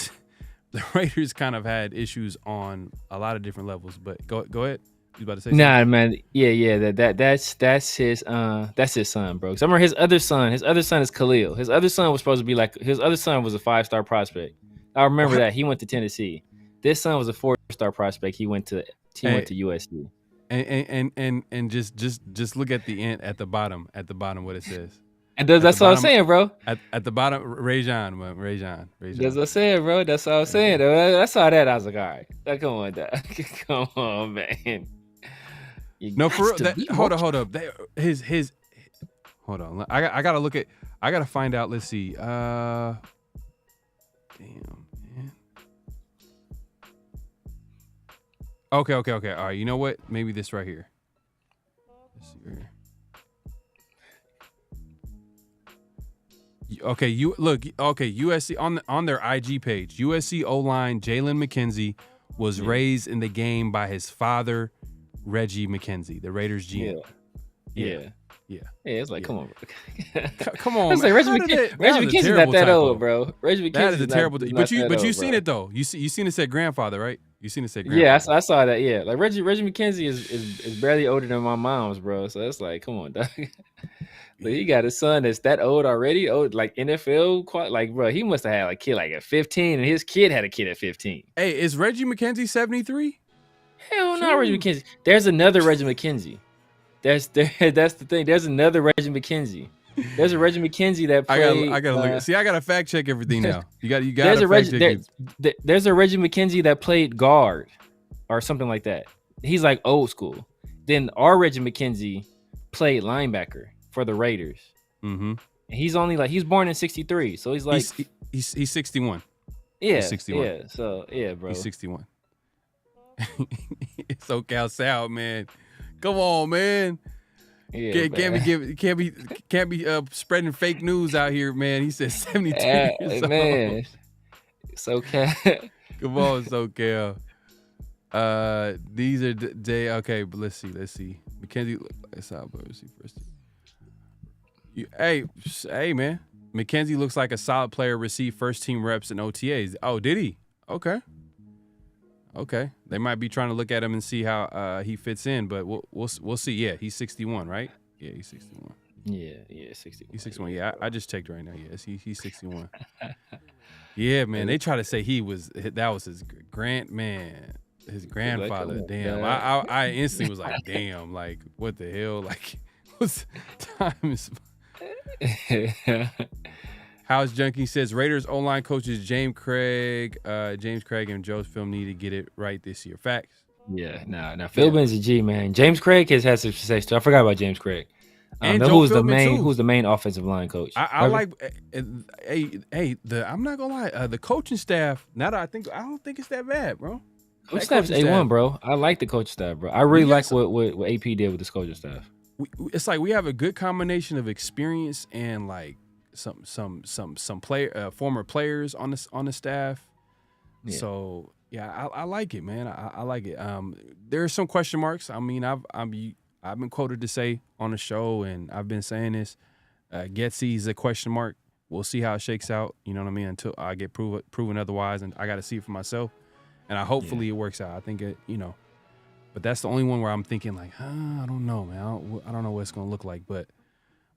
the Raiders kind of had issues on a lot of different levels. But go ahead. You about to say something? Nah, man. Yeah. That's his son, bro. 'Cause I remember his other son is Khalil. His other son was supposed to be his other son was a 5-star prospect. I remember that. He went to Tennessee. This son was a 4-star prospect. He went to USC. And just look at the end at the bottom what it says. And that's what I'm saying, bro. At the bottom, Rajan. That's what I'm saying, bro. That's what I'm saying. I saw that. I was like, all right, come on, dog. Come on, man. No, for real. Hold up. Hold on. I gotta look at. I gotta find out. Let's see. Damn, man. Okay. All right. You know what? Maybe this right here. Let's see here. Okay, USC on their IG page. USC O-line Jalen McKenzie was raised in the game by his father, Reggie McKenzie, the Raiders GM. Yeah. It's like, come on, bro. Come on, man. Like Reggie McKenzie's not that old, bro. Reggie McKenzie. That is a terrible. But you seen it though. You seen it said grandfather, right? You seen it said grandfather. Yeah, I saw that. Yeah, like Reggie McKenzie is barely older than my mom's, bro. So it's like, come on, dog. But he got a son that's that old already, like NFL, like, bro, he must have had a kid like at 15, and his kid had a kid at 15. Hey, is Reggie McKenzie 73? Hell no, Reggie McKenzie. There's another Reggie McKenzie. That's the thing. There's another Reggie McKenzie. There's a Reggie McKenzie that played. I gotta look. See, I gotta fact check everything now. You got. There's a Reggie McKenzie that played guard or something like that. He's like old school. Then our Reggie McKenzie played linebacker for the Raiders. Mm-hmm. He's only he's born in '63, so he's like he's 61. Yeah, He's 61. yeah. So yeah, bro. He's 61. It's SoCal Sal, man. Come on, man. Yeah, Can't be spreading fake news out here, man. He said 72 years old. Man, SoCal. Come on, SoCal. These are day. Okay, but let's see. McKenzie, let's see first. Hey, man. McKenzie looks like a solid player. Received first team reps and OTAs. Oh, did he? Okay. They might be trying to look at him and see how he fits in, but we'll see. Yeah, he's 61, right? Yeah, he's 61. Yeah, 61. He's 61. Yeah, I just checked right now. Yes, he's 61. Yeah, man. They try to say that was his his grandfather. Damn. I instantly was like, damn, like what the hell? Like what's time is House Junkie says Raiders O-line coaches James Craig and Joe's Film need to get it right this year. Facts. Yeah, now Philbin's a G, man. James Craig has had some success too. I forgot about James Craig. And who's the main offensive line coach? I like I'm not gonna lie, the coaching staff. Now that I don't think it's that bad, bro. Coach staff's A1, bro. I like the coaching staff, bro. I really like what AP did with this coaching staff. It's like we have a good combination of experience and like some former players on the staff. Yeah. So yeah, I like it, man. I like it. There are some question marks. I mean, I've been quoted to say on the show, and I've been saying this. Getsy is a question mark. We'll see how it shakes out. You know what I mean? Until I get proven otherwise, and I got to see it for myself. And hopefully it works out. I think but that's the only one where I'm thinking like, I don't know, man. I don't know what it's gonna look like, but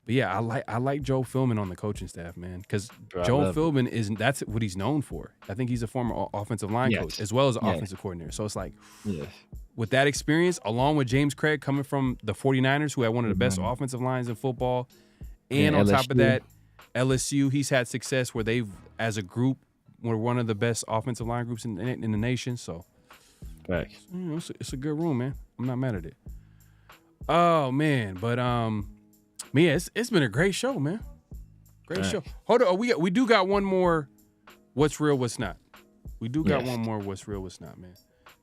yeah, I like Joe Philbin on the coaching staff, man, because Joe Philbin that's what he's known for. I think he's a former offensive line coach as well as an offensive coordinator. So it's like, with that experience, along with James Craig coming from the 49ers, who had one of the best offensive lines in football, and on top of that, LSU, he's had success where they've, as a group, were one of the best offensive line groups in the nation. So, it's a good room, man. I'm not mad at it. Oh man, but yeah, it's been a great show, man. Great show. Hold on, we do got one more. What's real? What's not? We do got one more. What's real? What's not, man?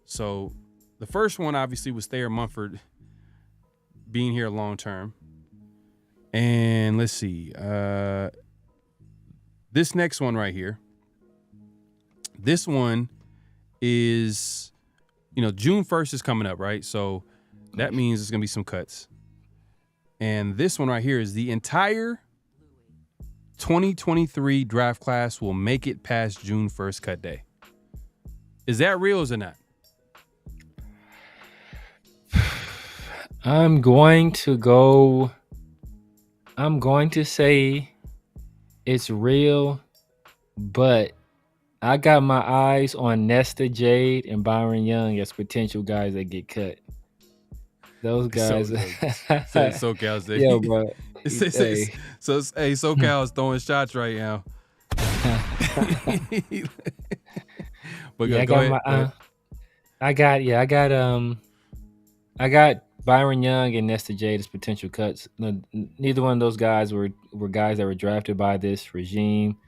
So the first one obviously was Thayer Mumford being here long term, and let's see, this next one right here. This one is, June 1st is coming up, right? So that means there's going to be some cuts. And this one right here is the entire 2023 draft class will make it past June 1st cut day. Is that real or is it not? I'm going to say it's real, but I got my eyes on Nesta Jade and Byron Young as potential guys that get cut. Those guys. SoCal's there. Yo, bro. SoCal is throwing shots right now. But yeah, go ahead. I got Byron Young and Nesta Jade as potential cuts. Neither one of those guys were guys that were drafted by this regime.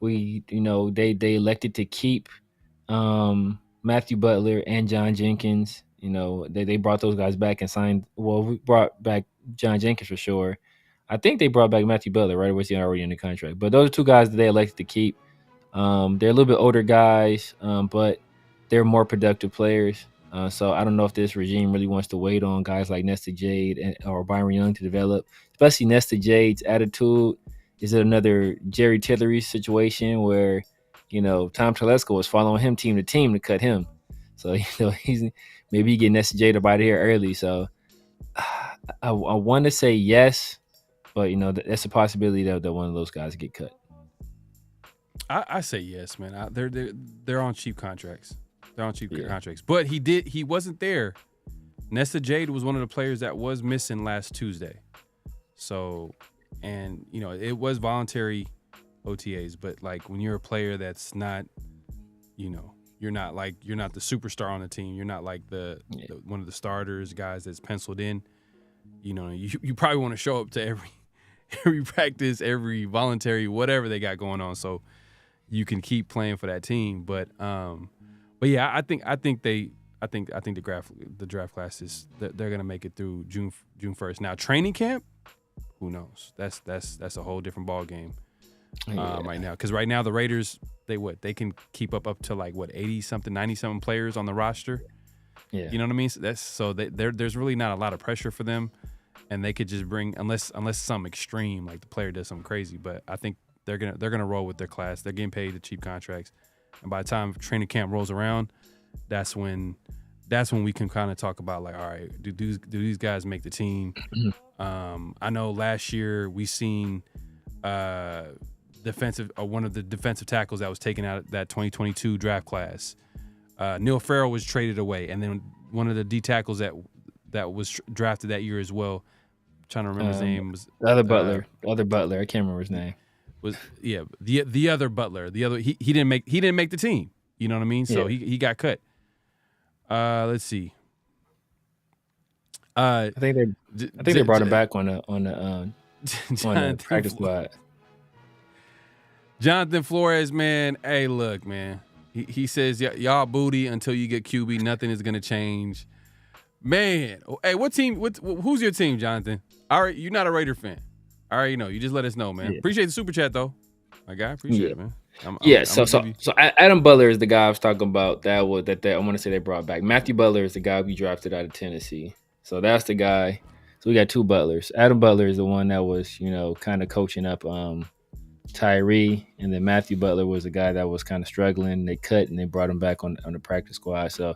They elected to keep Matthew Butler and John Jenkins. They brought those guys back and signed. Well, we brought back John Jenkins for sure. I think they brought back Matthew Butler, right? Or was he already in the contract? But those are two guys that they elected to keep. They're a little bit older guys, but they're more productive players. So I don't know if this regime really wants to wait on guys like Nesta Jade or Byron Young to develop, especially Nesta Jade's attitude. Is it another Jerry Tillery situation where, Tom Telesco was following him team to team to cut him? So, maybe he get Nesta Jade up out of here early. So I want to say yes, but, that's a possibility that one of those guys get cut. I say yes, man. They're on cheap contracts. They're on cheap contracts. But he wasn't there. Nesta Jade was one of the players that was missing last Tuesday. So, and, it was voluntary OTAs, but like when you're a player that's not, you're not the superstar on the team. You're not like the one of the starters, guys that's penciled in. You probably want to show up to every practice, every voluntary, whatever they got going on. So, you can keep playing for that team. But yeah, I think the draft class is they're gonna make it through June 1st. Now training camp, who knows? That's a whole different ball game right now. Because right now the Raiders they can keep up to like 80-something, 90-something players on the roster. Yeah, you know what I mean. So there's really not a lot of pressure for them, and they could just bring unless some extreme like the player does something crazy. But I think they're gonna roll with their class. They're getting paid the cheap contracts, and by the time training camp rolls around, that's when we can kind of talk about like, all right, do these guys make the team? I know last year we seen one of the defensive tackles that was taken out of that 2022 draft class. Neil Farrell was traded away, and then one of the D tackles that was drafted that year as well. I'm trying to remember his name was the other Butler. I can't remember his name. The other Butler. He didn't make the team. You know what I mean? So he got cut. Let's see. I think they brought him back on the practice squad. Jonathan Flores, man. Hey, look, man. He says y'all booty until you get QB. Nothing is gonna change, man. Hey, what team? Who's your team, Jonathan? All right, you're not a Raider fan. All right, you know. You just let us know, man. Yeah. Appreciate the super chat though, my guy. Appreciate it, man. So Adam Butler is the guy I was talking about. That I want to say they brought back. Matthew Butler is the guy we drafted out of Tennessee. So that's the guy. So we got two Butlers. Adam Butler is the one that was, kind of coaching up Tyree, and then Matthew Butler was the guy that was kind of struggling. They cut and they brought him back on the practice squad. So,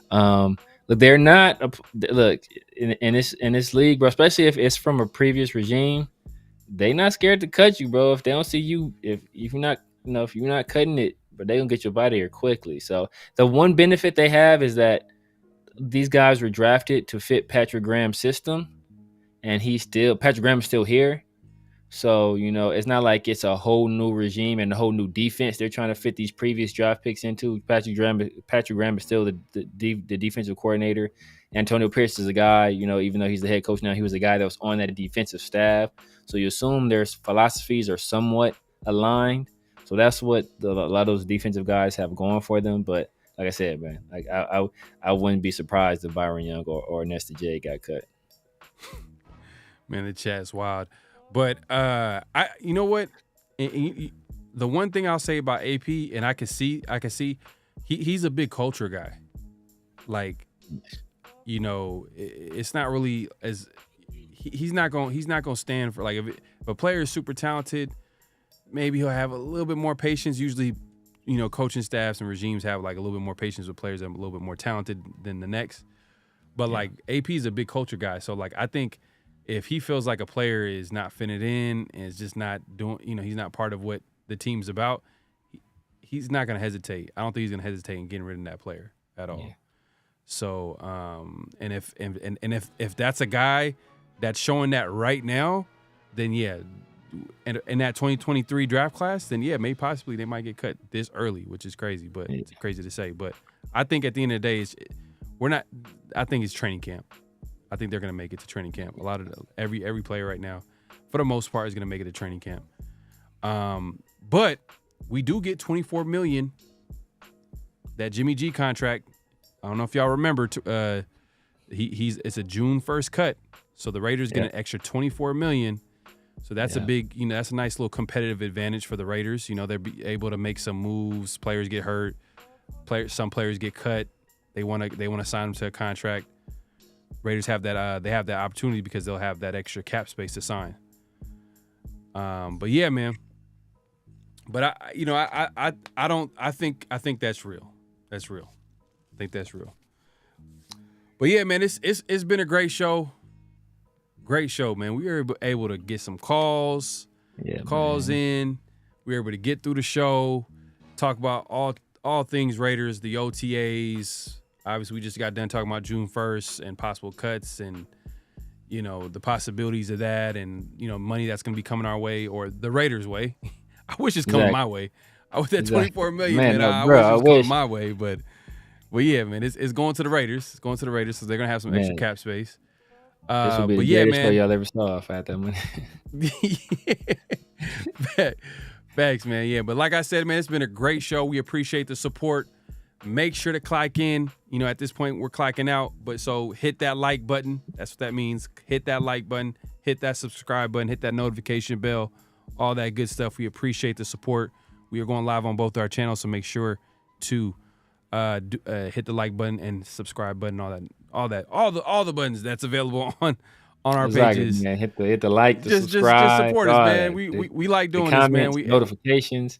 look, they're not in this league, bro. Especially if it's from a previous regime, they not scared to cut you, bro. If they don't see you, if you're not, if you're not cutting it, but they gonna get you out of here quickly. So the one benefit they have is that these guys were drafted to fit Patrick Graham's system, and Patrick Graham is still here. So, it's not like it's a whole new regime and a whole new defense they're trying to fit these previous draft picks into. Patrick Graham is still the defensive coordinator. Antonio Pierce is a guy, even though he's the head coach now, he was a guy that was on that defensive staff. So you assume their philosophies are somewhat aligned. So that's what a lot of those defensive guys have going for them. But like I said, man, like I wouldn't be surprised if Byron Young or Nesta J got cut. Man, the chat's wild. But you know what? The one thing I'll say about AP, and I can see, he's a big culture guy. Like, it's not really as he's not gonna stand for, like, if a player is super talented, maybe he'll have a little bit more patience. Usually, coaching staffs and regimes have like a little bit more patience with players that are a little bit more talented than the next. But like AP is a big culture guy, so like I think if he feels like a player is not fitting in and is just not doing, he's not part of what the team's about, he's not going to hesitate. I don't think he's going to hesitate in getting rid of that player at all. Yeah. So, and if that's a guy that's showing that right now, then yeah, in that 2023 draft class, then yeah, maybe possibly they might get cut this early, which is crazy, but it's crazy to say. But I think at the end of the day, I think it's training camp. I think they're going to make it to training camp. A lot of every player right now, for the most part, is going to make it to training camp. But we do get $24 million. That Jimmy G contract. I don't know if y'all remember. It's a June 1st cut, so the Raiders get an extra $24 million. So that's a big, that's a nice little competitive advantage for the Raiders. They'll be able to make some moves. Players get hurt. Some players get cut. They want to sign them to a contract. Raiders have that. They have that opportunity because they'll have that extra cap space to sign. But yeah, man. But I think that's real. That's real. I think that's real. But yeah, man, it's been a great show. Great show, man. We were able to get some calls in. We were able to get through the show, talk about all things Raiders, the OTAs. Obviously, we just got done talking about June 1st and possible cuts and, the possibilities of that and, money that's going to be coming our way or the Raiders' way. I wish it's coming my way. I wish that $24 million, man. I wish it was coming my way. But yeah, man, it's going to the Raiders. It's going to the Raiders, so they're going to have some extra cap space. This will be the greatest show y'all ever saw if I had that money. Thanks, man. Yeah, but like I said, man, it's been a great show. We appreciate the support. Make sure to click in. You know, at this point, we're clicking out. But so hit that like button. That's what that means. Hit that like button. Hit that subscribe button. Hit that notification bell. All that good stuff. We appreciate the support. We are going live on both our channels, so make sure to hit the like button and subscribe button. All the buttons that's available on our pages. Man. Hit the like, the just subscribe. Support us, man. We like doing this, man. Notifications.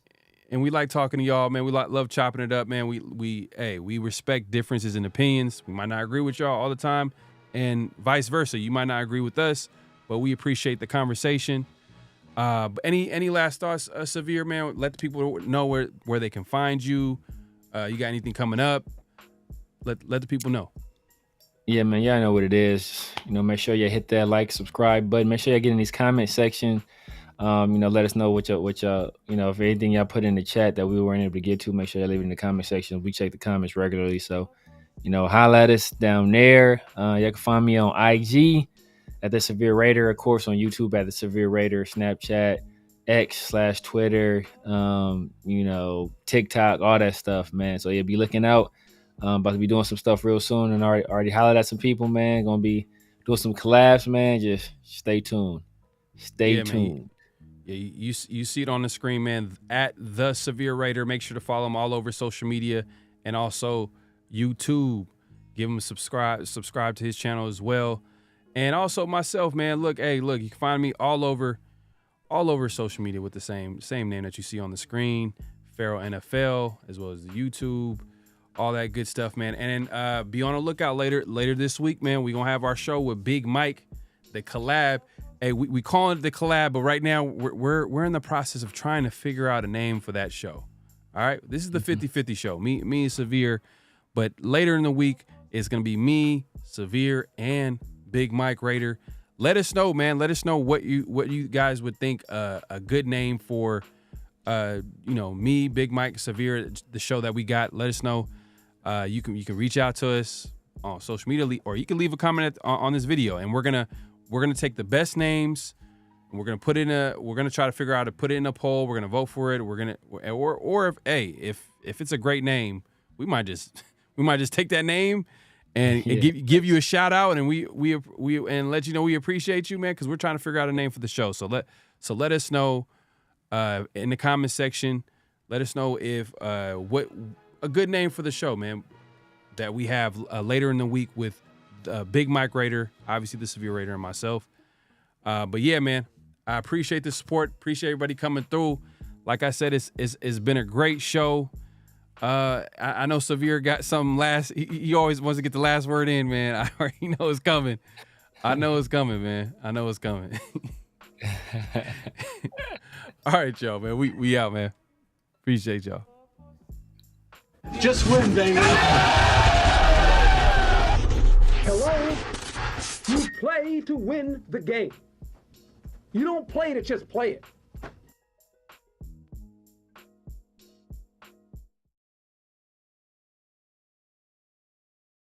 And we like talking to y'all, man. We love chopping it up, man. We respect differences in opinions. We might not agree with y'all all the time, and vice versa. You might not agree with us, but we appreciate the conversation. But any last thoughts, Severe, man? Let the people know where they can find you. You got anything coming up? Let the people know. Yeah, man. Y'all know what it is. You know, make sure you hit that like, subscribe button. Make sure you get in these comment section. You know, let us know what y'all, you know, if anything y'all put in the chat that we weren't able to get to, make sure you leave it in the comment section. We check the comments regularly. So, you know, holla at us down there. You can find me on IG at The Severe Raider, of course, on YouTube at The Severe Raider, Snapchat, X/Twitter, you know, TikTok, all that stuff, man. So yeah, be looking out. About to be doing some stuff real soon, and already hollered at some people, man. Gonna be doing some collabs, man. Just stay tuned. Stay tuned. Man. Yeah, you see it on the screen, man. At The Severe Raider. Make sure to follow him all over social media and also YouTube. Give him a subscribe to his channel as well. And also myself, man. Look, you can find me all over social media with the same name that you see on the screen, PharoahNFL, as well as the YouTube, all that good stuff, man. And be on the lookout later this week, man. We're gonna have our show with Big Mike, the collab. Hey, we call it the collab, but right now we're in the process of trying to figure out a name for that show. All right, this is the 50-50 show. Me and Severe, but later in the week it's gonna be me, Severe, and Big Mike Raider. Let us know, man. Let us know what you guys would think a good name for, you know, me, Big Mike, Severe, the show that we got. Let us know. You can reach out to us on social media, or you can leave a comment on this video, and we're gonna take the best names, and we're gonna try to figure out how to put it in a poll. We're gonna vote for it. Or if it's a great name, we might just take that name and give you a shout out, and we and let you know we appreciate you, man, because we're trying to figure out a name for the show. So let us know in the comment section. Let us know if what a good name for the show, man, that we have later in the week with Big Mike Raider, obviously the Severe Raider, and myself. But yeah, man, I appreciate the support. Appreciate everybody coming through. Like I said, it's been a great show. I know Severe got something last. He always wants to get the last word in, man. I already know it's coming. I know it's coming, man. I know it's coming. All right, y'all, man. We out, man. Appreciate y'all. Just win, baby. Hello? You play to win the game. You don't play to just play it.